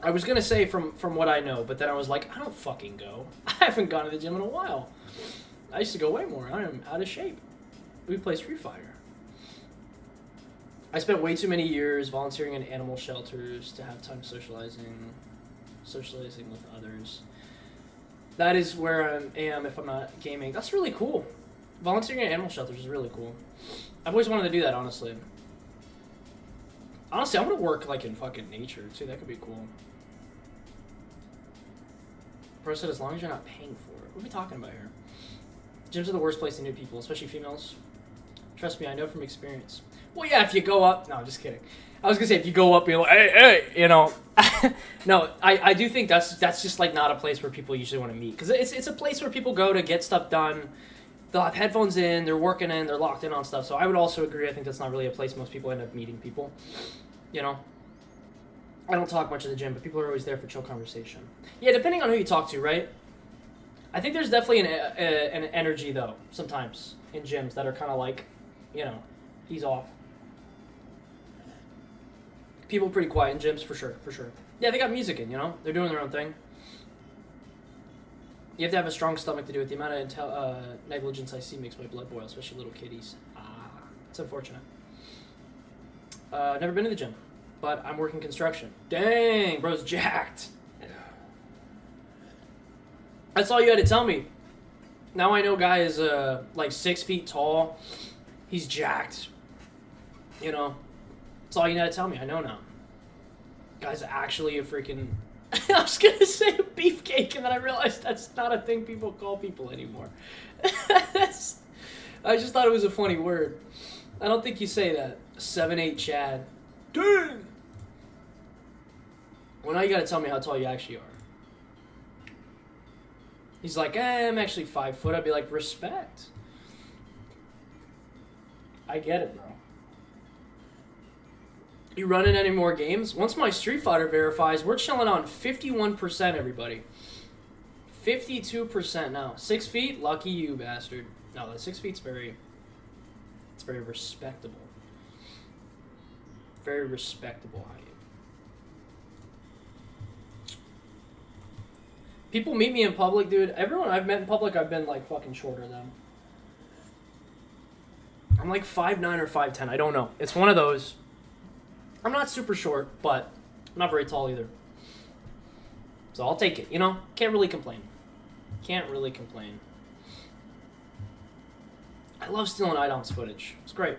I was gonna say from what I know, but then I was like, I don't fucking go. I haven't gone to the gym in a while. I used to go way more. I am out of shape. We play Street Fighter. I spent way too many years volunteering in animal shelters to have time socializing with others. That is where I am if I'm not gaming. That's really cool. Volunteering in animal shelters is really cool. I've always wanted to do that, honestly. Honestly, I want to work like in fucking nature too. That could be cool. Bro said, as long as you're not paying for it. What are we talking about here? Gyms are the worst place to meet people, especially females. Trust me, I know from experience. Well, yeah, if you go up... No, just kidding. I was going to say, if you go up and you're like, hey, you know... No, I do think that's just like not a place where people usually want to meet. Because it's a place where people go to get stuff done. They'll have headphones in, they're working in, they're locked in on stuff. So I would also agree, I think that's not really a place most people end up meeting people. You know? I don't talk much at the gym, but people are always there for chill conversation. Yeah, depending on who you talk to, right? I think there's definitely an energy, though, sometimes in gyms that are kind of like, you know, ease off. People are pretty quiet in gyms, for sure. Yeah, they got music in, you know? They're doing their own thing. You have to have a strong stomach to do it. The amount of negligence I see makes my blood boil, especially little kiddies. It's unfortunate. Never been to the gym, but I'm working construction. Dang, bro's jacked. That's all you had to tell me. Now I know guy is like 6 feet tall. He's jacked. You know, that's all you had to tell me. I know now. Guy's actually a freaking... I was going to say a beefcake, and then I realized that's not a thing people call people anymore. I just thought it was a funny word. I don't think you say that. 7'8" Chad. Dang! Well, now you got to tell me how tall you actually are. He's like, I'm actually 5 foot. I'd be like, respect. I get it, bro. You running any more games? Once my Street Fighter verifies, we're chilling on 51%, everybody. 52% now. 6 feet? Lucky you, bastard. No, the 6 feet's it's very respectable. Very respectable height. People meet me in public, dude. Everyone I've met in public, I've been like fucking shorter than. I'm like 5'9" or 5'10". I don't know. It's one of those. I'm not super short, but I'm not very tall either. So I'll take it, you know? Can't really complain. Can't really complain. I love stealing IDOM's footage. It's great.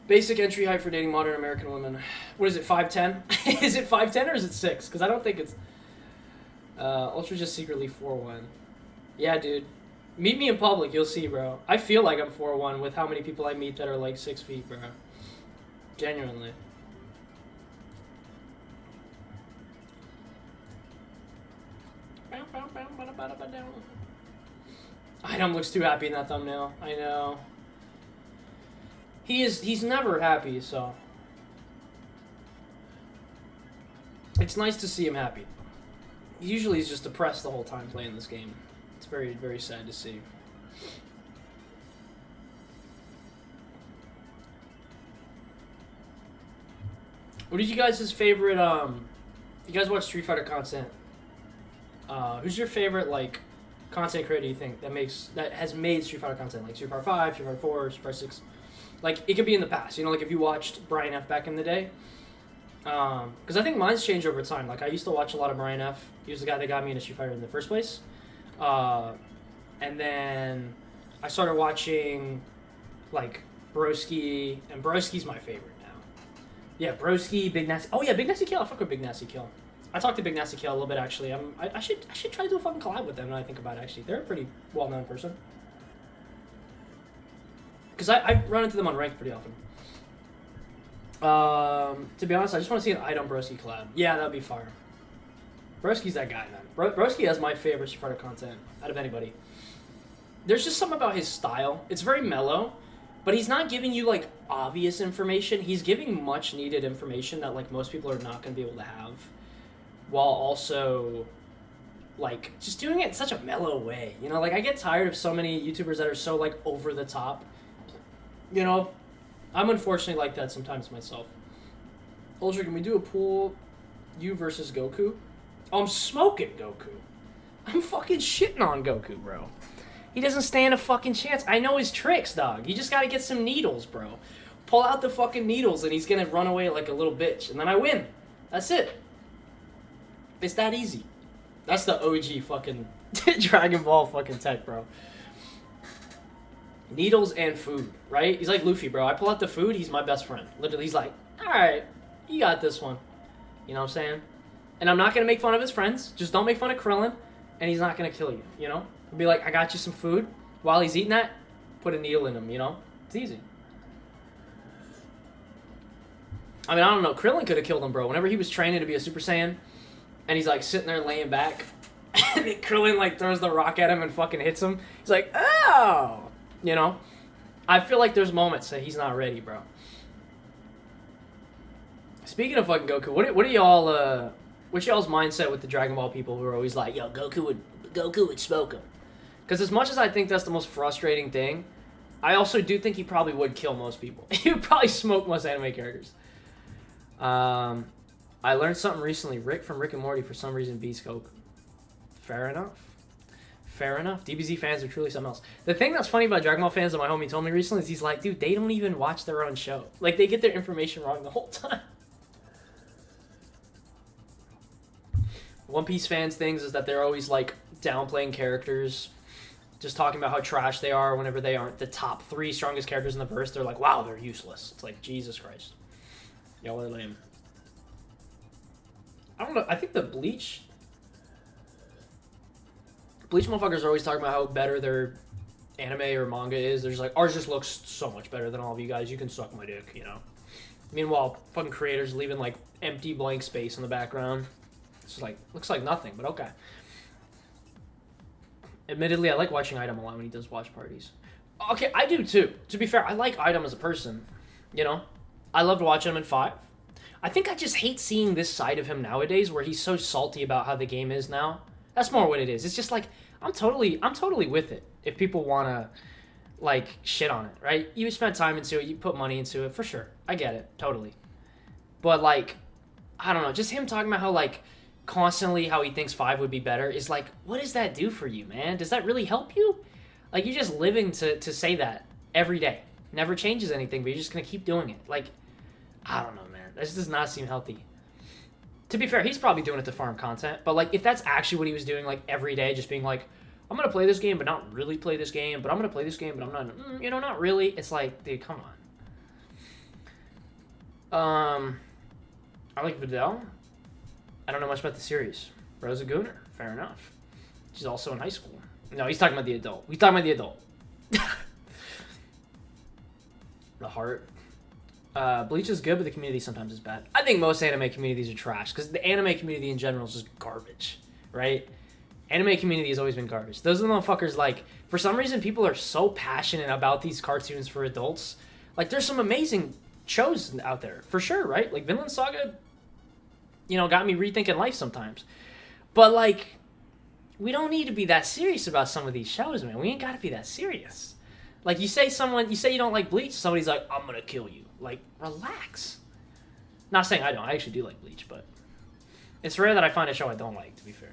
Basic entry height for dating modern American women. What is it, 5'10"? Is it 5'10" or is it 6? Because I don't think it's... Ultra just secretly 4'1". Yeah, dude. Meet me in public, you'll see, bro. I feel like I'm 4'1" with how many people I meet that are like 6 feet, bro. Genuinely. Idom looks too happy in that thumbnail. I know. He's never happy, so it's nice to see him happy. Usually he's just depressed the whole time playing this game. It's very, very sad to see. What is you guys' favorite, you guys watch Street Fighter content? Who's your favorite, like, content creator you think that has made Street Fighter content? Like Street Fighter 5, Street Fighter 4, Street Fighter 6? Like, it could be in the past, you know, like if you watched Brian F. back in the day. Because I think mine's changed over time. Like, I used to watch a lot of Brian F. He was the guy that got me into Street Fighter in the first place. And then I started watching, like, Broski, and Broski's my favorite now. Yeah, Broski, Big Nasty. Oh yeah, Big Nasty Kill. I fuck with Big Nasty Kill. I talked to Big Nasty Kill a little bit actually. I should try to do a fucking collab with them. When I think about it, actually, they're a pretty well known person. Because I run into them on ranked pretty often. To be honest, I just want to see an item Broski collab. Yeah, that'd be fire. Broski's that guy, man. Broski has my favorite Street Fighter content out of anybody. There's just something about his style. It's very mellow, but he's not giving you like obvious information. He's giving much needed information that like most people are not going to be able to have, while also like just doing it in such a mellow way. You know, like I get tired of so many YouTubers that are so like over the top. You know, I'm unfortunately like that sometimes myself. Ultra, can we do a pool? You versus Goku? Oh, I'm smoking Goku. I'm fucking shitting on Goku, bro. He doesn't stand a fucking chance. I know his tricks, dog. You just gotta get some needles, bro. Pull out the fucking needles and he's gonna run away like a little bitch. And then I win. That's it. It's that easy. That's the OG fucking Dragon Ball fucking tech, bro. Needles and food, right? He's like Luffy, bro. I pull out the food, he's my best friend. Literally, he's like, alright, you got this one. You know what I'm saying? And I'm not gonna make fun of his friends. Just don't make fun of Krillin, and he's not gonna kill you, you know? He'll be like, I got you some food. While he's eating that, put a needle in him, you know? It's easy. I mean, I don't know. Krillin could have killed him, bro. Whenever he was training to be a Super Saiyan, and he's like sitting there laying back, and then Krillin like throws the rock at him and fucking hits him. He's like, oh! You know? I feel like there's moments that he's not ready, bro. Speaking of fucking Goku, what are y'all, what's y'all's mindset with the Dragon Ball people who are always like, yo, Goku would smoke him? Because as much as I think that's the most frustrating thing, I also do think he probably would kill most people. He would probably smoke most anime characters. I learned something recently. Rick from Rick and Morty, for some reason, beats Goku. Fair enough. Fair enough. DBZ fans are truly something else. The thing that's funny about Dragon Ball fans that my homie told me recently is he's like, dude, they don't even watch their own show. Like, they get their information wrong the whole time. One Piece fans' things is that they're always, like, downplaying characters, just talking about how trash they are whenever they aren't the top 3 strongest characters in the verse. They're like, wow, they're useless. It's like, Jesus Christ. Y'all are lame. I don't know. I think the Bleach motherfuckers are always talking about how better their anime or manga is. They're just like, ours just looks so much better than all of you guys. You can suck my dick, you know? Meanwhile, fucking creators leaving, like, empty blank space in the background. It's just like, looks like nothing, but okay. Admittedly, I like watching Item a lot when he does watch parties. Okay, I do too. To be fair, I like Item as a person, you know? I loved watching him in 5. I think I just hate seeing this side of him nowadays where he's so salty about how the game is now. That's more what it is. It's just like, I'm totally with it. If people want to, like, shit on it, right? You spend time into it, you put money into it, for sure. I get it, totally. But, like, I don't know, just him talking about how, like, constantly how he thinks 5 would be better is like, what does that do for you, man? Does that really help you? Like, you're just living to say that every day. Never changes anything, but you're just going to keep doing it. Like, I don't know, man. This does not seem healthy. To be fair, he's probably doing it to farm content, but, like, if that's actually what he was doing, like, every day, just being like, I'm going to play this game, but not really play this game, but I'm going to play this game, but I'm not, you know, not really. It's like, dude, come on. I like Videl. I don't know much about the series. Rosa Gooner. Fair enough. She's also in high school. No, he's talking about the adult. He's talking about the adult. The heart. Bleach is good, but the community sometimes is bad. I think most anime communities are trash, because the anime community in general is just garbage, right? Anime community has always been garbage. Those are the motherfuckers, like, for some reason, people are so passionate about these cartoons for adults. Like, there's some amazing shows out there, for sure, right? Like, Vinland Saga, you know, got me rethinking life sometimes. But, like, we don't need to be that serious about some of these shows, man. We ain't got to be that serious. Like, you say you don't like Bleach, somebody's like, I'm gonna kill you. Like, relax. Not saying I don't. I actually do like Bleach, but it's rare that I find a show I don't like, to be fair.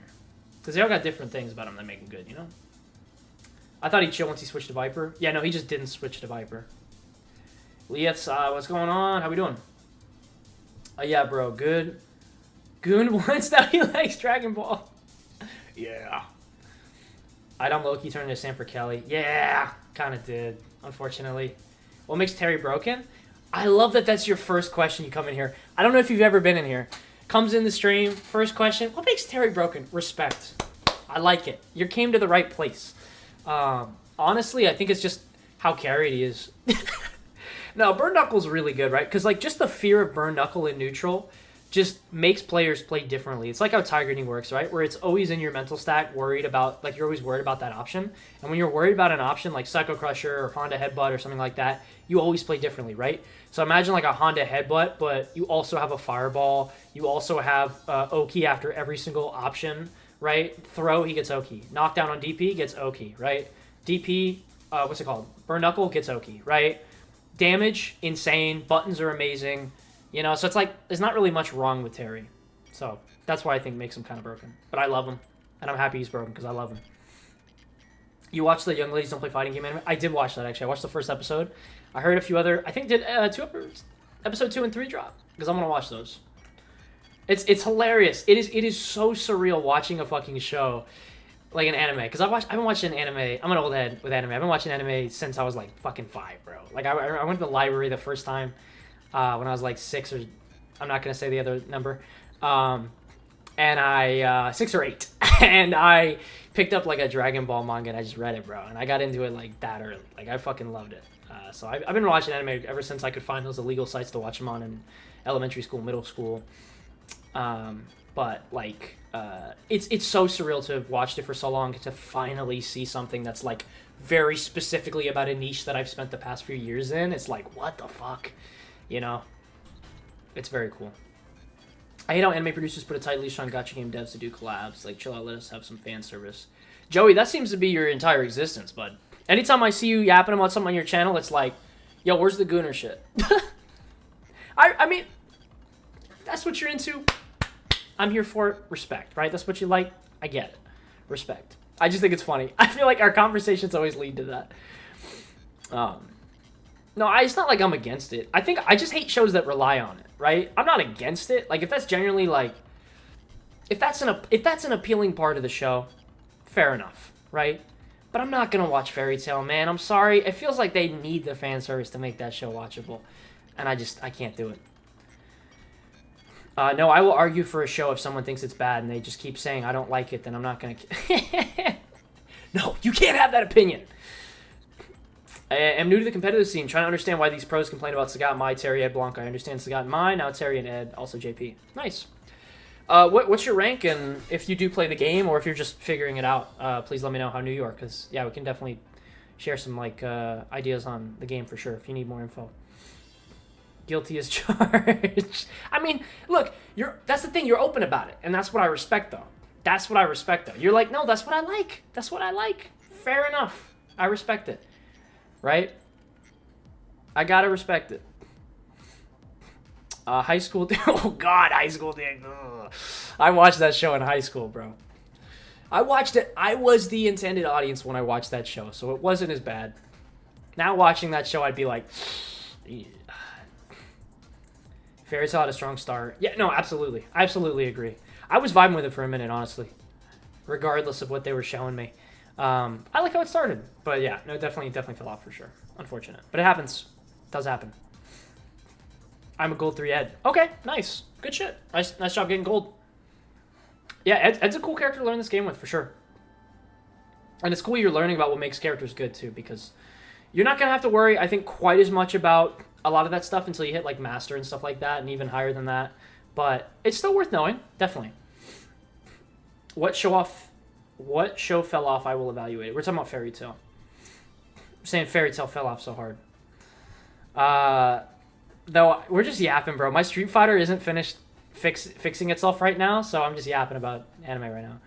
Because they all got different things about them that make them good, you know? I thought he'd chill once he switched to Viper. Yeah, no, he just didn't switch to Viper. Leiths, what's going on? How we doing? Yeah, bro, good. Goon wants that he likes Dragon Ball. Yeah. Item Loki turned into Sanford Kelly. Yeah, kind of did, unfortunately. What makes Terry broken? I love that that's your first question you come in here. I don't know if you've ever been in here. Comes in the stream, first question, what makes Terry broken? Respect. I like it. You came to the right place. Honestly, I think it's just how carried he is. No, Burn Knuckle's really good, right? Because, like, just the fear of Burn Knuckle in neutral just makes players play differently. It's like how Tiger works, right? Where it's always in your mental stack, worried about, like, you're always worried about that option. And when you're worried about an option like Psycho Crusher or Honda Headbutt or something like that, you always play differently, right? So imagine like a Honda Headbutt, but you also have a Fireball. You also have Oki after every single option, right? Throw, he gets Oki. Knockdown on DP gets Oki, right? DP, what's it called? Burn Knuckle gets Oki, right? Damage, insane. Buttons are amazing. You know, so it's like, there's not really much wrong with Terry. So that's why I think makes him kind of broken. But I love him. And I'm happy he's broken because I love him. You watched the Young Ladies Don't Play Fighting Game anime? I did watch that, actually. I watched the first episode. I heard a few other... I think did episode 2 and 3 drop? Because I'm going to watch those. It's hilarious. It is so surreal watching a fucking show like an anime. Because I've been watching anime... I'm an old head with anime. I've been watching anime since I was like fucking 5, bro. Like I went to the library the first time when I was like 6 or... I'm not going to say the other number. And I 6 or 8, and I picked up like a Dragon Ball manga and I just read it, bro, and I got into it like that early. Like I fucking loved it. So I've been watching anime ever since I could find those illegal sites to watch them on in elementary school, middle school. But like it's so surreal to have watched it for so long to finally see something that's like very specifically about a niche that I've spent the past few years in. It's like, what the fuck, you know? It's very cool. I hate how anime producers put a tight leash on gacha game devs to do collabs. Like, chill out, let us have some fan service. Joey, that seems to be your entire existence, bud. Anytime I see you yapping about something on your channel, it's like, yo, where's the Gooner shit? I mean, that's what you're into. I'm here for it. Respect, right? That's what you like. I get it. Respect. I just think it's funny. I feel like our conversations always lead to that. No, it's not like I'm against it. I think I just hate shows that rely on it, right? I'm not against it. Like, if that's generally like, if that's an appealing part of the show, fair enough, right? But I'm not gonna watch Fairy Tail, man. I'm sorry. It feels like they need the fan service to make that show watchable, and I can't do it. No, I will argue for a show if someone thinks it's bad and they just keep saying I don't like it, then I'm not gonna. No, you can't have that opinion. I am new to the competitive scene, trying to understand why these pros complain about Sagat, Mai, Terry, Ed, Blanca. I understand Sagat, Mai, now Terry and Ed, also JP. Nice. What's your rank, and if you do play the game, or if you're just figuring it out, please let me know how new you are, because, yeah, we can definitely share some, like, ideas on the game for sure, if you need more info. Guilty as charged. I mean, look, that's the thing, you're open about it, and that's what I respect, though. That's what I respect, though. You're like, no, that's what I like. That's what I like. Fair enough. I respect it. Right? I gotta respect it. High school... Oh, God, High School Dick. I watched that show in high school, bro. I watched it. I was the intended audience when I watched that show, so it wasn't as bad. Now watching that show, I'd be like... Yeah. Fairy Tail had a strong start. Yeah, no, absolutely. I absolutely agree. I was vibing with it for a minute, honestly. Regardless of what they were showing me. I like how it started. But yeah, no, definitely fell off for sure. Unfortunate. But it happens. It does happen. I'm a gold 3 Ed. Okay, nice. Good shit. Nice job getting gold. Yeah, Ed's a cool character to learn this game with, for sure. And it's cool you're learning about what makes characters good, too, because you're not going to have to worry, I think, quite as much about a lot of that stuff until you hit, like, Master and stuff like that, and even higher than that. But it's still worth knowing, definitely. What show fell off, I will evaluate it. We're talking about Fairy Tail. I'm saying Fairy Tail fell off so hard. Though, we're just yapping, bro. My Street Fighter isn't finished fixing itself right now, so I'm just yapping about anime right now.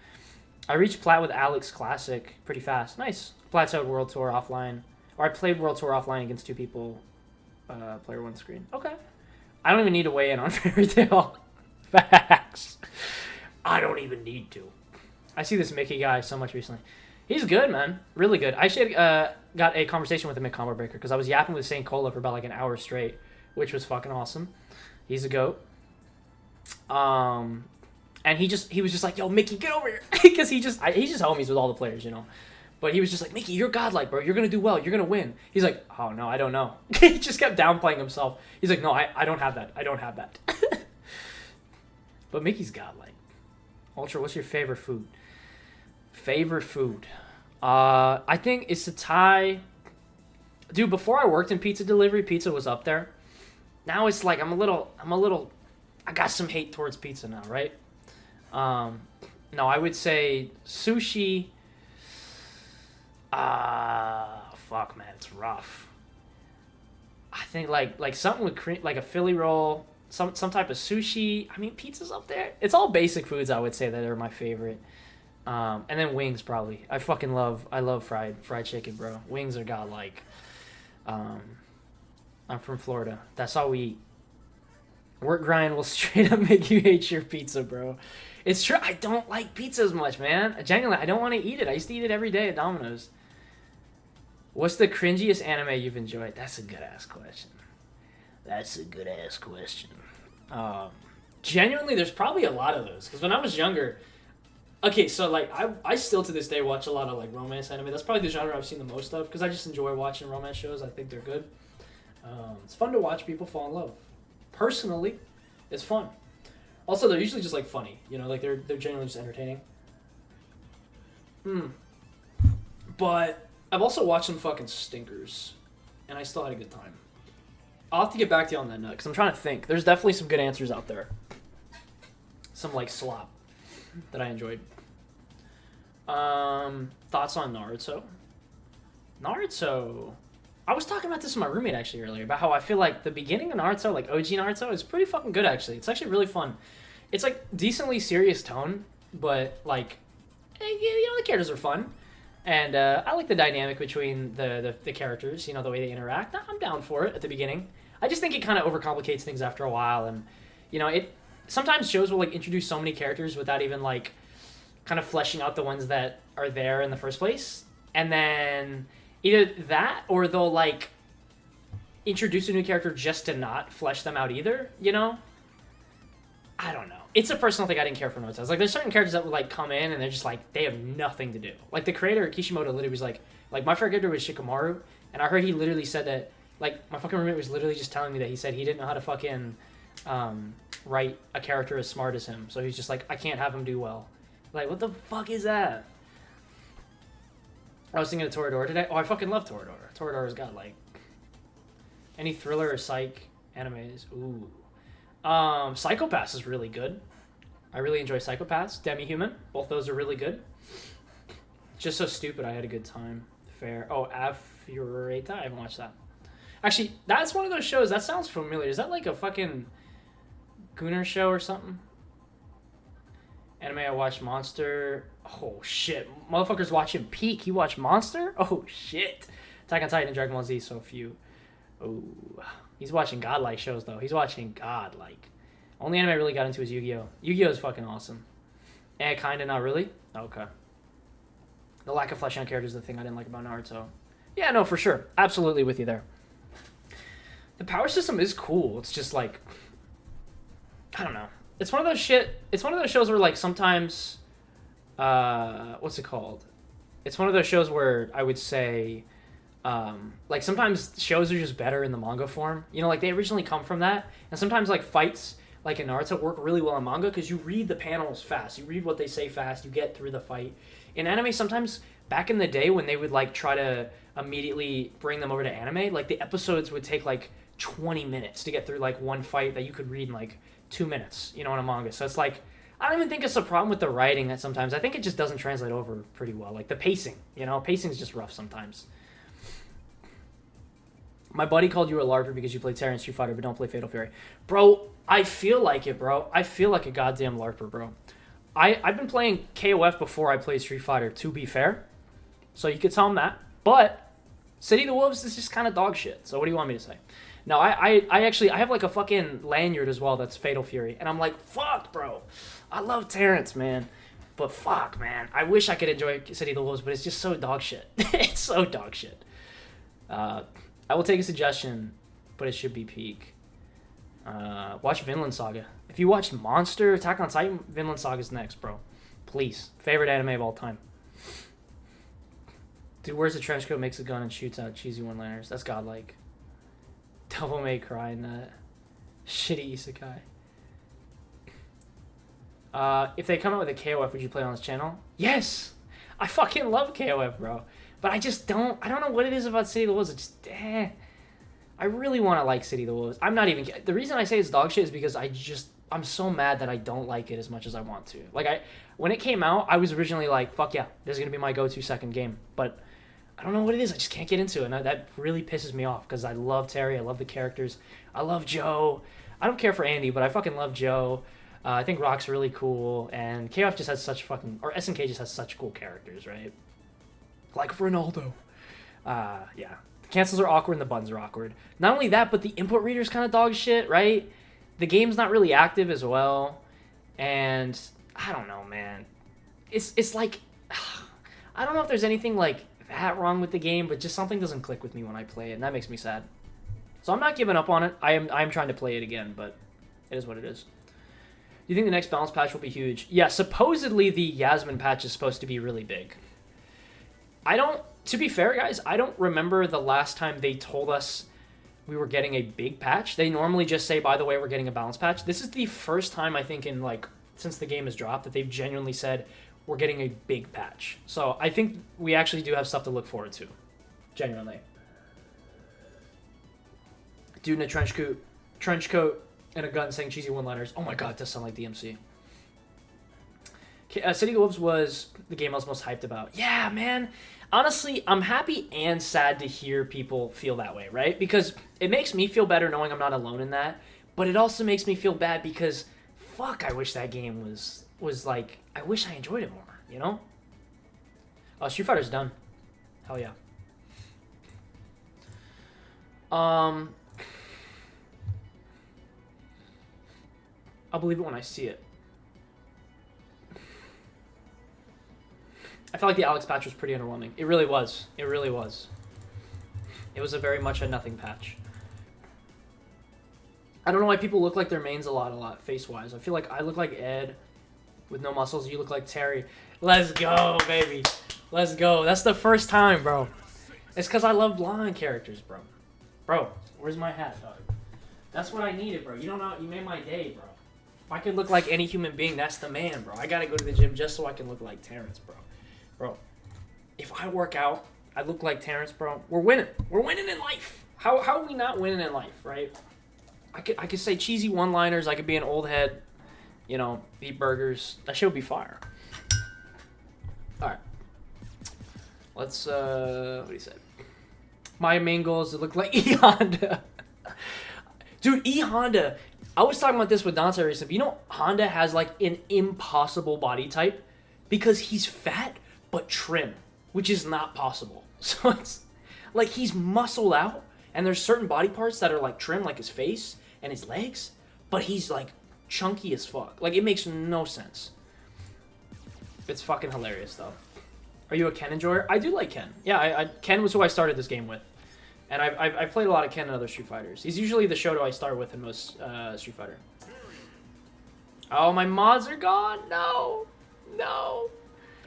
I reached Plat with Alex Classic pretty fast. Nice. Plateaued World Tour offline. Or I played World Tour offline against 2 people. Player 1 screen. Okay. I don't even need to weigh in on Fairy Tail. Facts. I don't even need to. I see this Mickey guy so much recently. He's good, man. Really good. I actually got a conversation with him at Combo Breaker because I was yapping with St. Cola for about like an hour straight, which was fucking awesome. He's a goat. And he was just like, yo, Mickey, get over here. Because he just homies with all the players, you know. But he was just like, Mickey, you're godlike, bro. You're gonna do well. You're gonna win. He's like, oh no, I don't know. He just kept downplaying himself. He's like, no, I don't have that. I don't have that. But Mickey's godlike. Ultra, what's your favorite food? Favorite food? I think it's a tie. Dude, before I worked in pizza delivery, pizza was up there. Now it's like I got some hate towards pizza now, right? No, I would say sushi. Fuck, man, it's rough. I think like something with cream, like a Philly roll, some type of sushi. I mean, pizza's up there. It's all basic foods, I would say, that are my favorite. And then wings, probably. I love fried chicken, bro. Wings are godlike. I'm from Florida. That's all we eat. Work grind will straight up make you hate your pizza, bro. It's true. I don't like pizza as much, man. Genuinely, I don't want to eat it. I used to eat it every day at Domino's. What's the cringiest anime you've enjoyed? That's a good-ass question. Genuinely, there's probably a lot of those. Because when I was younger... Okay, so, like, I still to this day watch a lot of, like, romance anime. That's probably the genre I've seen the most of. Because I just enjoy watching romance shows. I think they're good. It's fun to watch people fall in love. Personally, it's fun. Also, they're usually just, like, funny. You know, like, they're genuinely just entertaining. But I've also watched some fucking stinkers. And I still had a good time. I'll have to get back to you on that note, because I'm trying to think. There's definitely some good answers out there. Some, like, slop that I enjoyed. Thoughts on Naruto? Naruto... I was talking about this with my roommate actually earlier, about how I feel like the beginning of Naruto, like OG Naruto, is pretty fucking good actually. It's actually really fun. It's like decently serious tone, but like, you know, the characters are fun. And I like the dynamic between the characters, you know, the way they interact. I'm down for it at the beginning. I just think it kind of overcomplicates things after a while. And, you know, sometimes shows will like introduce so many characters without even like kind of fleshing out the ones that are there in the first place. And then... either that, or they'll, like, introduce a new character just to not flesh them out either, you know? I don't know. It's a personal thing I didn't care for Naruto. Like, there's certain characters that would, like, come in and they're just, like, they have nothing to do. Like, the creator, Kishimoto, literally was like, my favorite character was Shikamaru, and I heard he literally said that, like, my fucking roommate was literally just telling me that he said he didn't know how to fucking write a character as smart as him. So he's just like, I can't have him do well. Like, what the fuck is that? I was thinking of Toradora today. Oh, I fucking love Toradora. Toradora's got, like... any thriller or psych animes. Ooh. Psychopaths is really good. I really enjoy Psychopaths. Demi-Human. Both those are really good. Just So Stupid. I had a good time. Fair. Oh, Afureta. I haven't watched that. Actually, that's one of those shows. That sounds familiar. Is that like a fucking Gooner show or something? Anime I watched Monster. Oh shit. Motherfucker's watching Peak. He watched Monster? Oh shit. Attack on Titan and Dragon Ball Z, so few. Oh. He's watching godlike shows though. He's watching godlike. Only anime I really got into is Yu-Gi-Oh! Yu-Gi-Oh! Is fucking awesome. Kinda, not really? Okay. The lack of fleshing out characters is the thing I didn't like about Naruto. Yeah, no, for sure. Absolutely with you there. The power system is cool. It's just like... I don't know. It's one of those shows where, like, sometimes, what's it called? It's one of those shows where I would say, like, sometimes shows are just better in the manga form. You know, like, they originally come from that. And sometimes, like, fights, like in Naruto, work really well in manga because you read the panels fast. You read what they say fast. You get through the fight. In anime, sometimes, back in the day when they would, like, try to immediately bring them over to anime, like, the episodes would take, like, 20 minutes to get through, like, one fight that you could read in, like, 2 minutes, you know, in a manga. So it's like, I don't even think it's a problem with the writing that sometimes. I think it just doesn't translate over pretty well. Like the pacing, you know, pacing's just rough sometimes. My buddy called you a LARPer because you play Terra and Street Fighter but don't play Fatal Fury. Bro, I feel like it, bro. I feel like a goddamn LARPer, bro. I've been playing KOF before I played Street Fighter, to be fair. So you could tell him that. But City of the Wolves is just kind of dog shit. So what do you want me to say? No, I actually have like a fucking lanyard as well that's Fatal Fury. And I'm like, fuck, bro. I love Terrence, man. But fuck, man. I wish I could enjoy City of the Wolves, but it's just so dog shit. It's so dog shit. I will take a suggestion, but it should be Peak. Watch Vinland Saga. If you watched Monster, Attack on Titan, Vinland Saga's next, bro. Please. Favorite anime of all time. Dude, where's the trench coat, makes a gun, and shoots out cheesy one-liners? That's godlike. Devil May Cry in that. Shitty isekai. If they come out with a KOF, would you play on this channel? Yes! I fucking love KOF, bro. But I just don't... I don't know what it is about City of the Wolves. It's just... I really want to like City of the Wolves. I'm not even... The reason I say it's dog shit is because I'm so mad that I don't like it as much as I want to. Like, when it came out, I was originally like, fuck yeah, this is going to be my go-to second game. But I don't know what it is. I just can't get into it. And that really pisses me off because I love Terry. I love the characters. I love Joe. I don't care for Andy, but I fucking love Joe. I think Rock's really cool. And KOF just has such fucking... Or SNK just has such cool characters, right? Like Ronaldo. Yeah. The cancels are awkward and the buttons are awkward. Not only that, but the input reader's kind of dog shit, right? The game's not really active as well. And I don't know, man. It's like... I don't know if there's anything like that wrong with the game, but just something doesn't click with me when I play it, and that makes me sad. So I'm not giving up on it. I am trying to play it again, but it is what it is. Do you think the next balance patch will be huge? Yeah, supposedly the Yasmin patch is supposed to be really big. To be fair, guys, I don't remember the last time they told us we were getting a big patch. They normally just say, by the way, we're getting a balance patch. This is the first time, I think, in like, since the game has dropped, that they've genuinely said, we're getting a big patch. So I think we actually do have stuff to look forward to. Genuinely. Dude in a trench coat and a gun saying cheesy one-liners. Oh my god, it does sound like DMC. City of Wolves was the game I was most hyped about. Yeah, man. Honestly, I'm happy and sad to hear people feel that way, right? Because it makes me feel better knowing I'm not alone in that. But it also makes me feel bad because, fuck, I wish that game was like... I wish I enjoyed it more, you know? Oh, Street Fighter's done. Hell yeah. I'll believe it when I see it. I felt like the Alex patch was pretty underwhelming. It really was. It really was. It was a very much a nothing patch. I don't know why people look like their mains a lot, face-wise. I feel like I look like Ed with no muscles. You look like Terry. Let's go, baby. Let's go. That's the first time, bro. It's because I love blonde characters, bro. Bro, where's my hat, dog? That's what I needed, bro. You don't know. You made my day, bro. If I could look like any human being, that's the man, bro. I gotta go to the gym just so I can look like Terrence, bro. Bro, if I work out, I look like Terrence, bro. We're winning. We're winning in life. How are we not winning in life, right? I could say cheesy one-liners. I could be an old head, you know, eat burgers. That shit would be fire. All right. Let's, what do you say? My main goal is to look like E Honda. Dude, E Honda. I was talking about this with Dante recently. You know, Honda has like an impossible body type because he's fat but trim, which is not possible. So it's like he's muscled out, and there's certain body parts that are like trim, like his face and his legs, but he's like chunky as fuck. Like it makes no sense. It's fucking hilarious though. Are you a Ken enjoyer? I do like Ken. Yeah, Ken was who I started this game with. And I've played a lot of Ken and other Street Fighters. He's usually the Shoto I start with in most Street Fighter. Oh, my mods are gone? No. No.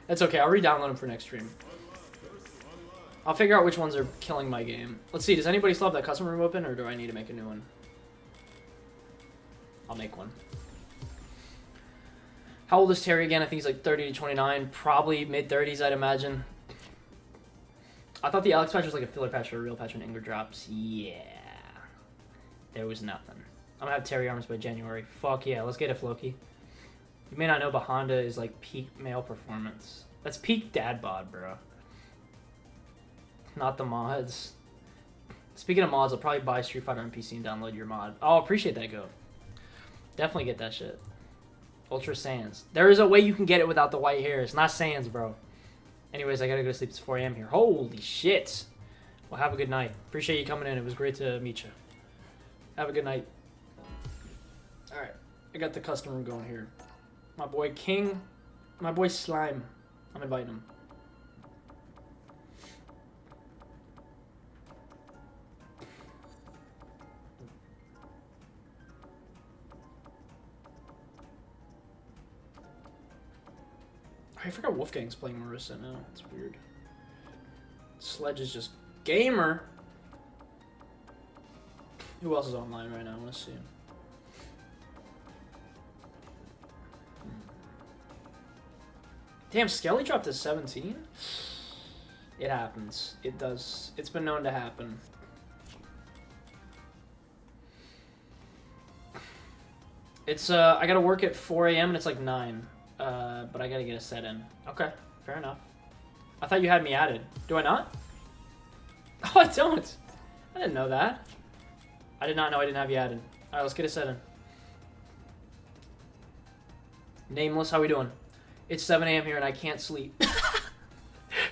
That's okay. I'll re-download them for next stream. I'll figure out which ones are killing my game. Let's see. Does anybody still have that custom room open, or do I need to make a new one? I'll make one. How old is Terry again? I think he's like 30 to 29. Probably mid-30s, I'd imagine. I thought the Alex patch was like a filler patch or a real patch when Inger drops. Yeah. There was nothing. I'm gonna have Terry arms by January. Fuck yeah, let's get it, Floki. You may not know, but Honda is like peak male performance. That's peak dad bod, bro. Not the mods. Speaking of mods, I'll probably buy Street Fighter on PC and download your mod. Oh, appreciate that, Go. Definitely get that shit. UltraSnance. There is a way you can get it without the white hair. It's not Sans, bro. Anyways, I gotta go to sleep. It's 4 a.m. here. Holy shit. Well, have a good night. Appreciate you coming in. It was great to meet you. Have a good night. Alright. I got the custom room going here. My boy King. My boy Slime. I'm inviting him. I forgot Wolfgang's playing Marissa now. It's weird. Sledge is just gamer. Who else is online right now? I want to see him. Damn, Skelly dropped to 17? It happens. It does. It's been known to happen. It's, I gotta work at 4 a.m. and it's like 9. But I gotta get a set in. Okay, fair enough. I thought you had me added. Do I not? Oh, I don't. I didn't know that. I did not know I didn't have you added. Alright, let's get a set in. Nameless, how we doing? It's 7 a.m. here and I can't sleep.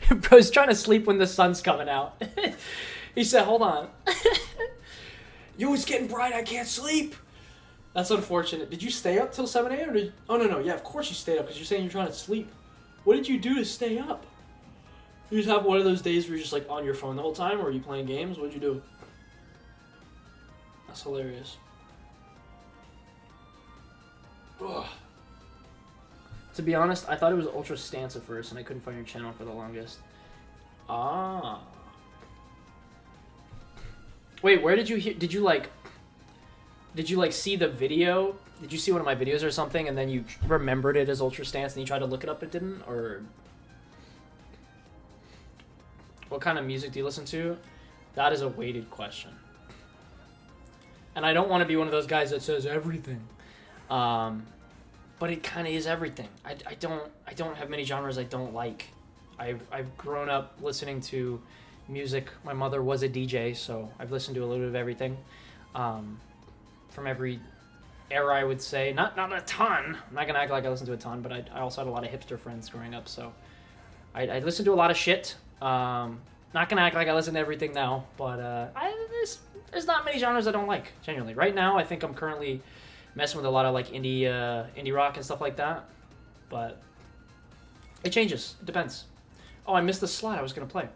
Bro's trying to sleep when the sun's coming out. He said, hold on. Yo, it's getting bright, I can't sleep. That's unfortunate. Did you stay up till 7 a.m.? Did... Oh, no. Yeah, of course you stayed up because you're saying you're trying to sleep. What did you do to stay up? You just have one of those days where you're just like on your phone the whole time, or are you playing games? What did you do? That's hilarious. Ugh. To be honest, I thought it was UltraSnance at first, and I couldn't find your channel for the longest. Ah. Wait, where did you hear? Did you like see the video? Did you see one of my videos or something, and then you remembered it as UltraSnance, and you tried to look it up, it didn't? Or what kind of music do you listen to? That is a weighted question. And I don't want to be one of those guys that says everything. But it kind of is everything. I don't have many genres I don't like. I've grown up listening to music. My mother was a DJ, so I've listened to a little bit of everything. From every era, I would say. Not a ton. I'm not gonna act like I listen to a ton, but I also had a lot of hipster friends growing up, so I listened to a lot of shit. Not gonna act like I listen to everything now, but there's not many genres I don't like, genuinely. Right now, I think I'm currently messing with a lot of like indie rock and stuff like that, but it changes. It depends. Oh, I missed the slot I was gonna play.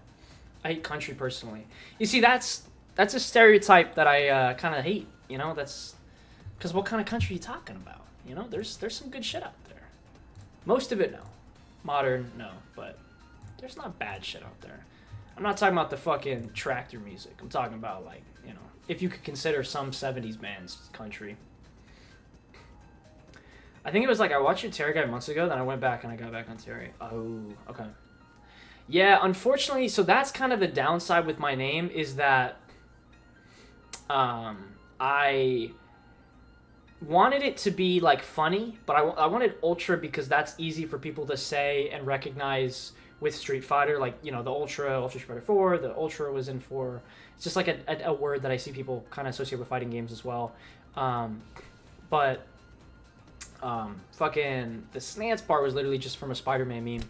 I hate country personally. You see, that's a stereotype that I kind of hate. You know, that's because what kind of country are you talking about? You know, there's some good shit out there. Most of it, no. Modern, no, but there's not bad shit out there. I'm not talking about the fucking tractor music. I'm talking about, like, you know, if you could consider some 70s bands country. I think it was like I watched your Terry guy months ago, then I went back and I got back on Terry. Oh, okay. Yeah, unfortunately, so that's kind of the downside with my name is that I wanted it to be like funny, but I wanted Ultra because that's easy for people to say and recognize with Street Fighter, like, you know, the Ultra Street Fighter 4, the Ultra was in 4. It's just like a word that I see people kind of associate with fighting games as well. But fucking the Snance part was literally just from a Spider-Man meme.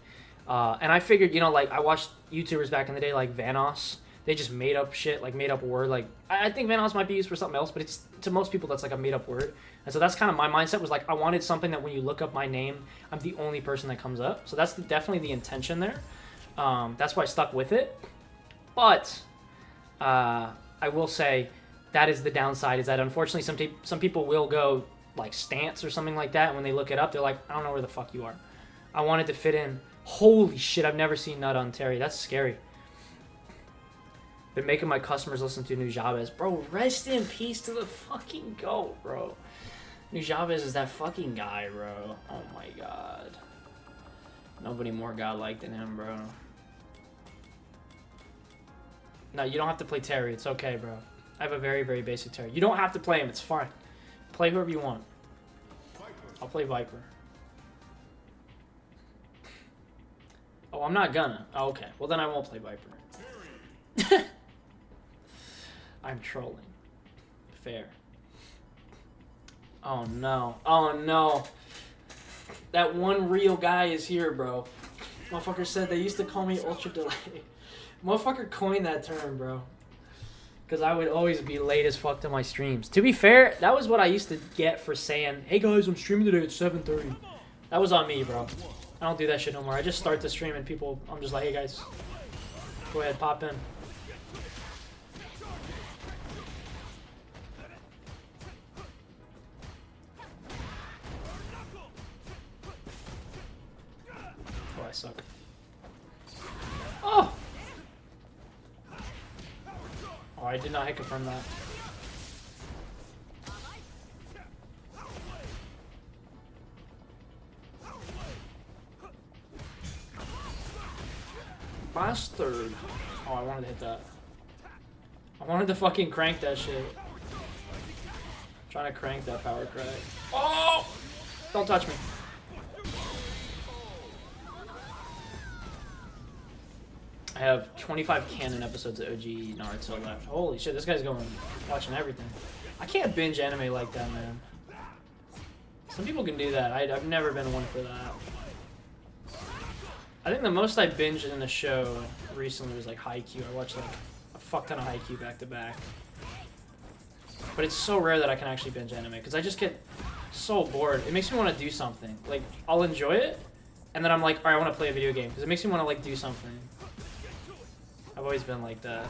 And I figured, you know, like I watched YouTubers back in the day like Vanoss. They just made up shit, like made up a word. Like I think Vanoss might be used for something else, but it's to most people that's like a made up word. And so that's kind of my mindset was like I wanted something that when you look up my name, I'm the only person that comes up. So that's definitely the intention there. That's why I stuck with it. But I will say that is the downside is that unfortunately some people will go like Stance or something like that. And when they look it up, they're like, I don't know where the fuck you are. I wanted to fit in. Holy shit, I've never seen Nut on Terry. That's scary. Been making my customers listen to Nujabes. Bro, rest in peace to the fucking GOAT, bro. Nujabes is that fucking guy, bro. Oh my god. Nobody more godlike than him, bro. No, you don't have to play Terry. It's okay, bro. I have a very, very basic Terry. You don't have to play him. It's fine. Play whoever you want. I'll play Viper. Oh, I'm not gonna. Oh, okay. Well, then I won't play Viper. I'm trolling. Fair. Oh, no. Oh, no. That one real guy is here, bro. Motherfucker said they used to call me Ultra Delay. Motherfucker coined that term, bro. Because I would always be late as fuck to my streams. To be fair, that was what I used to get for saying, hey guys, I'm streaming today at 7:30. That was on me, bro. I don't do that shit no more. I just start the stream and people, I'm just like, hey guys, go ahead, pop in. Oh, I suck. Oh! I did not hit confirm that. Bastard. Oh, I wanted to hit that. I wanted to fucking crank that shit. Trying to crank that power crack. Oh! Don't touch me. I have 25 canon episodes of OG Naruto left. Holy shit, this guy's going watching everything. I can't binge anime like that, man. Some people can do that. I've never been one for that. I think the most I binged in a show recently was like Haikyuu. I watched like a fuck ton of Haikyuu back to back. But it's so rare that I can actually binge anime because I just get so bored. It makes me want to do something. Like, I'll enjoy it, and then I'm like, alright, I want to play a video game because it makes me want to like do something. I've always been like that.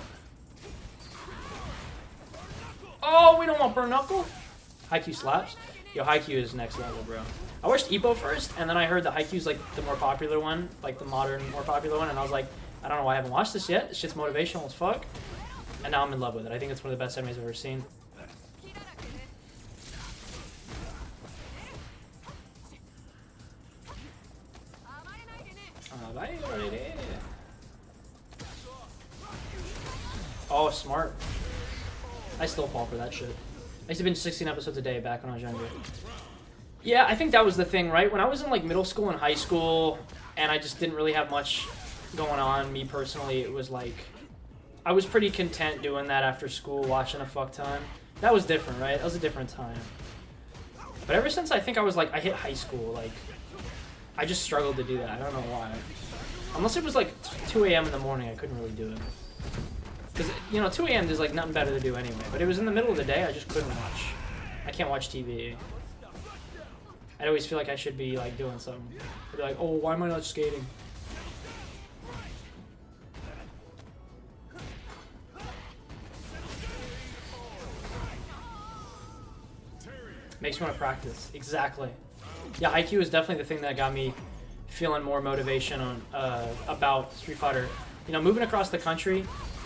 Oh, we don't want burn knuckle? Haikyuu slaps? Yo, Haikyuu is next level, bro. I watched Ippo first, and then I heard that Haikyuu's like the more popular one, like the modern, more popular one, and I was like, I don't know why I haven't watched this yet. This shit's motivational as fuck. And now I'm in love with it. I think it's one of the best animes I've ever seen. Oh, smart. I still fall for that shit. I used to binge 16 episodes a day back when I was younger. Yeah, I think that was the thing, right? When I was in like middle school and high school, and I just didn't really have much going on, me personally, it was like, I was pretty content doing that after school, watching a fuck ton. That was different, right? That was a different time. But ever since I think I was like, I hit high school, like, I just struggled to do that. I don't know why. Unless it was like 2 a.m. in the morning, I couldn't really do it. Because, you know, 2 a.m. there's like nothing better to do anyway. But it was in the middle of the day, I just couldn't watch. I can't watch TV. I'd always feel like I should be like doing something. I'd be like, oh, why am I not skating? Makes me want to practice. Exactly. Yeah, IQ is definitely the thing that got me feeling more motivation on about Street Fighter. You know, moving across the country,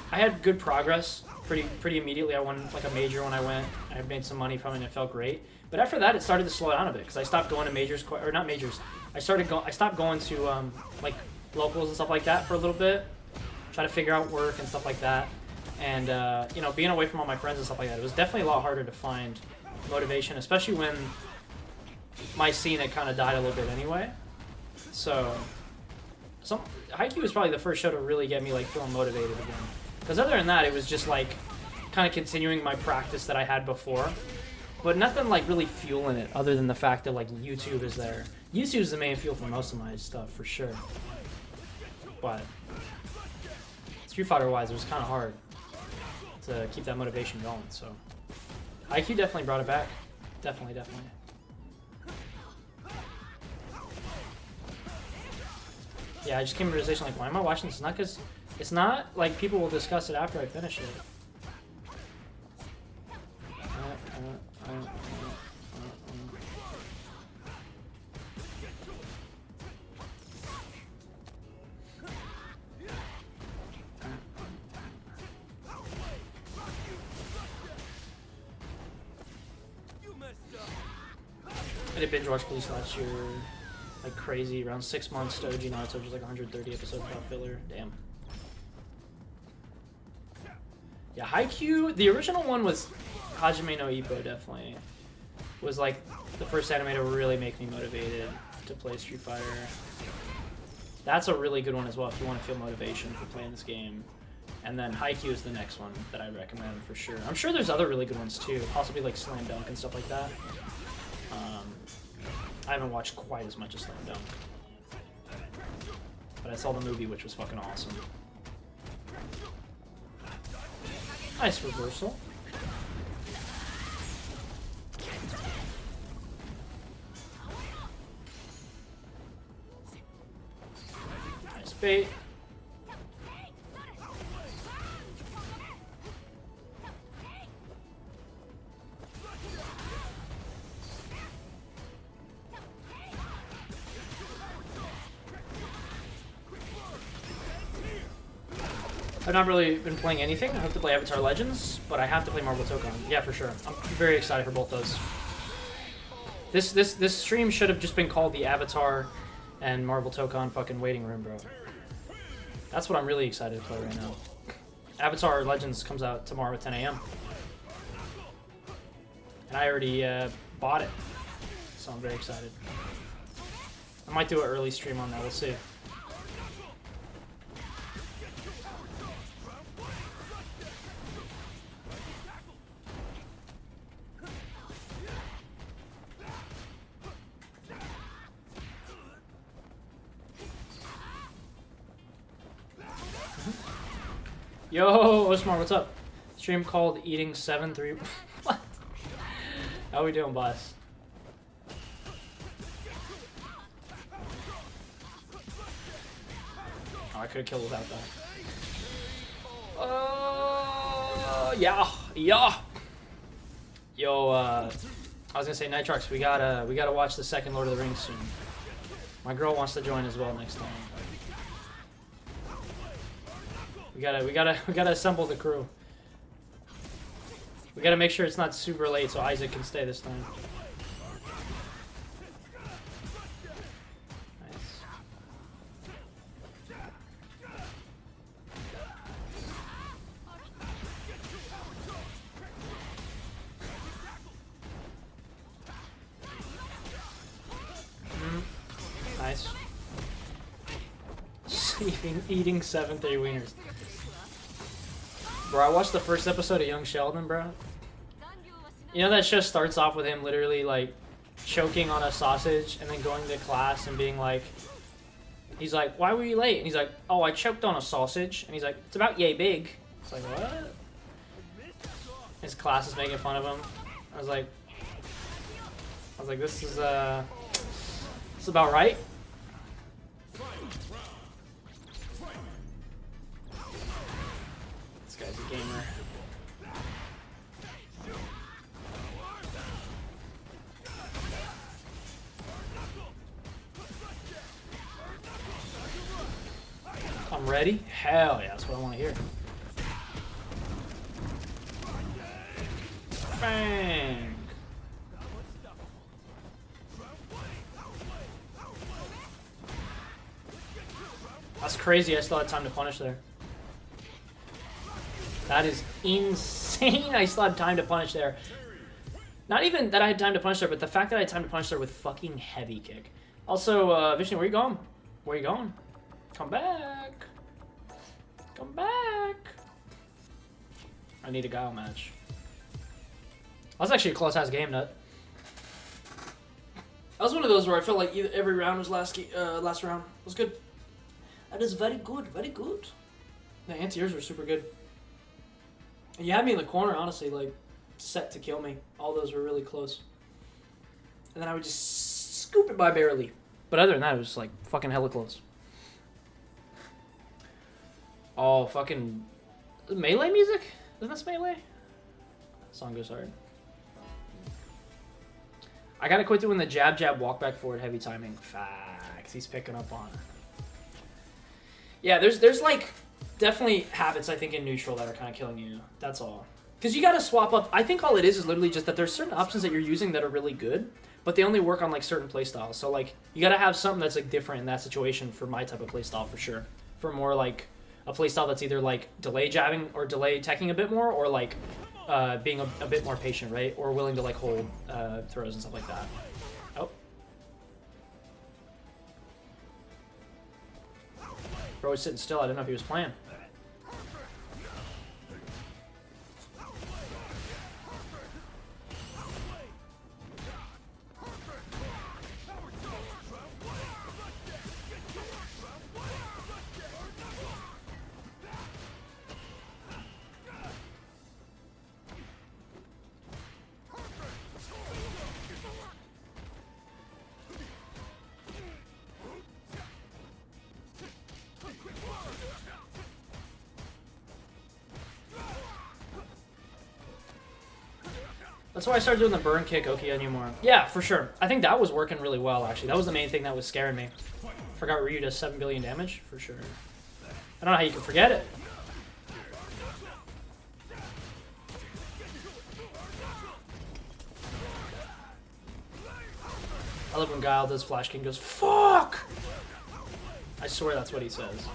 I had good progress pretty immediately. I won like a major when I went. I made some money from it and it felt great. But after that, it started to slow down a bit because I stopped going to majors, or not majors. I stopped going to like locals and stuff like that for a little bit, try to figure out work and stuff like that. And you know, being away from all my friends and stuff like that, it was definitely a lot harder to find motivation, especially when my scene had kind of died a little bit anyway. So Haikyuu was probably the first show to really get me like feeling motivated again. Because other than that, it was just like kind of continuing my practice that I had before. But nothing like really fueling it other than the fact that like YouTube is there. YouTube is the main fuel for most of my stuff for sure. But Street Fighter wise, it was kind of hard to keep that motivation going. So IQ definitely brought it back. Definitely. Yeah, I just came to the realization like, why am I watching this? It's not like people will discuss it after I finish it. I did binge watch Police last year, like crazy, around 6 months to OG Naruto, which was like 130 episodes without filler. Damn. Yeah, Haikyuu, the original one was Hajime no Ippo, definitely. Was like the first anime to really make me motivated to play Street Fighter. That's a really good one as well if you want to feel motivation for playing this game. And then Haikyuu is the next one that I recommend for sure. I'm sure there's other really good ones too, possibly like Slam Dunk and stuff like that. I haven't watched quite as much as Slam Dunk. But I saw the movie, which was fucking awesome. Nice reversal. Nice bait. I've not really been playing anything. I have to play Avatar Legends, but I have to play Marvel Tokon. Yeah, for sure. I'm very excited for both those. This stream should have just been called the Avatar and Marvel Tokon fucking waiting room, bro. That's what I'm really excited to play right now. Avatar Legends comes out tomorrow at 10 a.m. And I already bought it, so I'm very excited. I might do an early stream on that, we'll see. Yo, Osmar, what's up? Stream called Eating 7-3. What? How we doing, boss? Oh, I could have killed without that. Yeah. Yo, I was gonna say Nitrox, we gotta watch the second Lord of the Rings soon. My girl wants to join as well next time. We gotta assemble the crew. We gotta make sure it's not super late so Isaac can stay this time. Nice. Nice. Eating 7-3 wieners. Bro, I watched the first episode of Young Sheldon, bro. You know that show starts off with him literally like choking on a sausage and then going to class and being like, he's like, why were you late? And he's like, oh, I choked on a sausage. And he's like, it's about yay big. It's like, what? His class is making fun of him. I was like, this is about right. This guy's a gamer. I'm ready? Hell yeah, that's what I want to hear. Bang! That's crazy, I still had time to punish there. That is insane, I still had time to punish there. Not even that I had time to punish there, but the fact that I had time to punish there with fucking heavy kick. Also, Vishnu, where you going? Where you going? Come back. Come back. I need a guile match. That was actually a close-ass game, Nut. That was one of those where I felt like every round was last round. It was good. That is very good, very good. The anti-airs were super good. And you had me in the corner, honestly, like, set to kill me. All those were really close. And then I would just scoop it by barely. But other than that, it was, like, fucking hella close. Oh, fucking... Melee music? Isn't this Melee? Song goes hard. I gotta quit doing the jab, jab, walk back forward, heavy timing. Facts. He's picking up on it. Yeah, there's like, definitely habits, I think, in neutral that are kind of killing you. That's all. Because you gotta swap up. I think all it is literally just that there's certain options that you're using that are really good, but they only work on, like, certain playstyles. So, like, you gotta have something that's, like, different in that situation for my type of playstyle, for sure. For more, like... a playstyle that's either like delay jabbing or delay teching a bit more, or like being a bit more patient, right? Or willing to like hold throws and stuff like that. Oh. Bro was sitting still. I didn't know if he was playing. That's why I started doing the burn kick Oki anymore. Yeah, for sure. I think that was working really well, actually. That was the main thing that was scaring me. Forgot Ryu does 7 billion damage? For sure. I don't know how you can forget it. I love when Guile does Flash King goes, fuck! I swear that's what he says.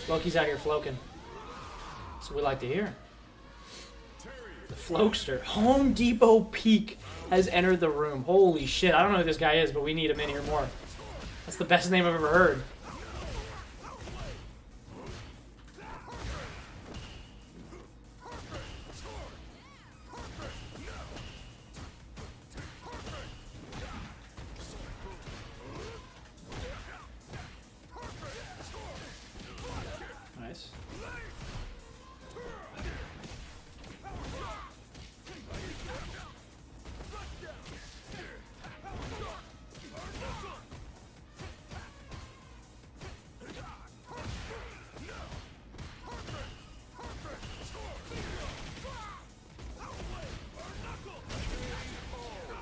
Loki's out here floking. That's what we like to hear. The Flokester. Home Depot Peak has entered the room. Holy shit. I don't know who this guy is, but we need him in here more. That's the best name I've ever heard. Nice.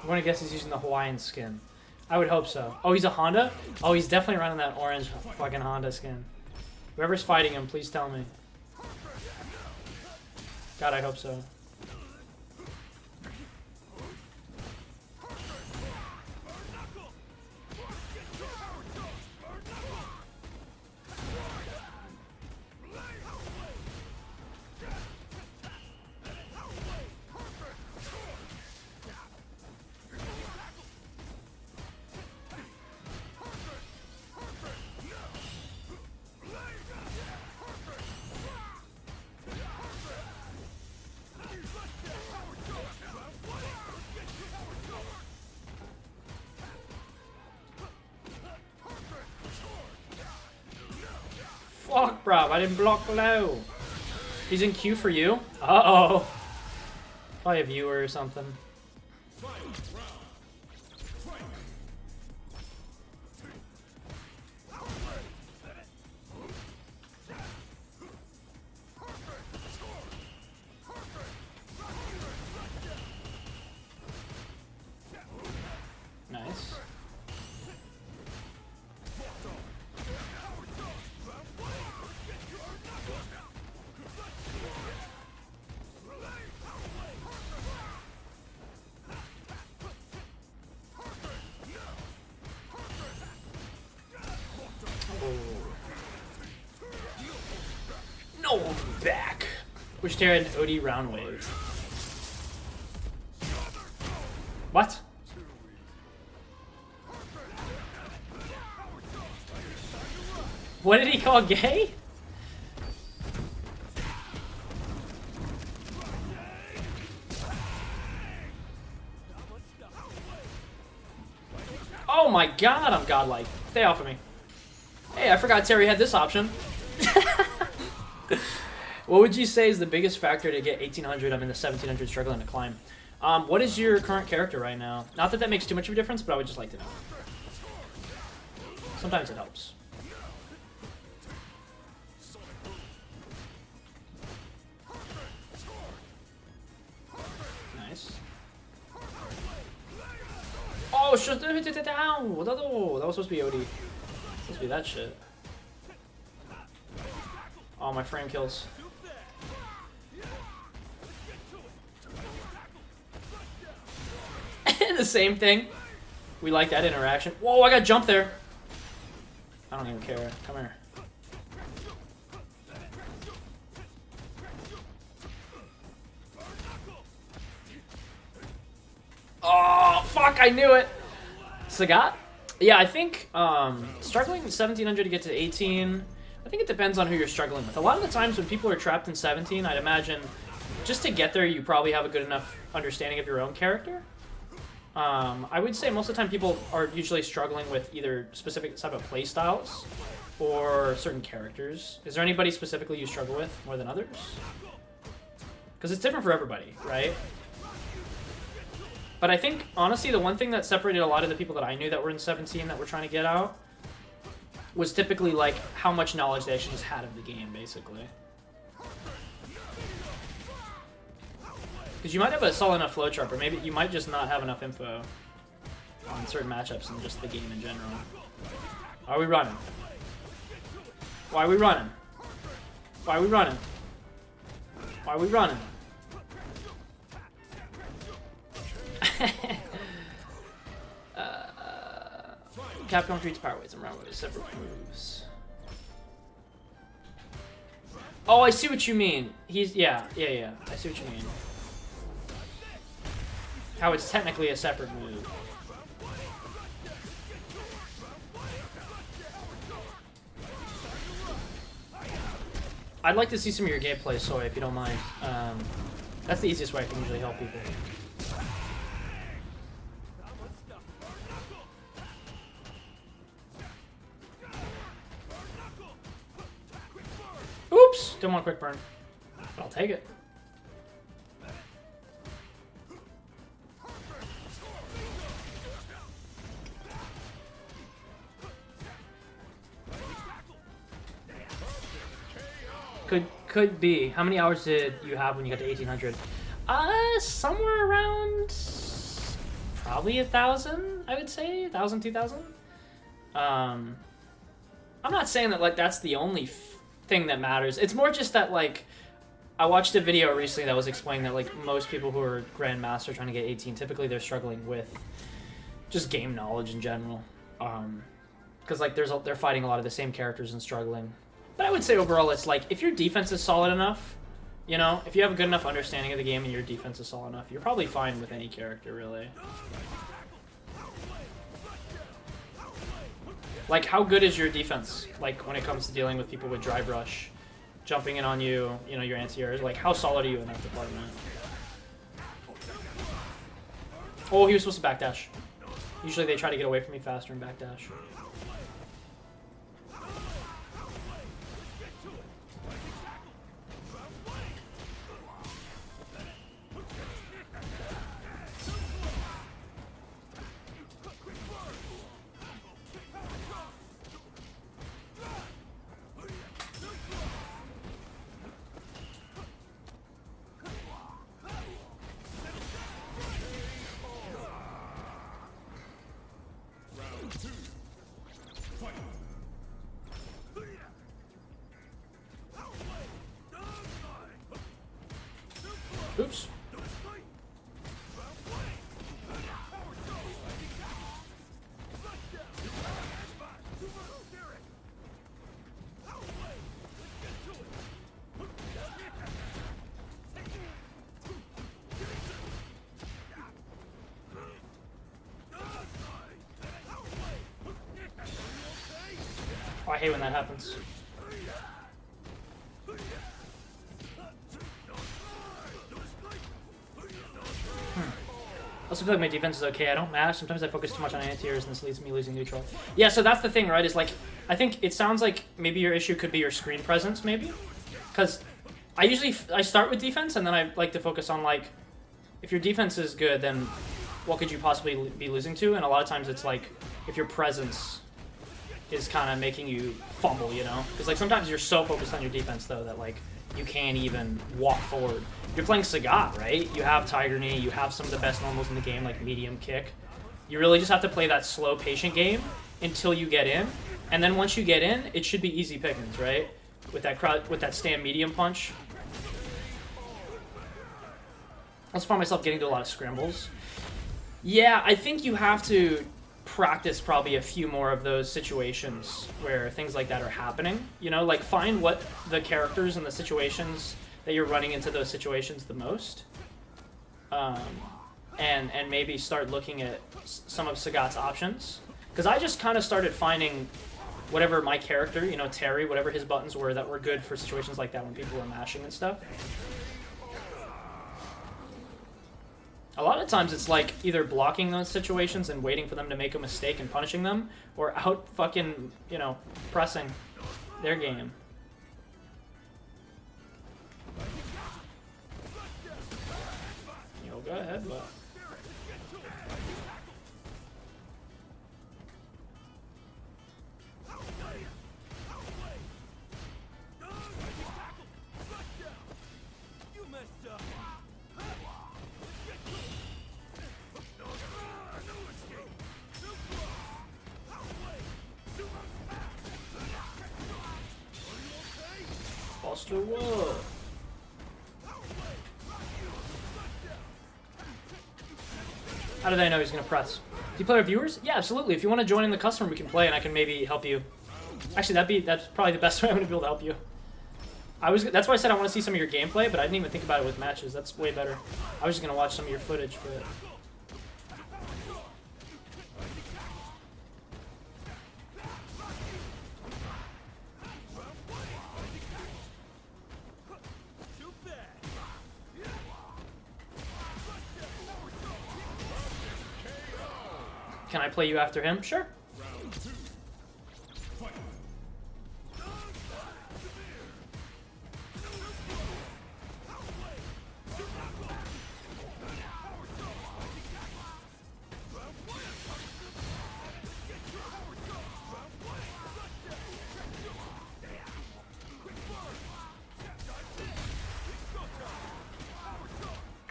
I'm gonna guess he's using the Hawaiian skin. I would hope so. Oh, he's a Honda? Oh, he's definitely running that orange fucking Honda skin. Whoever's fighting him, please tell me. God, I hope so. Fuck, bruv, I didn't block below. He's in queue for you? Uh-oh. Probably a viewer or something. Nice. No, back. Wish there had OD round waves. What? What did he call gay? Oh my god, I'm godlike. Stay off of me. Hey, I forgot Terry had this option. What would you say is the biggest factor to get 1800? I'm in the 1700 struggling to climb. What is your current character right now? Not that that makes too much of a difference, but I would just like to know. Sometimes it helps. Nice. Oh, shut it down! That was supposed to be OD. Supposed to be that shit. Oh, my frame kills. The same thing. We like that interaction. Whoa, I got jumped there. I don't even care. Come here. Oh, fuck, I knew it. Sagat? Yeah, I think struggling 1700 to get to 18, I think it depends on who you're struggling with. A lot of the times when people are trapped in 17, I'd imagine just to get there, you probably have a good enough understanding of your own character. I would say most of the time people are usually struggling with either specific type of play styles or certain characters. Is there anybody specifically you struggle with more than others? Because it's different for everybody, right? But I think, honestly, the one thing that separated a lot of the people that I knew that were in 17 that were trying to get out was typically like how much knowledge they actually just had of the game, basically. Because you might have a solid enough flowchart, but maybe you might just not have enough info on certain matchups and just the game in general. Are we running? Why are we running? Why are we running? Why are we running? Capcom treats power waves and round waves separate moves. Oh, I see what you mean. Yeah. I see what you mean. How it's technically a separate move. I'd like to see some of your gameplay, Soy, if you don't mind. That's the easiest way I can usually help people. Oops! Didn't want a quick burn. But I'll take it. Could be. How many hours did you have when you got to 1800? Somewhere around probably 1,000, I would say. 1,000, 2,000. I'm not saying that like that's the only thing that matters. It's more just that like I watched a video recently that was explaining that like most people who are Grandmaster trying to get 18, typically they're struggling with just game knowledge in general. Because like they're fighting a lot of the same characters and struggling. But I would say overall it's like if your defense is solid enough, you know, if you have a good enough understanding of the game and your defense is solid enough, you're probably fine with any character really. Like, how good is your defense? Like, when it comes to dealing with people with drive rush, jumping in on you, you know, your anti-airs. Like, how solid are you in that department? Oh, he was supposed to backdash. Usually they try to get away from me faster and backdash. Oops. Oh, I hate when that happens. I also feel like my defense is okay. I don't mash. Sometimes I focus too much on anti-airs and this leads me losing neutral. Yeah, so that's the thing, right? Is like, I think it sounds like maybe your issue could be your screen presence, maybe? Because I start with defense and then I like to focus on like, if your defense is good, then what could you possibly be losing to? And a lot of times it's like, if your presence is kind of making you fumble, you know? Because like sometimes you're so focused on your defense though that like, you can't even walk forward. You're playing Sagat, right? You have Tiger Knee, you have some of the best normals in the game, like medium kick. You really just have to play that slow, patient game until you get in. And then once you get in, it should be easy pickings, right? With that stand medium punch. I also find myself getting to a lot of scrambles. Yeah, I think you have to practice probably a few more of those situations where things like that are happening. You know, like find what the characters and the situations that you're running into those situations the most. And maybe start looking at some of Sagat's options. Because I just kind of started finding whatever my character, you know, Terry, whatever his buttons were that were good for situations like that when people were mashing and stuff. A lot of times it's like either blocking those situations and waiting for them to make a mistake and punishing them, or out fucking, you know, pressing their game. Yo, go ahead, but... Buster, whoa. How did I know he's gonna press? Do you play with viewers? Yeah, absolutely. If you want to join in the custom, we can play, and I can maybe help you. Actually, that's probably the best way I'm gonna be able to help you. That's why I said I want to see some of your gameplay, but I didn't even think about it with matches. That's way better. I was just gonna watch some of your footage, but. Can I play you after him? Sure.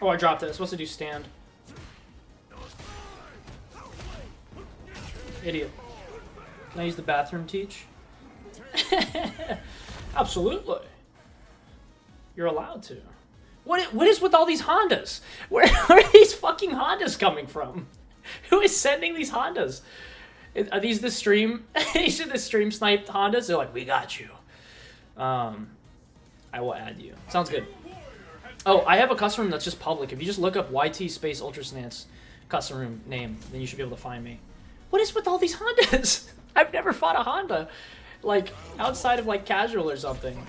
Oh, I dropped it. I was supposed to do stand. Idiot. Can I use the bathroom, Teach? Absolutely. You're allowed to. What is with all these Hondas? Where are these fucking Hondas coming from? Who is sending these Hondas? Are these the stream? These are the stream sniped Hondas? They're like, we got you. I will add you. Sounds good. Oh, I have a custom room that's just public. If you just look up YT space UltraSnance custom room name, then you should be able to find me. What is with all these Hondas? I've never fought a Honda, like, outside of, like, casual or something.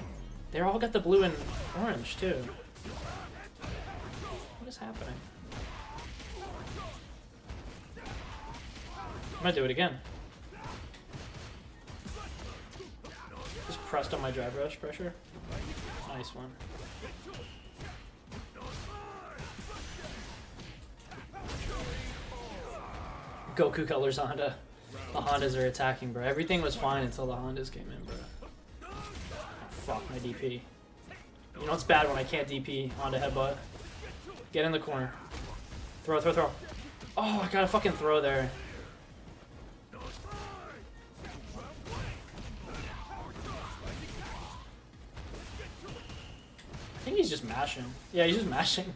They're all got the blue and orange, too. What is happening? I'm gonna do it again. Just pressed on my drive rush pressure. Nice one. Goku colors Honda. The Hondas are attacking, bro. Everything was fine until the Hondas came in, bro. Oh, fuck, my DP. You know what's bad when I can't DP Honda headbutt? Get in the corner. Throw, throw, throw. Oh, I got a fucking throw there. I think he's just mashing. Yeah, he's just mashing.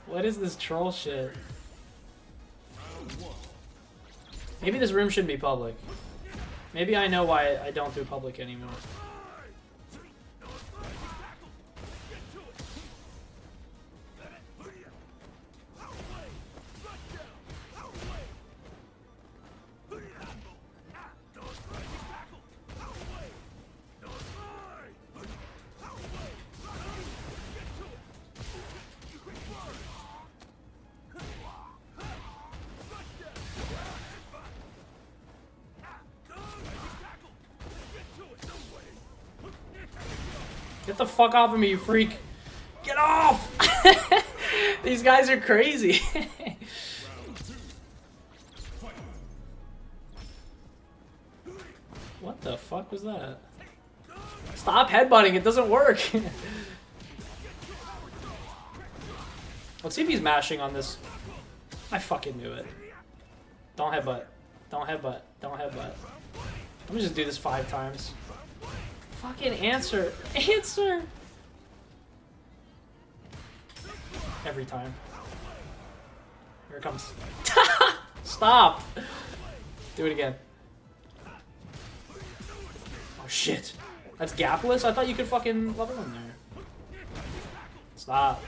What is this troll shit? Maybe this room shouldn't be public. Maybe I know why I don't do public anymore. Get the fuck off of me, you freak. Get off! These guys are crazy. What the fuck was that? Stop headbutting, it doesn't work. Let's see if he's mashing on this. I fucking knew it. Don't headbutt. Don't headbutt. Don't headbutt. Let me just do this 5 times. Fucking answer. Answer! Every time. Here it comes. Stop! Do it again. Oh shit. That's gapless? I thought you could fucking level in there. Stop.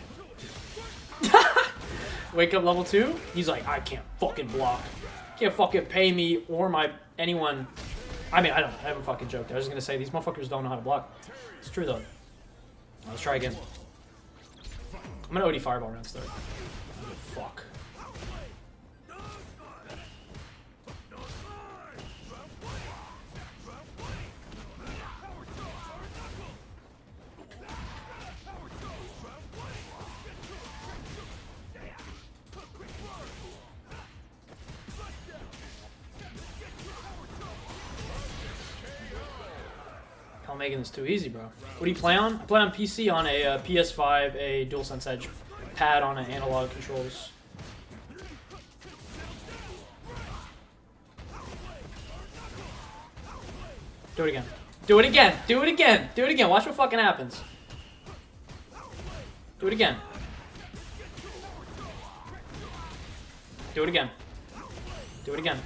Wake up level 2? He's like, I can't fucking block. Can't fucking pay me or anyone. I mean, I haven't fucking joked. I was just gonna say, these motherfuckers don't know how to block. It's true, though. Let's try again. I'm gonna OD Fireball rounds, though. Oh, fuck. I'm making this too easy, bro. What do you play on? I play on PC on a PS5, a DualSense Edge pad on an analog controls. Do it again. Do it again. Do it again. Do it again. Watch what fucking happens. Do it again. Do it again. Do it again.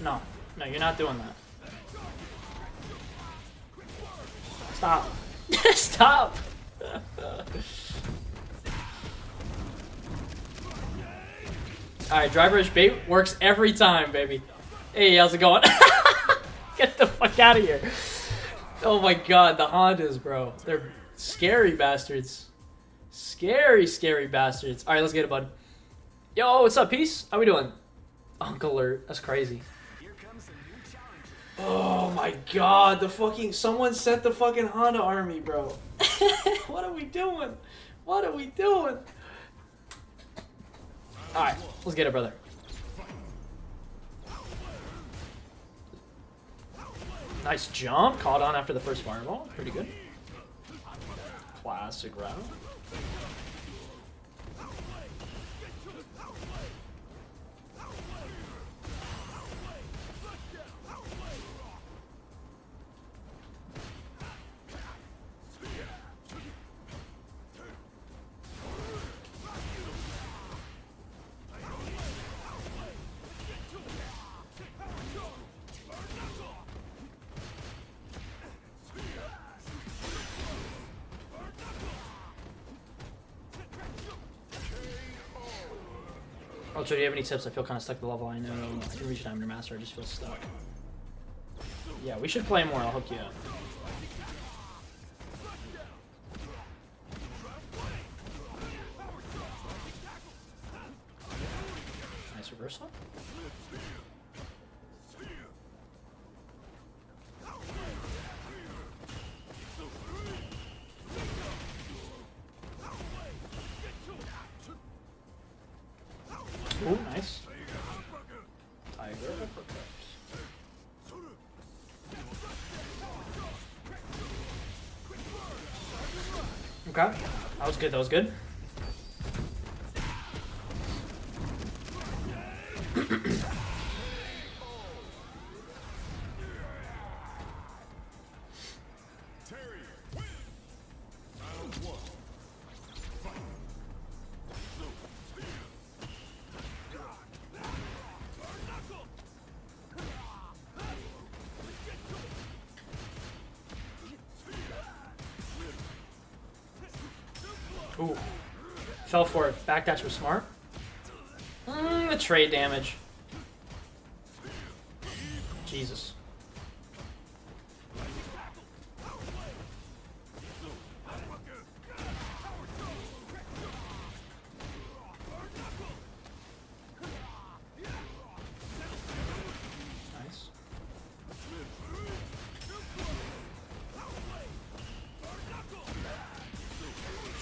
No. No, you're not doing that. Stop. Stop. Alright, driver edge bait works every time, baby. Hey, how's it going? Get the fuck out of here. Oh my god, the Hondas, bro. They're scary bastards. Scary, scary bastards. Alright, let's get it, bud. Yo, what's up, peace? How we doing? Uncle Alert. That's crazy. Oh my god, the fucking... Someone sent the fucking Honda army, bro. What are we doing? What are we doing? Alright, let's get it, brother. Nice jump. Caught on after the first fireball. Pretty good. Classic route. Ultra, do you have any tips? I feel kind of stuck at the level I know. I can reach Diamond Master, I just feel stuck. Yeah, we should play more, I'll hook you up. Nice reversal. Ooh, nice. Tiger uppercut. Okay, that was good, that was good. Ooh. Fell for it. Backdash was smart. The trade damage. Jesus. Nice.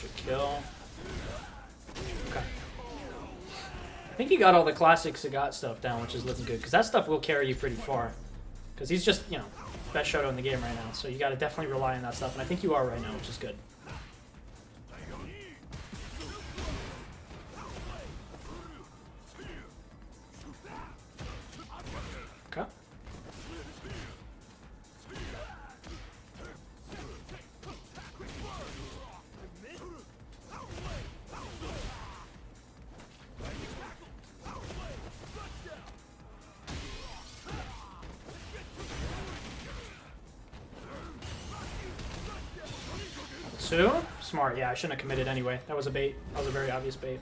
Should kill. Okay. I think he got all the classic Sagat stuff down, which is looking good, because that stuff will carry you pretty far. Because he's just, you know, best Shoto in the game right now, so you got to definitely rely on that stuff, and I think you are right now, which is good. Okay. Two? Smart, yeah, I shouldn't have committed anyway. That was a bait. That was a very obvious bait.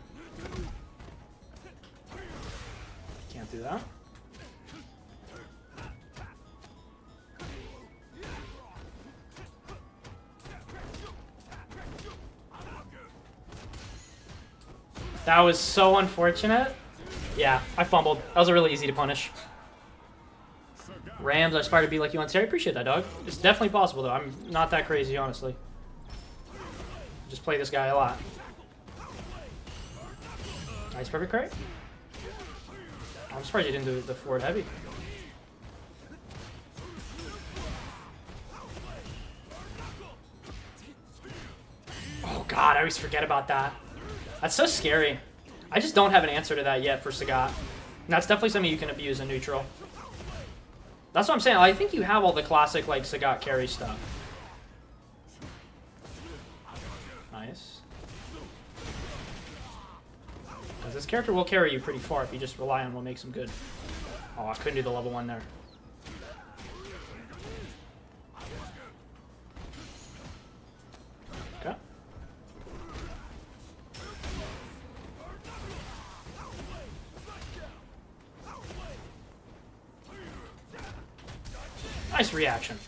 Can't do that. That was so unfortunate. Yeah, I fumbled. That was really easy to punish. Rams, I aspire to be like you on Terry. Appreciate that, dog. It's definitely possible, though. I'm not that crazy, honestly. Just play this guy a lot. Nice perfect crate. I'm surprised you didn't do the forward heavy. Oh god, I always forget about that. That's so scary. I just don't have an answer to that yet for Sagat. And that's definitely something you can abuse in neutral. That's what I'm saying. I think you have all the classic, like, Sagat carry stuff. Nice. Because this character will carry you pretty far if you just rely on what makes him good. Oh, I couldn't do the level 1 there. Okay. Nice reaction.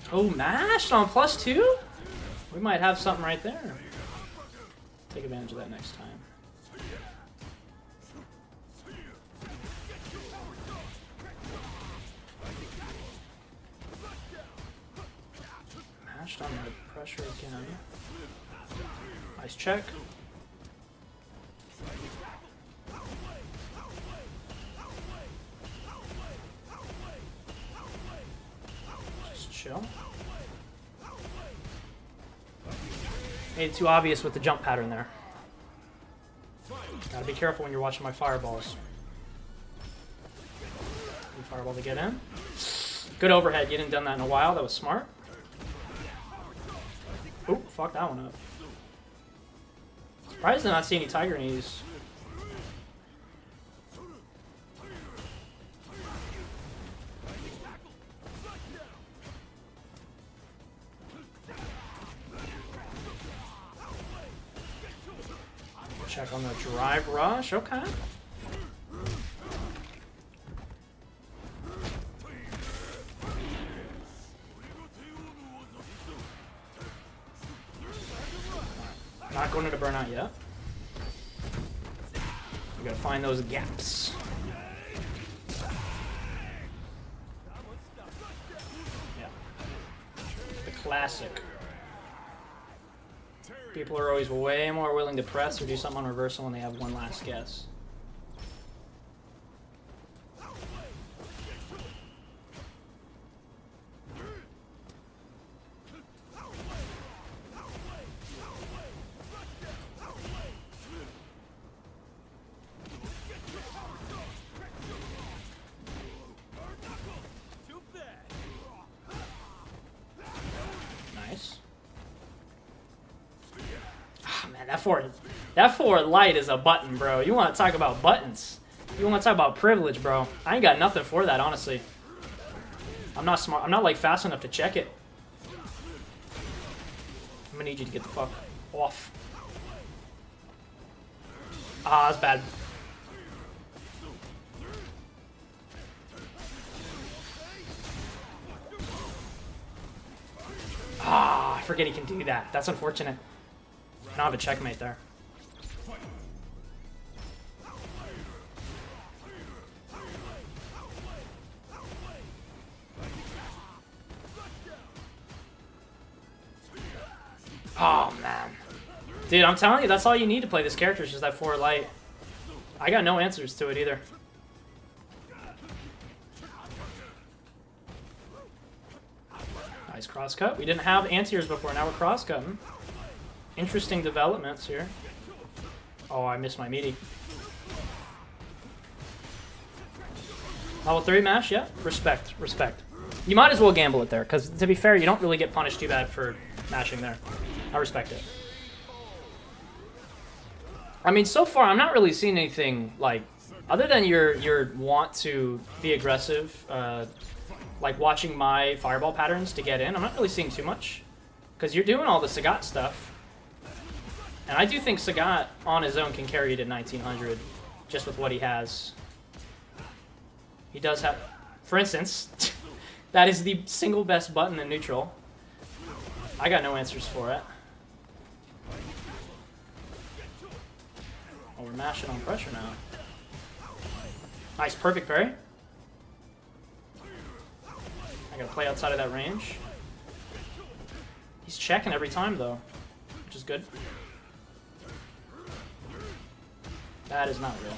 Oh, mashed on +2? We might have something right there. Take advantage of that next time. Mashed on the pressure again. Nice check. Just chill. Made it too obvious with the jump pattern there. Gotta be careful when you're watching my fireballs. Fireball to get in. Good overhead. You hadn't done that in a while. That was smart. Oop, fuck that one up. Surprised to not see any Tiger knees. Check on the drive rush. Okay. Not going into burnout yet. We gotta find those gaps. Yeah. The classic. People are always way more willing to press or do something on reversal when they have one last guess. Nice. Ah, man, that forward light is a button, bro. You want to talk about buttons? You want to talk about privilege, bro? I ain't got nothing for that, honestly. I'm not smart. I'm not like fast enough to check it. I'm gonna need you to get the fuck off. Ah, that's bad. Ah, I forget he can do that. That's unfortunate. I don't have a checkmate there. Oh, man. Dude, I'm telling you, that's all you need to play this character is just that forward light. I got no answers to it either. Nice cross-cut. We didn't have anti-airs before, now we're cross-cutting. Interesting developments here. Oh, I missed my meaty. Level 3 mash, yeah. Respect, respect. You might as well gamble it there, because to be fair, you don't really get punished too bad for mashing there. I respect it. I mean, so far, I'm not really seeing anything, like, other than your want to be aggressive, like watching my fireball patterns to get in, I'm not really seeing too much. Because you're doing all the Sagat stuff. And I do think Sagat, on his own, can carry you to 1900, just with what he has. He does have... For instance, that is the single best button in neutral. I got no answers for it. Oh, we're mashing on pressure now. Nice, perfect parry. I gotta play outside of that range. He's checking every time, though, which is good. That is not real.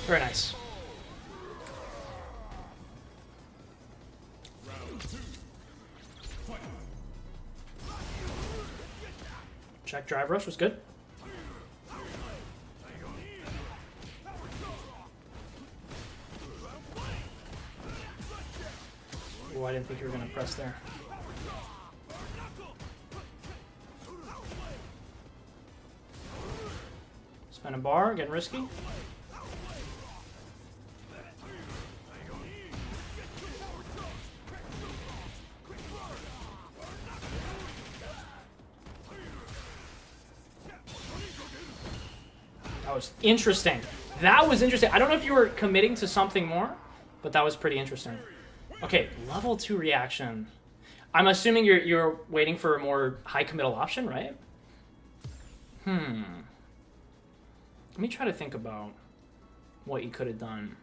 Very nice. Check drive rush was good. Oh, I didn't think you were gonna press there. Spin a bar, getting risky. That was interesting. That was interesting. I don't know if you were committing to something more, but that was pretty interesting. Okay, level 2 reaction. I'm assuming you're waiting for a more high committal option, right? Let me try to think about what you could have done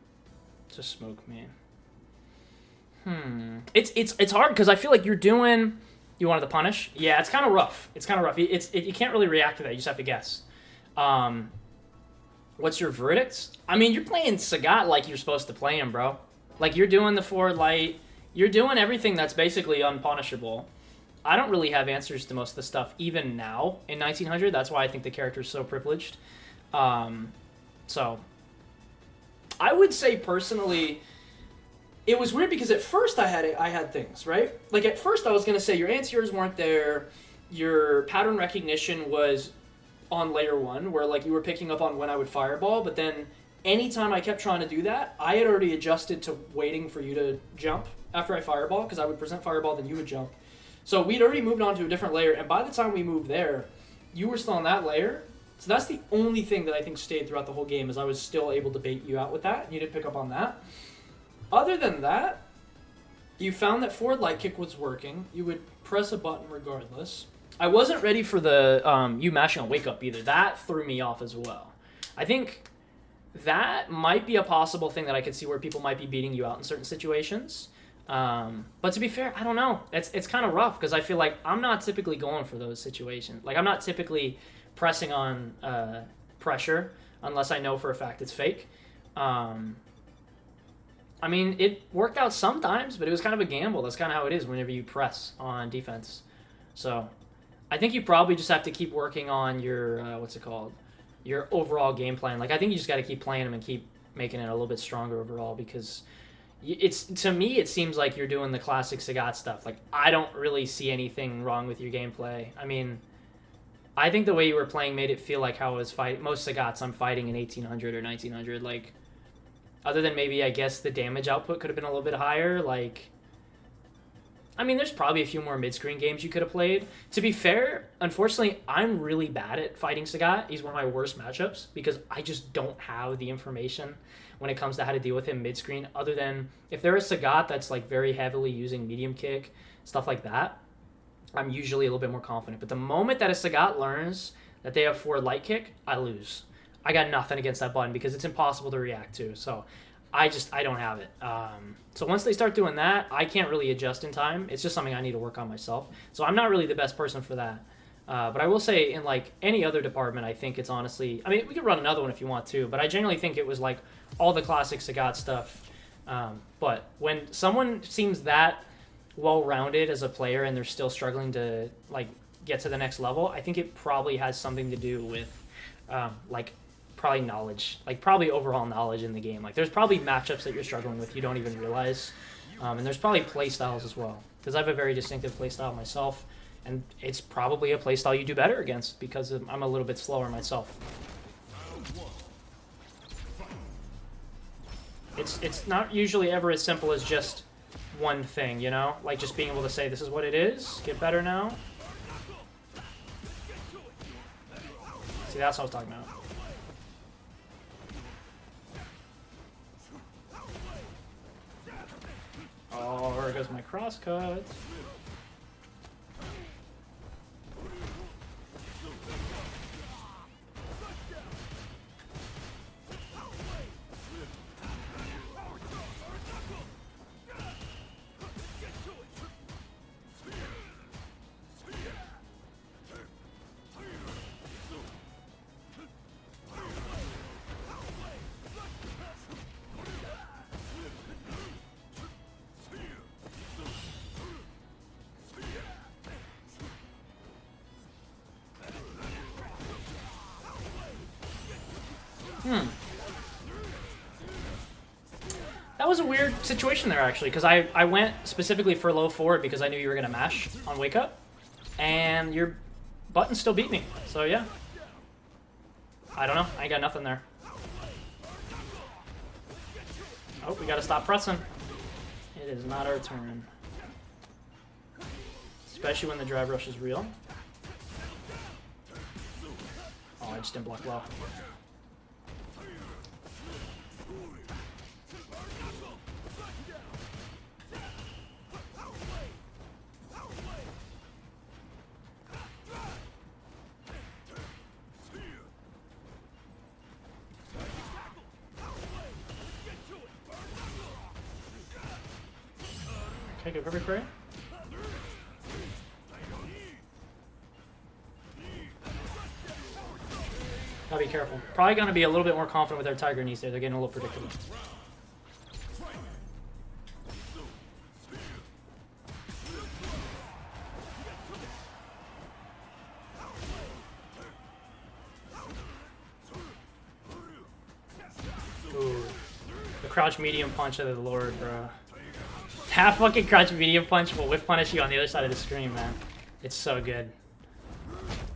to smoke me. It's hard because I feel like you're doing. You wanted to punish? Yeah, it's kind of rough. It's kind of rough. You can't really react to that. You just have to guess. What's your verdict? I mean, you're playing Sagat like you're supposed to play him, bro. Like, you're doing the forward light. You're doing everything that's basically unpunishable. I don't really have answers to most of the stuff, even now in 1900. That's why I think the character's so privileged. So, I would say, personally, it was weird because at first I had things, right? Like, at first I was going to say your anti-airs weren't there. Your pattern recognition was on layer 1, where, like, you were picking up on when I would fireball, but then anytime I kept trying to do that, I had already adjusted to waiting for you to jump after I fireball, because I would present fireball, then you would jump. So we'd already moved on to a different layer, and by the time we moved there, you were still on that layer. So that's the only thing that I think stayed throughout the whole game, is I was still able to bait you out with that. You didn't pick up on that. Other than that, you found that forward light kick was working. You would press a button regardless. I wasn't ready for the you mashing on wake up either. That threw me off as well. I think that might be a possible thing that I could see where people might be beating you out in certain situations. But to be fair, I don't know. It's kind of rough because I feel like I'm not typically going for those situations. Like, I'm not typically pressing on pressure unless I know for a fact it's fake. I mean, it worked out sometimes, but it was kind of a gamble. That's kind of how it is whenever you press on defense. So I think you probably just have to keep working on your, your overall game plan. Like, I think you just got to keep playing them and keep making it a little bit stronger overall, because to me, it seems like you're doing the classic Sagat stuff. Like, I don't really see anything wrong with your gameplay. I mean, I think the way you were playing made it feel like how I was fighting. Most Sagats I'm fighting in 1800 or 1900. Like, other than maybe, I guess, the damage output could have been a little bit higher. Like, I mean, there's probably a few more mid-screen games you could have played. To be fair, unfortunately, I'm really bad at fighting Sagat. He's one of my worst matchups because I just don't have the information when it comes to how to deal with him mid-screen, other than if there is Sagat that's, like, very heavily using medium kick, stuff like that, I'm usually a little bit more confident. But the moment that a Sagat learns that they have forward light kick, I lose. I got nothing against that button because it's impossible to react to. So I don't have it. So once they start doing that, I can't really adjust in time. It's just something I need to work on myself. So I'm not really the best person for that. But I will say, in, like, any other department, I think it's honestly... I mean, we could run another one if you want to, but I generally think it was, like, all the classic Sagat stuff. But when someone seems that well-rounded as a player and they're still struggling to, like, get to the next level, I think it probably has something to do with, like, probably knowledge, like, probably overall knowledge in the game. Like, there's probably matchups that you're struggling with you don't even realize, and there's probably play styles as well, because I have a very distinctive play style myself, and it's probably a play style you do better against because I'm a little bit slower myself. It's not usually ever as simple as just one thing, you know, like just being able to say this is what it is, get better now. See, that's what I was talking about. Oh, there goes my crosscut. That was a weird situation there, actually, because I went specifically for low forward because I knew you were going to mash on wake up, and your button still beat me, so yeah. I don't know. I ain't got nothing there. Oh, we got to stop pressing. It is not our turn. Especially when the drive rush is real. Oh, I just didn't block well. Okay, good perfect spray. Gotta be careful. Probably gonna be a little bit more confident with their Tiger knees there. They're getting a little predictable. Ooh. The crouch medium punch of the Lord, bro. Half fucking crouch medium punch will whiff punish you on the other side of the screen, man. It's so good.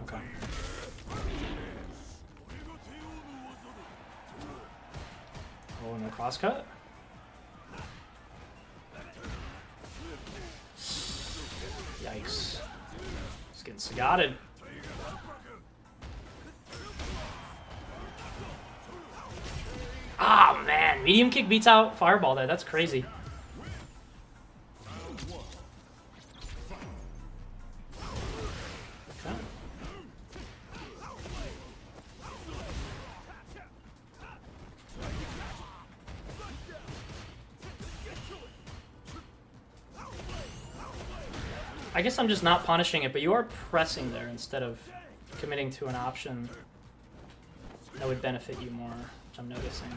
Okay. Oh, no cross cut. Yikes. Just getting sagatted. Ah, man. Medium kick beats out fireball there. That's crazy. I guess I'm just not punishing it, but you are pressing there instead of committing to an option that would benefit you more, which I'm noticing.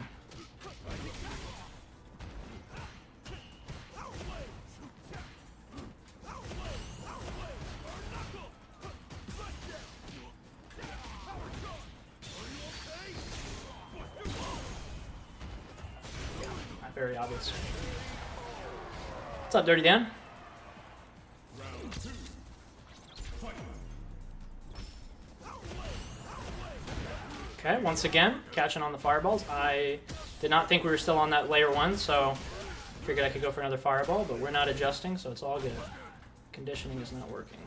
Not very obvious. What's up, Dirty Dan? Okay, once again, catching on the fireballs. I did not think we were still on that layer 1, so figured I could go for another fireball, but we're not adjusting, so it's all good. Conditioning is not working.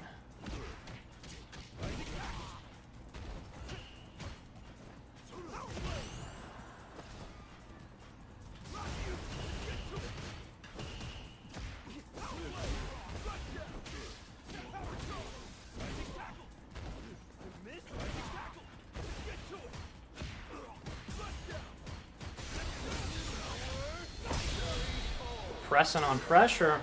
Pressing on pressure.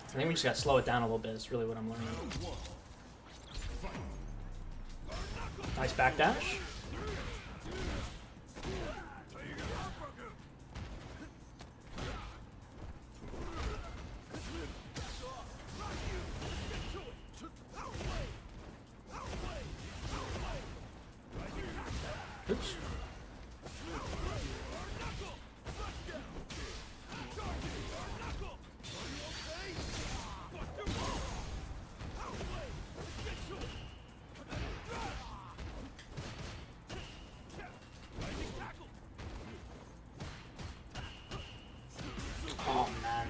I think we just gotta slow it down a little bit, is really what I'm learning. Nice backdash. Oops. Oh, man.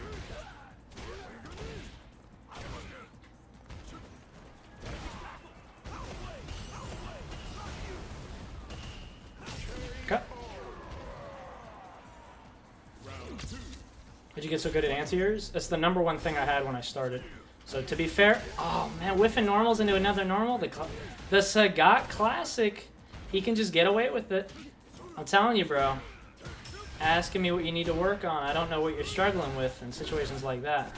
Okay. Did you get so good at anti-airs? That's the #1 thing I had when I started. So to be fair, oh man, whiffing normals into another normal. The Sagat Classic, he can just get away with it. I'm telling you, bro. Asking me what you need to work on. I don't know what you're struggling with in situations like that.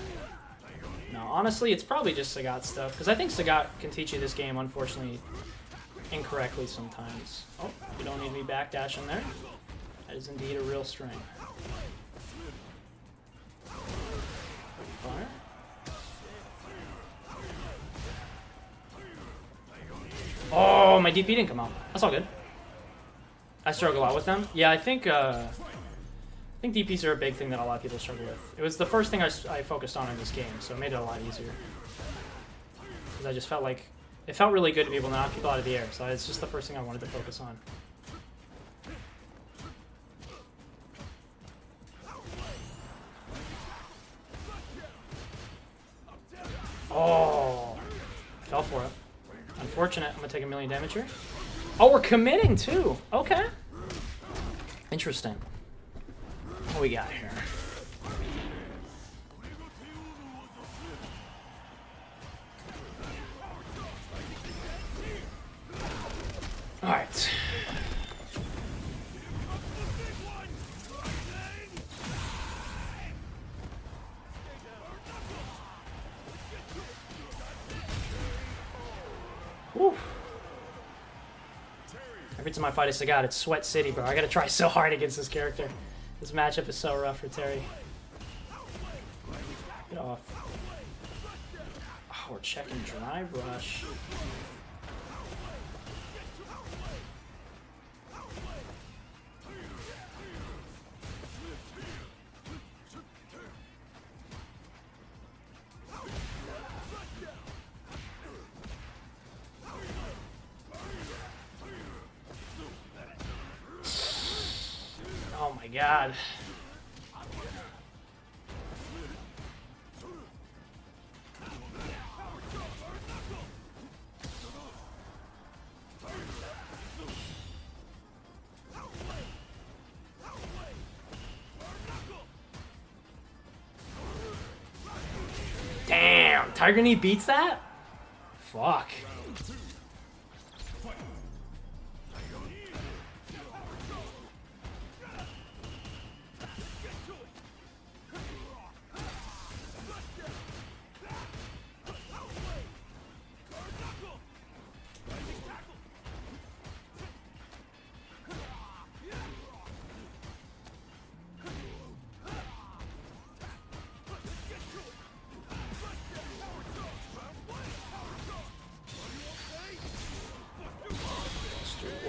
No, honestly, it's probably just Sagat stuff. Because I think Sagat can teach you this game, unfortunately, incorrectly sometimes. Oh, you don't need me backdashing there. That is indeed a real strength. Fire. Oh, my DP didn't come out. That's all good. I struggle a lot with them. Yeah, I think DPs are a big thing that a lot of people struggle with. It was the first thing I focused on in this game, so it made it a lot easier. Because I just felt like it felt really good to be able to knock people out of the air, so it's just the first thing I wanted to focus on. Oh, fell for it. Unfortunate. I'm gonna take 1,000,000 damage here. Oh, we're committing too. Okay. Interesting. What we got here? All right. Woo. Every time I fight a Sagat, it's Sweat City, bro. I gotta try so hard against this character. This matchup is so rough for Terry. Get off. Oh, we're checking Drive Rush. Oh my god. Damn, Tiger Knee beats that? Fuck.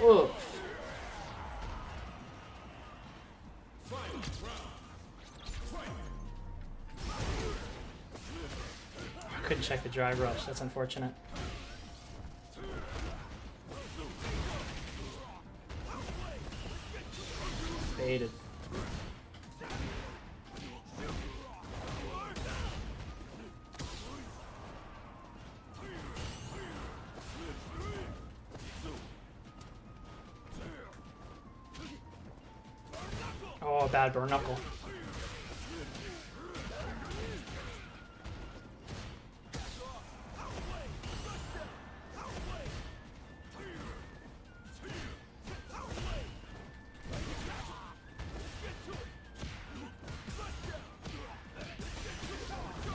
Woof. I couldn't check the Drive Rush. That's unfortunate. Baited. Oh, bad burn knuckle.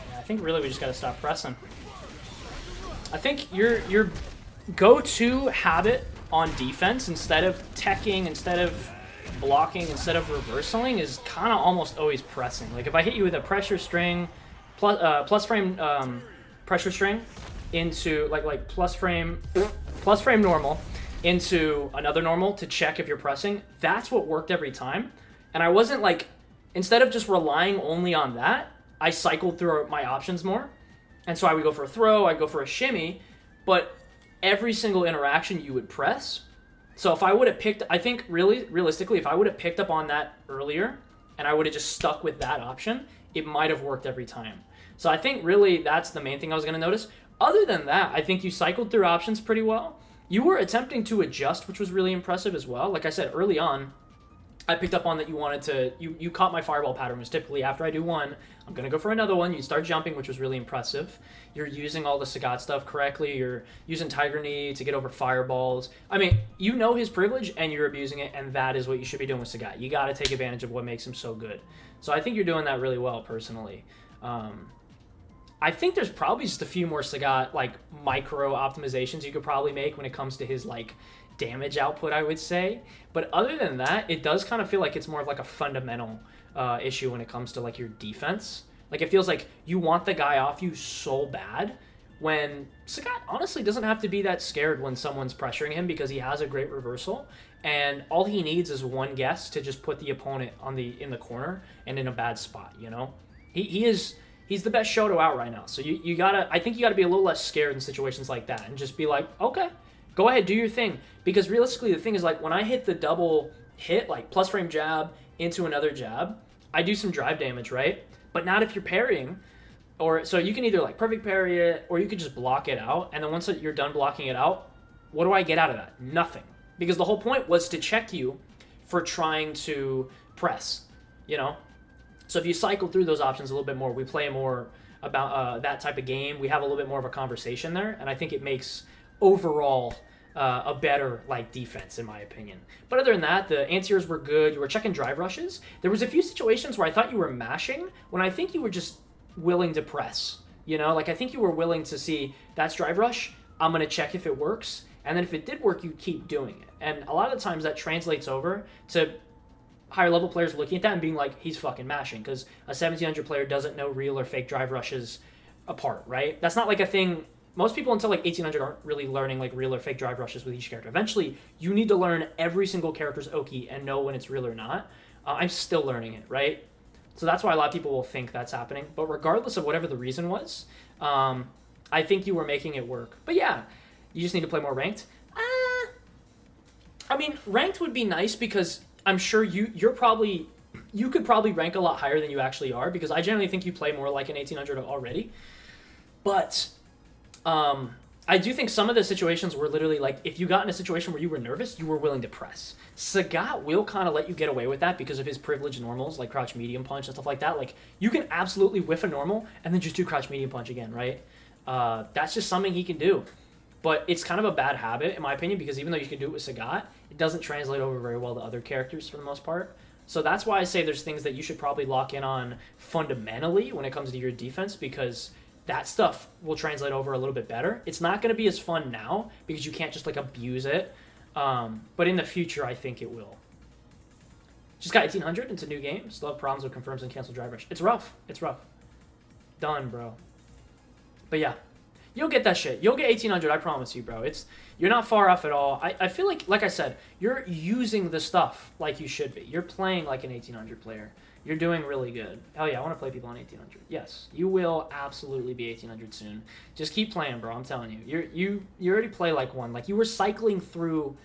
Yeah, I think really we just gotta stop pressing. I think your go-to habit on defense, instead of teching, instead of blocking, instead of reversaling, is kind of almost always pressing. Like if I hit you with a pressure string, plus frame pressure string into like plus frame normal into another normal to check if you're pressing, that's what worked every time. And I wasn't like, instead of just relying only on that, I cycled through my options more. And so I would go for a throw, I'd go for a shimmy, but every single interaction you would press. So if I would have picked, I think realistically, if I would have picked up on that earlier and I would have just stuck with that option, it might have worked every time. So I think really that's the main thing I was going to notice. Other than that, I think you cycled through options pretty well. You were attempting to adjust, which was really impressive as well. Like I said early on, I picked up on that you wanted to, you caught my fireball pattern, which typically after I do one, I'm going to go for another one. You start jumping, which was really impressive. You're using all the Sagat stuff correctly. You're using Tiger Knee to get over fireballs. I mean, you know his privilege and you're abusing it, and that is what you should be doing with Sagat. You got to take advantage of what makes him so good. So I think you're doing that really well, personally. I think there's probably just a few more Sagat, like, micro optimizations you could probably make when it comes to his, like, damage output, I would say. But other than that, it does kind of feel like it's more of like a fundamental issue when it comes to like your defense. Like it feels like you want the guy off you so bad when Sagat honestly doesn't have to be that scared when someone's pressuring him because he has a great reversal, and all he needs is one guess to just put the opponent in the corner and in a bad spot. You know, he's the best Shoto out right now. So I think you gotta be a little less scared in situations like that and just be like, okay, go ahead, do your thing. Because realistically, the thing is, like, when I hit the double hit, like plus frame jab into another jab, I do some drive damage, right? But not if you're parrying. Or so you can either like perfect parry it, or you could just block it out. And then once you're done blocking it out, what do I get out of that? Nothing. Because the whole point was to check you for trying to press, you know? So if you cycle through those options a little bit more, we play more about that type of game. We have a little bit more of a conversation there, and I think it makes overall a better like defense, in my opinion. But other than that, the anti-airs were good. You were checking drive rushes. There was a few situations where I thought you were mashing when I think you were just willing to press. You know, like I think you were willing to see that's drive rush. I'm gonna check if it works, and then if it did work, you keep doing it. And a lot of the times that translates over to higher level players looking at that and being like, he's fucking mashing, because a 1700 player doesn't know real or fake drive rushes apart, right? That's not like a thing. Most people until like 1800 aren't really learning like real or fake drive rushes with each character. Eventually, you need to learn every single character's Oki and know when it's real or not. I'm still learning it, right? So that's why a lot of people will think that's happening. But regardless of whatever the reason was, I think you were making it work. But yeah, you just need to play more ranked. I mean, ranked would be nice because I'm sure you could probably rank a lot higher than you actually are, because I generally think you play more like an 1800 already. But I do think some of the situations were literally like, if you got in a situation where you were nervous, you were willing to press. Sagat will kind of let you get away with that because of his privileged normals, like crouch medium punch and stuff like that. Like, you can absolutely whiff a normal and then just do crouch medium punch again, right? That's just something he can do. But it's kind of a bad habit, in my opinion, because even though you can do it with Sagat, it doesn't translate over very well to other characters for the most part. So that's why I say there's things that you should probably lock in on fundamentally when it comes to your defense, because that stuff will translate over a little bit better. It's not going to be as fun now because you can't just like abuse it. But in the future, I think it will. Just got 1800 into new game. Still have problems with confirms and cancel drive rush. It's rough. It's rough. Done, bro. But yeah, you'll get that shit. You'll get 1800, I promise you, bro. You're not far off at all. I feel like I said, you're using the stuff like you should be. You're playing like an 1800 player. You're doing really good. Hell yeah, I want to play people on 1800. Yes, you will absolutely be 1800 soon. Just keep playing, bro. I'm telling you. You already play like one. Like, you were cycling through.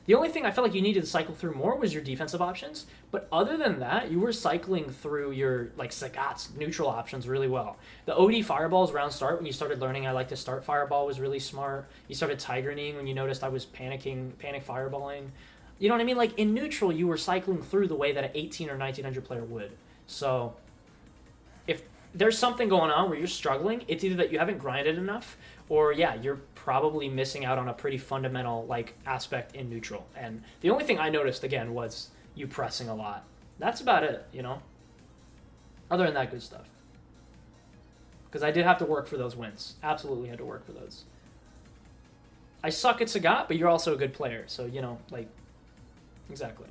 The only thing I felt like you needed to cycle through more was your defensive options. But other than that, you were cycling through your like Sagat's neutral options really well. The OD fireballs round start, when you started learning I like to start fireball, was really smart. You started Tigerning when you noticed I was panic fireballing. You know what I mean? Like, in neutral, you were cycling through the way that an 18 or 1900 player would. So if there's something going on where you're struggling, it's either that you haven't grinded enough, or yeah, you're probably missing out on a pretty fundamental like aspect in neutral. And the only thing I noticed again was you pressing a lot. That's about it, you know? Other than that, good stuff. Because I did have to work for those wins. Absolutely had to work for those. I suck at Sagat, but you're also a good player. So, you know, like, exactly.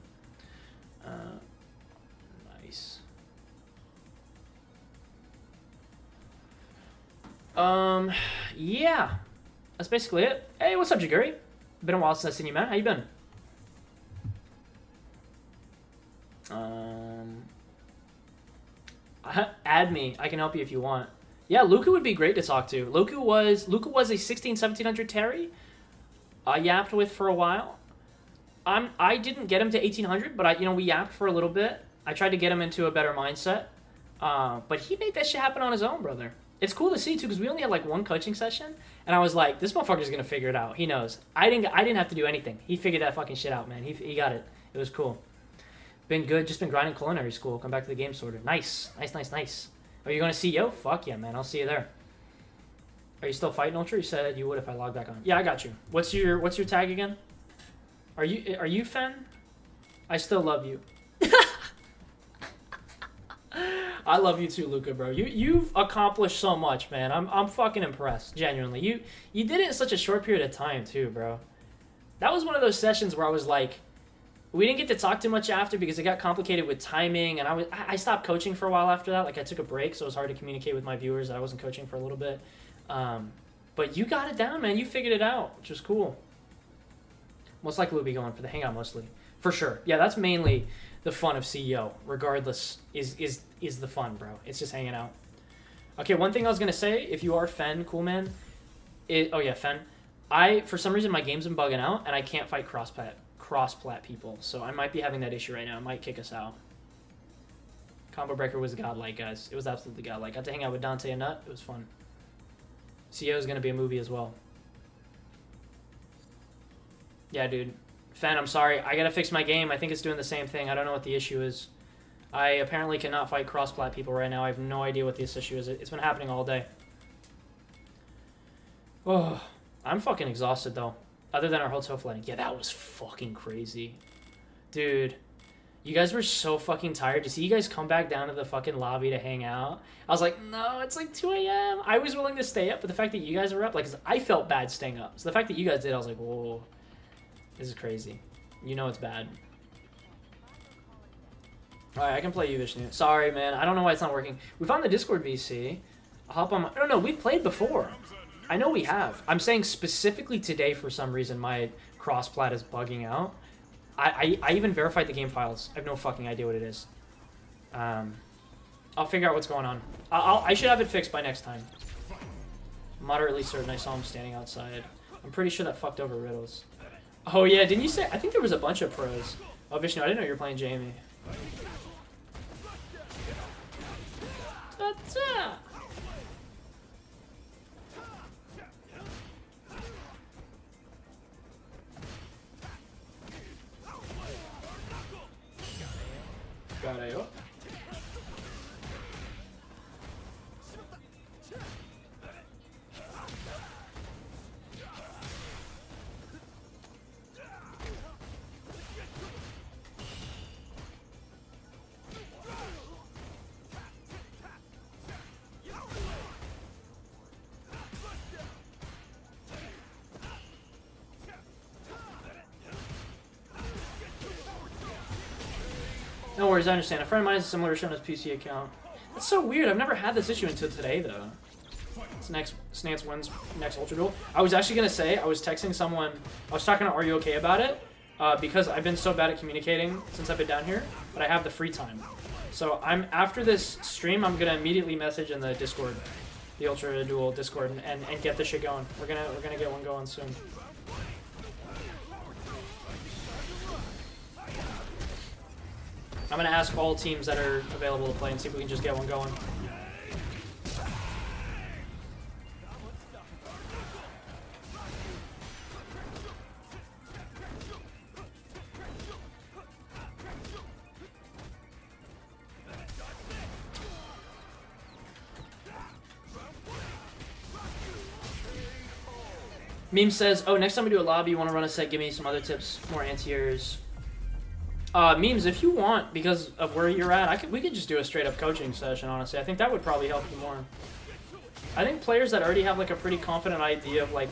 Nice. Yeah. That's basically it. Hey, what's up, Jaguri? Been a while since I've seen you, man. How you been? Add me. I can help you if you want. Yeah, Luca would be great to talk to. Luca was a 1700 Terry I yapped with for a while. I didn't get him to 1800, but we yapped for a little bit. I tried to get him into a better mindset. But he made that shit happen on his own, brother. It's cool to see too, because we only had like one coaching session, and I was like, this motherfucker's gonna figure it out. He knows. I didn't have to do anything. He figured that fucking shit out, man. He got it. It was cool. Been good. Just been grinding culinary school. Come back to the game sorter. Nice. Are you going to CEO? Fuck yeah, man. I'll see you there. Are you still fighting Ultra? You said you would if I log back on. Yeah, I got you. What's your tag again? Are you Fen? I still love you. I love you too, Luca, bro. You've accomplished so much, man. I'm fucking impressed, genuinely. You did it in such a short period of time too, bro. That was one of those sessions where I was like, we didn't get to talk too much after because it got complicated with timing, and I stopped coaching for a while after that. Like, I took a break, so it was hard to communicate with my viewers that I wasn't coaching for a little bit. But you got it down, man. You figured it out, which was cool. Most likely we'll be going for the hangout mostly. For sure. Yeah, that's mainly the fun of CEO. Regardless, is the fun, bro. It's just hanging out. Okay, one thing I was going to say, if you are Fen, cool man. Oh yeah, Fen. For some reason, my game's been bugging out, and I can't fight cross-plat people. So I might be having that issue right now. It might kick us out. Combo Breaker was godlike, guys. It was absolutely godlike. Got to hang out with Dante and Nut. It was fun. CEO is going to be a movie as well. Yeah, dude. Fen, I'm sorry. I got to fix my game. I think it's doing the same thing. I don't know what the issue is. I apparently cannot fight cross-plat people right now. I have no idea what this issue is. It's been happening all day. Oh, I'm fucking exhausted, though. Other than our hotel flight. Yeah, that was fucking crazy. Dude. You guys were so fucking tired. To see you guys come back down to the fucking lobby to hang out. I was like, no, it's like 2 a.m. I was willing to stay up, but the fact that you guys were up, like, 'cause I felt bad staying up. So the fact that you guys did, I was like, whoa, this is crazy. You know it's bad. Alright, I can play you, Vishnu. Sorry, man. I don't know why it's not working. We found the Discord VC. I'll hop on my... I don't know. We've played before. I know we have. I'm saying specifically today, for some reason, my cross-plat is bugging out. I even verified the game files. I have no fucking idea what it is. I'll figure out what's going on. I should have it fixed by next time. Moderately certain I saw him standing outside. I'm pretty sure that fucked over Riddles. Oh yeah, didn't you say? I think there was a bunch of pros. Oh Vishnu, I didn't know you were playing Jamie. Ta-ta! Got it. Oh. No worries, I understand. A friend of mine has a similar issue on his PC account. That's so weird. I've never had this issue until today, though. It's next Snance wins next Ultra Duel. I was actually gonna say, I was texting someone. I was talking to Are You Okay about it? Because I've been so bad at communicating since I've been down here, but I have the free time. So after this stream, I'm gonna immediately message in the Discord, the Ultra Duel Discord, and get this shit going. We're gonna get one going soon. I'm gonna ask all teams that are available to play and see if we can just get one going. Meme says, oh, next time we do a lobby, you want to run a set, give me some other tips, more anti-airs. Memes, if you want, because of where you're at, we could just do a straight-up coaching session, honestly. I think that would probably help you more. I think players that already have, like, a pretty confident idea of, like,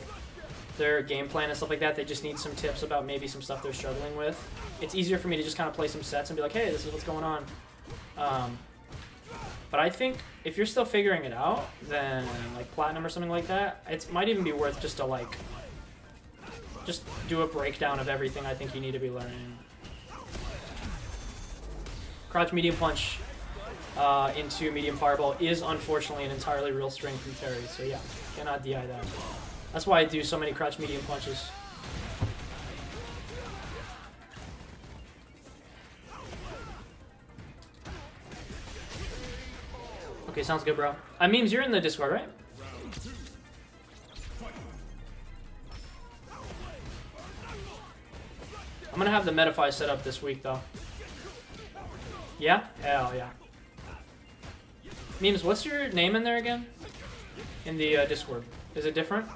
their game plan and stuff like that, they just need some tips about maybe some stuff they're struggling with. It's easier for me to just kind of play some sets and be like, hey, this is what's going on. But I think if you're still figuring it out, then, like, Platinum or something like that, it might even be worth just to, like, just do a breakdown of everything I think you need to be learning. Crouch medium punch into medium fireball is unfortunately an entirely real strength from Terry, so yeah, cannot DI that. That's why I do so many crouch medium punches. Okay, sounds good, bro. Memes, you're in the Discord, right? I'm gonna have the Metafy set up this week, though. Yeah? Hell yeah. Memes, what's your name in there again? In the Discord. Is it different?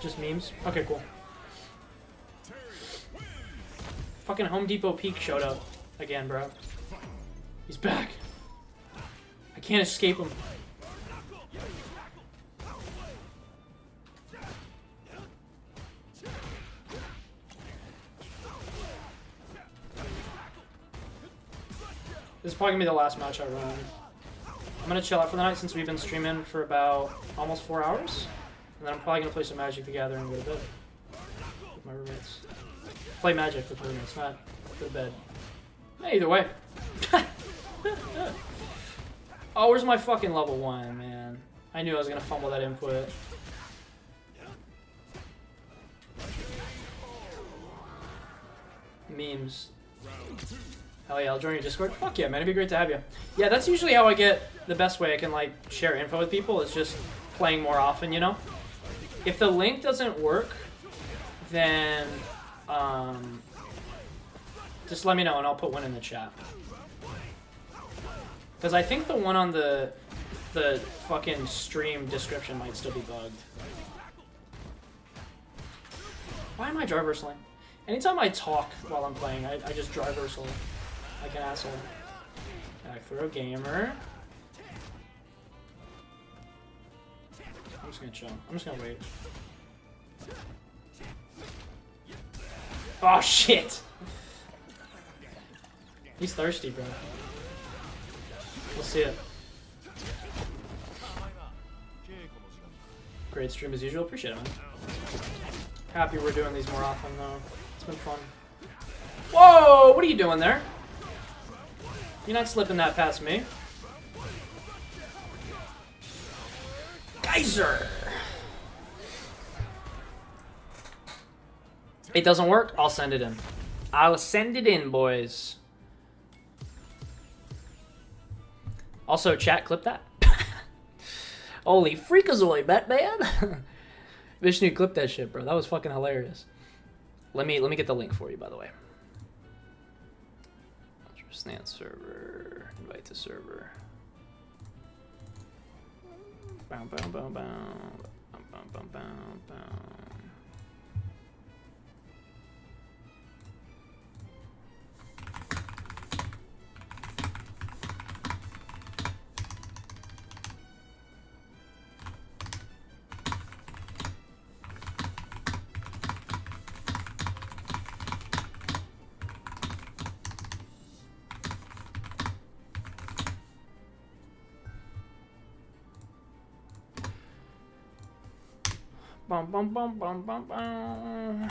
Just memes? Okay, cool. Fucking Home Depot Peak showed up again, bro. He's back. I can't escape him. This is probably gonna be the last match I run. I'm gonna chill out for the night since we've been streaming for about almost 4 hours. And then I'm probably gonna play some Magic the Gathering and go to bed. With my roommates. Play Magic with my roommates, not go to bed. Hey, either way. Oh, where's my fucking level 1, man? I knew I was gonna fumble that input. Memes. Hell yeah, I'll join your Discord. Fuck yeah, man, it'd be great to have you. Yeah, that's usually how I get the best way I can, like, share info with people. It's just playing more often, you know? If the link doesn't work, then, just let me know and I'll put one in the chat. Because I think the one on the fucking stream description might still be bugged. Why am I drive wrestling? Anytime I talk while I'm playing, I just drive wrestle like an asshole. Back throw gamer. I'm just gonna chill. I'm just gonna wait. Oh shit! He's thirsty, bro. We'll see it. Great stream as usual. Appreciate it, man. Happy we're doing these more often, though. It's been fun. Whoa! What are you doing there? You're not slipping that past me. Geyser! It doesn't work? I'll send it in. I'll send it in, boys. Also, chat, clip that. Holy freakazoid, Batman! Vishnu, clip that shit, bro. That was fucking hilarious. Let me get the link for you, by the way. UltraSnance server. Invite to server. Bow, bow, bow, bow. Bow, bow, bow, bow, bow. Bum, bum, bum, bum, bum, bum.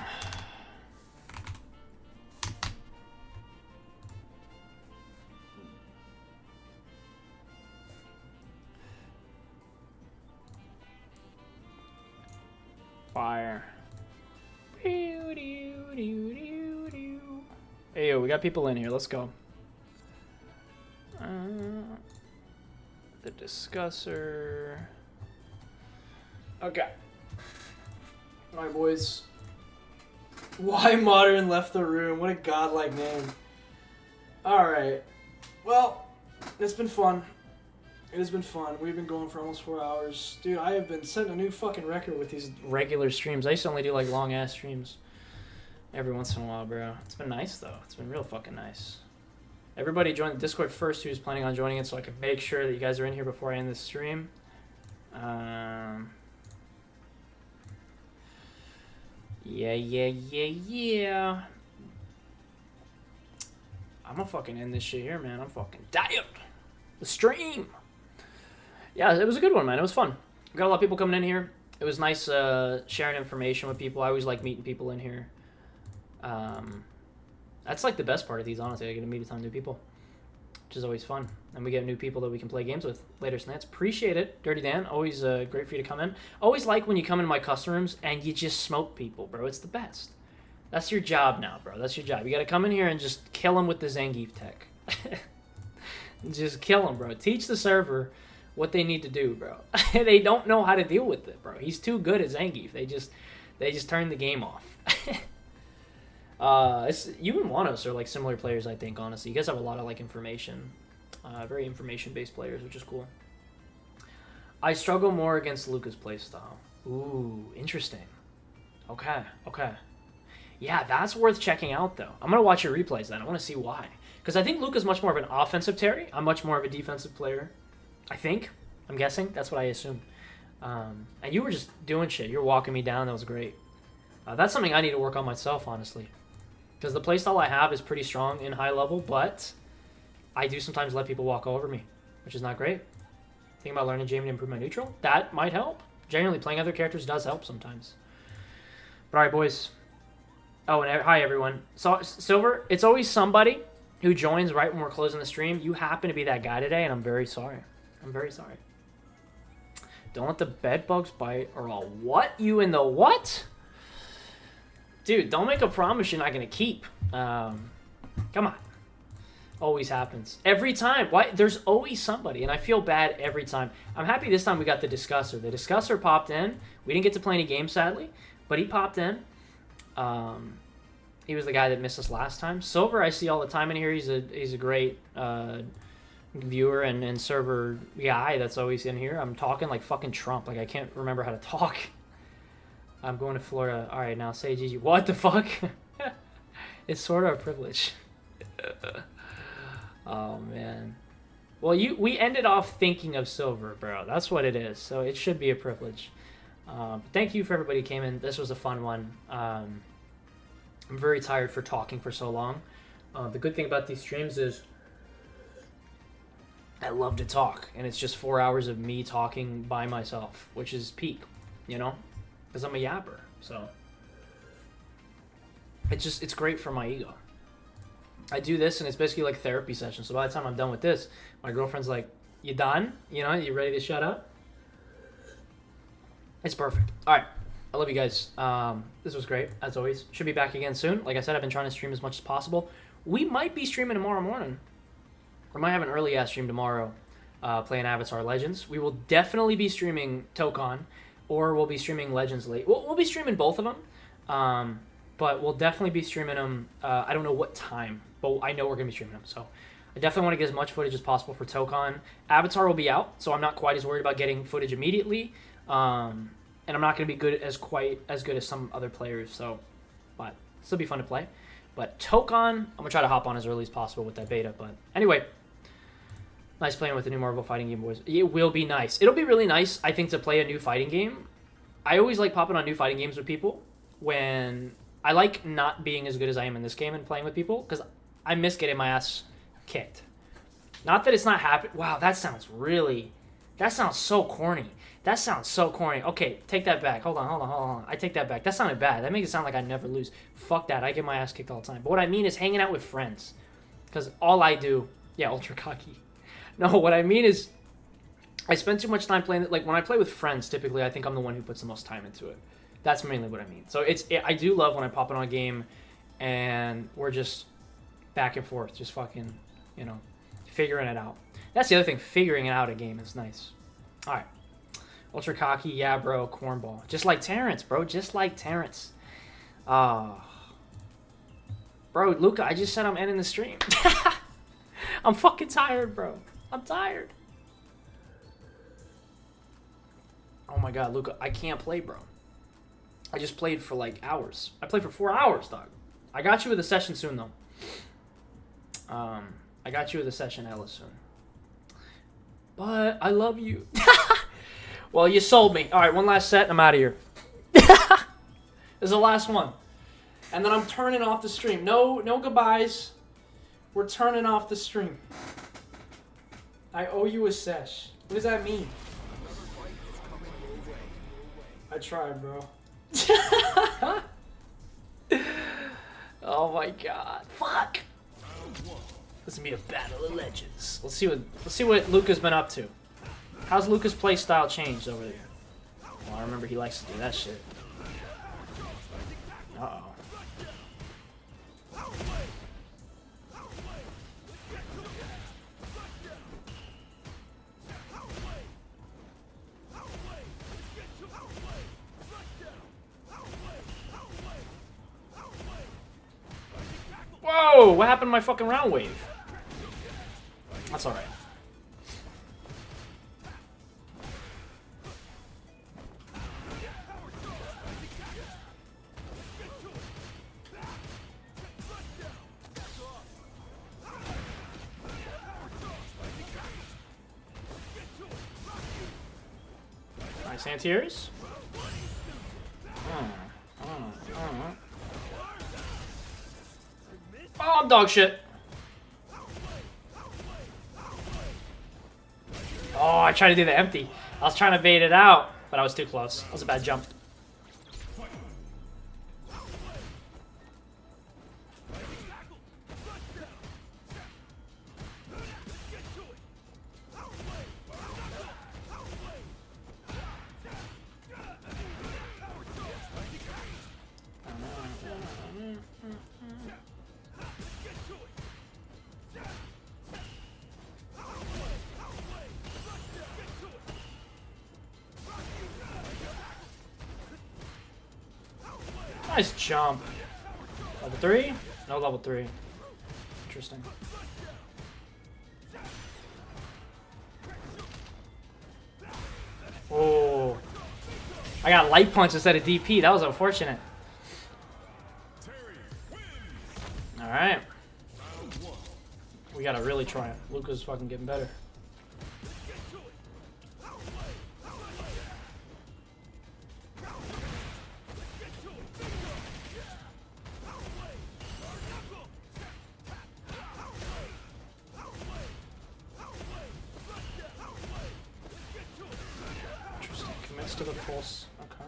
Fire. Hey yo, we got people in here. Let's go. The discusser. Okay. Alright, boys. Why Modern left the room? What a godlike name. Alright. Well, it's been fun. It has been fun. We've been going for almost 4 hours. Dude, I have been setting a new fucking record with these regular streams. I used to only do, like, long-ass streams every once in a while, bro. It's been nice, though. It's been real fucking nice. Everybody joined the Discord first who's planning on joining it so I can make sure that you guys are in here before I end this stream. Yeah. I'm gonna fucking end this shit here, man. I'm fucking tired. The stream. Yeah, it was a good one, man. It was fun. Got a lot of people coming in here. It was nice sharing information with people. I always like meeting people in here. That's like the best part of these, honestly. I get to meet a ton of new people, which is always fun. And we get new people that we can play games with later tonight. Appreciate it. Dirty Dan, always great for you to come in. Always like when you come into my custom rooms and you just smoke people, bro. It's the best. That's your job now, bro. That's your job. You got to come in here and just kill them with the Zangief tech. Just kill them, bro. Teach the server what they need to do, bro. They don't know how to deal with it, bro. He's too good at Zangief. They just turn the game off. You and Wanos are like similar players, I think, honestly. You guys have a lot of like information. Very information-based players, which is cool. I struggle more against Luca's playstyle. Ooh, interesting. Okay. Yeah, that's worth checking out, though. I'm going to watch your replays then. I want to see why. Because I think Luca's much more of an offensive Terry. I'm much more of a defensive player. I think. I'm guessing. That's what I assumed. And you were just doing shit. You were walking me down. That was great. That's something I need to work on myself, honestly. Because the playstyle I have is pretty strong in high level, but I do sometimes let people walk all over me, which is not great. Think about learning Jamie to improve my neutral. That might help. Generally, playing other characters does help sometimes. But all right, boys. Oh, and hi, everyone. So, Silver, it's always somebody who joins right when we're closing the stream. You happen to be that guy today, and I'm very sorry. I'm very sorry. Don't let the bed bugs bite, or I'll what? You in the what? Dude, don't make a promise you're not going to keep. Come on. Always happens. Every time. Why? There's always somebody, and I feel bad every time. I'm happy this time we got the Discusser. The Discusser popped in. We didn't get to play any games, sadly, but he popped in. He was the guy that missed us last time. Silver, I see all the time in here. He's a great viewer and server guy that's always in here. I'm talking like fucking Trump. Like, I can't remember how to talk. I'm going to Florida. All right, now say GG. What the fuck? It's sort of a privilege. Oh, man. Well, we ended off thinking of Silver, bro. That's what it is. So it should be a privilege. Thank you for everybody who came in. This was a fun one. I'm very tired for talking for so long. The good thing about these streams is I love to talk. And it's just 4 hours of me talking by myself, which is peak, you know? Because I'm a yapper. So it's great for my ego. I do this, and it's basically like therapy session. So by the time I'm done with this, my girlfriend's like, you done? You know, you ready to shut up? It's perfect. All right. I love you guys. This was great, as always. Should be back again soon. Like I said, I've been trying to stream as much as possible. We might be streaming tomorrow morning. We might have an early-ass stream tomorrow playing Avatar Legends. We will definitely be streaming Tokon, or we'll be streaming Legends late. We'll be streaming both of them, but we'll definitely be streaming them. I don't know what time, but I know we're going to be streaming them. So I definitely want to get as much footage as possible for Tokon. Avatar will be out, so I'm not quite as worried about getting footage immediately. And I'm not going to be quite as good as some other players, so, but still be fun to play. But Tokon, I'm going to try to hop on as early as possible with that beta. But anyway, nice playing with the new Marvel fighting game, boys. It will be nice. It'll be really nice, I think, to play a new fighting game. I always like popping on new fighting games with people when I like not being as good as I am in this game and playing with people, because I miss getting my ass kicked. Not that it's not happening. Wow, that sounds so corny. That sounds so corny. Okay, take that back. Hold on. I take that back. That sounded bad. That makes it sound like I never lose. Fuck that. I get my ass kicked all the time. But what I mean is hanging out with friends. Because all I do... Yeah, ultra cocky. No, what I mean is I spend too much time playing... Like, when I play with friends, typically, I think I'm the one who puts the most time into it. That's mainly what I mean. So I do love when I pop in on a game and we're just back and forth. Just fucking, you know, figuring it out. That's the other thing. Figuring out a game is nice. All right. Ultra cocky, yeah, bro, cornball. Just like Terrence, bro. Just like Terrence. Bro, Luca, I just said I'm ending the stream. I'm fucking tired, bro. I'm tired. Oh my god, Luca, I can't play, bro. I just played for like hours. I played for 4 hours, dog. I got you with a session soon, though. I got you with a session hella soon. But I love you. Well, you sold me. All right, one last set and I'm out of here. This is the last one. And then I'm turning off the stream. No goodbyes. We're turning off the stream. I owe you a sesh. What does that mean? I tried, bro. Oh my god. Fuck. This is gonna be a battle of legends. Let's see what Luca's been up to. How's Luca's play style changed over there? Well, I remember he likes to do that shit. Uh-oh. Whoa! What happened to my fucking round wave? That's alright. Nice anti-airs. Oh, I'm dog shit. Oh, I tried to do the empty. I was trying to bait it out, but I was too close. That was a bad jump. Nice jump. Level 3? No level 3. Interesting. Oh. I got light punch instead of DP. That was unfortunate. Alright. We gotta really try it. Luca's fucking getting better. Interesting. Commits to the pulse. Okay.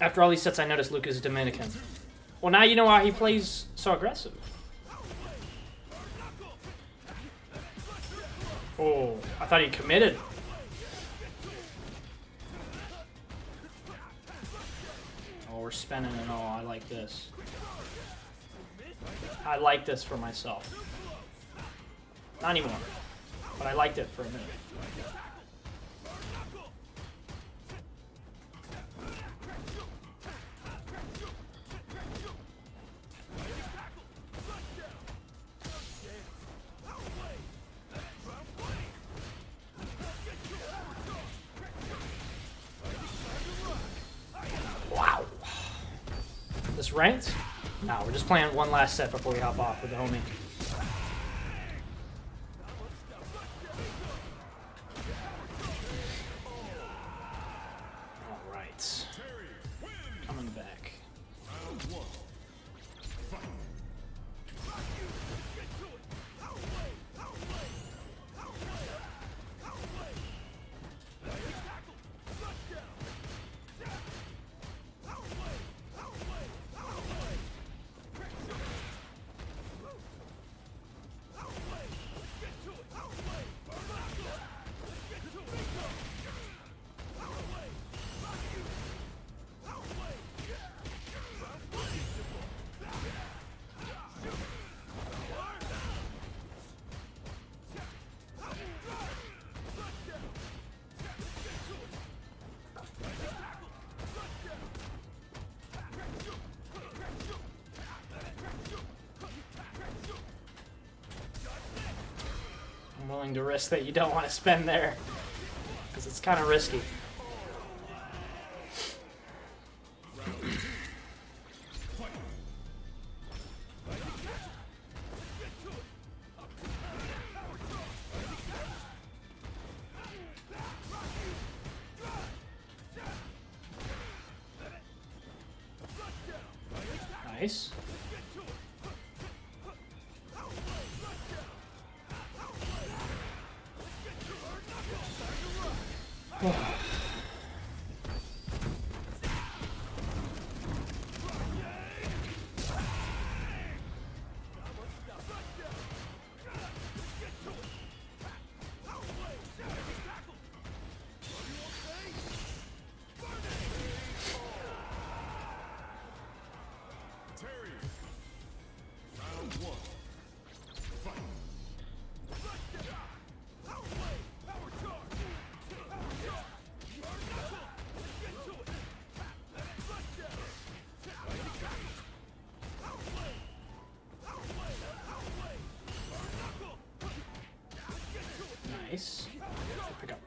After all these sets, I noticed Luke is Dominican. Well, now you know why he plays so aggressive. Oh, I thought he committed. Oh, we're spinning and all. I like this. I like this for myself. Not anymore. But I liked it for a minute. Wow. This ranked? No, we're just playing one last set before we hop off with the homie. Alright. Coming back. I'm willing to risk that you don't want to spend there, because it's kind of risky. Nice. Nice. Pick up.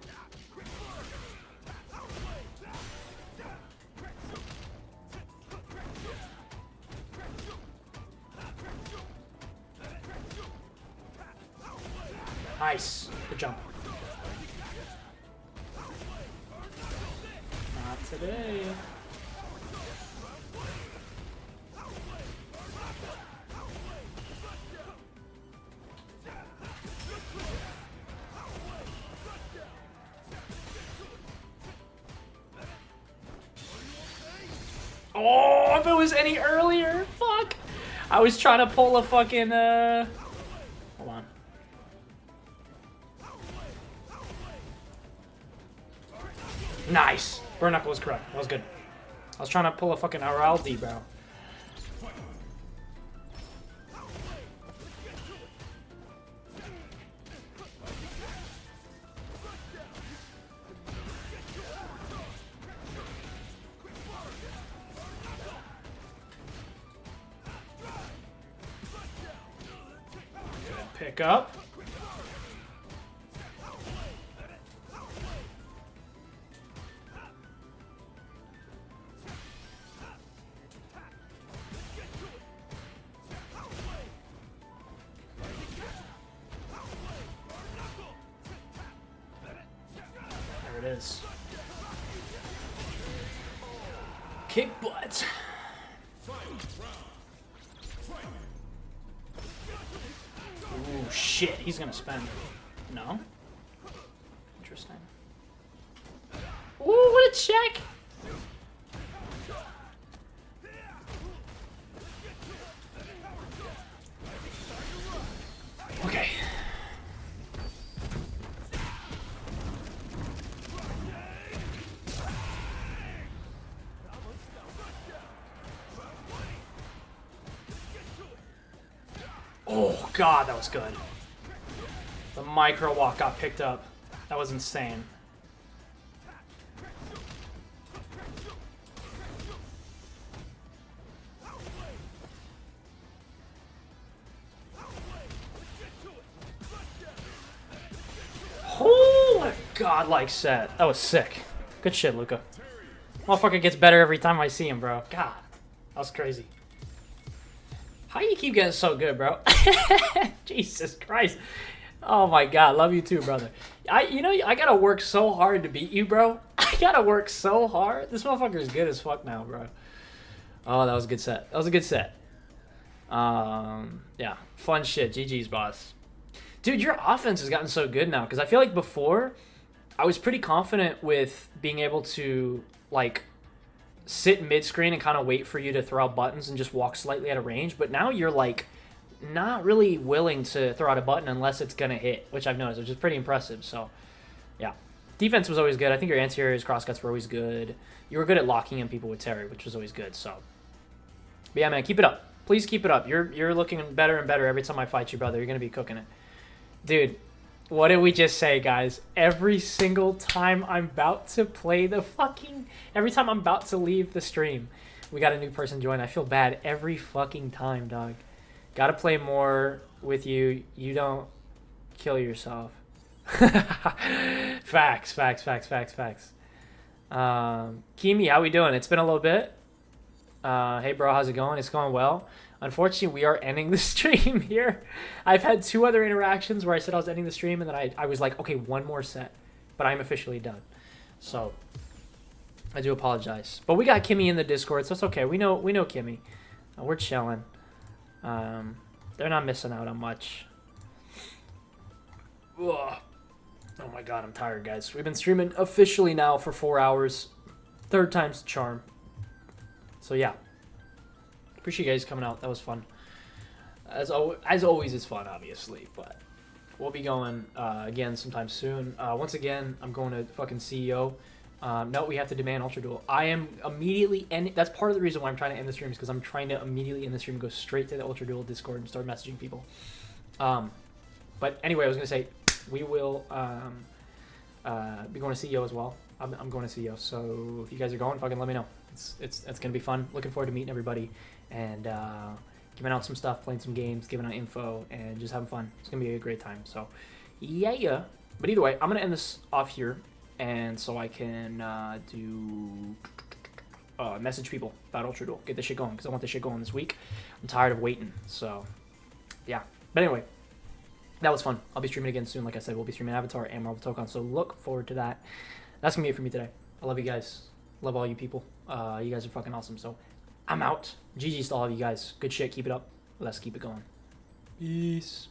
Nice. Good jump. Not today. Oh, if it was any earlier, fuck. I was trying to pull a fucking, hold on. Nice. Burn knuckle was correct. That was good. I was trying to pull a fucking Araldi, bro. Pick up. There it is. Kick butt. Ooh, shit. He's gonna spend. No? Interesting. Ooh, what a check! Okay. Oh god, that was good. The micro walk got picked up. That was insane. Oh, what a godlike set. That was sick. Good shit, Luca. Motherfucker gets better every time I see him, bro. God, that was crazy. How you keep getting so good, bro? Jesus Christ. Oh my god, love you too, brother. I gotta work so hard to beat you, bro. I gotta work so hard. This motherfucker's good as fuck now, bro. Oh, that was a good set. That was a good set. Yeah, fun shit. GG's, boss. Dude, your offense has gotten so good now, because I feel like before, I was pretty confident with being able to, like, sit mid-screen and kind of wait for you to throw out buttons and just walk slightly out of range, but now you're, like, not really willing to throw out a button unless it's going to hit, which I've noticed, which is pretty impressive, so, yeah. Defense was always good. I think your anti-areas, crosscuts were always good. You were good at locking in people with Terry, which was always good, so. But yeah, man, keep it up. Please keep it up. You're looking better and better every time I fight you, brother. You're going to be cooking it. Dude, what did we just say, guys? Every single time I'm about to play the fucking... Every time I'm about to leave the stream, we got a new person join. I feel bad every fucking time, dog. Gotta play more with you. You don't kill yourself. Facts. Kimi, how we doing? It's been a little bit. Hey, bro, how's it going? It's going well. Unfortunately, we are ending the stream here. I've had 2 other interactions where I said I was ending the stream, and then I was like, okay, 1 more set. But I'm officially done. So, I do apologize. But we got Kimmy in the Discord, so it's okay. We know Kimmy. We're chilling. They're not missing out on much. Ugh. Oh my god, I'm tired, guys. We've been streaming officially now for 4 hours. 3rd time's the charm. So, yeah. Appreciate you guys coming out. That was fun. As always, it's fun, obviously. But we'll be going again sometime soon. Once again, I'm going to fucking CEO. No, we have to demand Ultra Duel. I am immediately ending. That's part of the reason why I'm trying to end the stream, is because I'm trying to immediately end the stream, go straight to the Ultra Duel Discord and start messaging people. But anyway, I was going to say, we will be going to CEO as well. I'm going to CEO. So if you guys are going, fucking let me know. It's going to be fun. Looking forward to meeting everybody. And giving out some stuff, playing some games, giving out info, and just having fun. It's going to be a great time. So, yeah. But either way, I'm gonna end this off here, and so I can message people about Ultra Duel, get this shit going, because I want this shit going this week. I'm tired of waiting, so yeah. But anyway, that was fun. I'll be streaming again soon. Like I said, we'll be streaming Avatar and Marvel Tokon, so look forward to that. That's gonna be it for me today. I love you guys. Love all you people. You guys are fucking awesome. So I'm out. GG's to all of you guys. Good shit. Keep it up. Let's keep it going. Peace.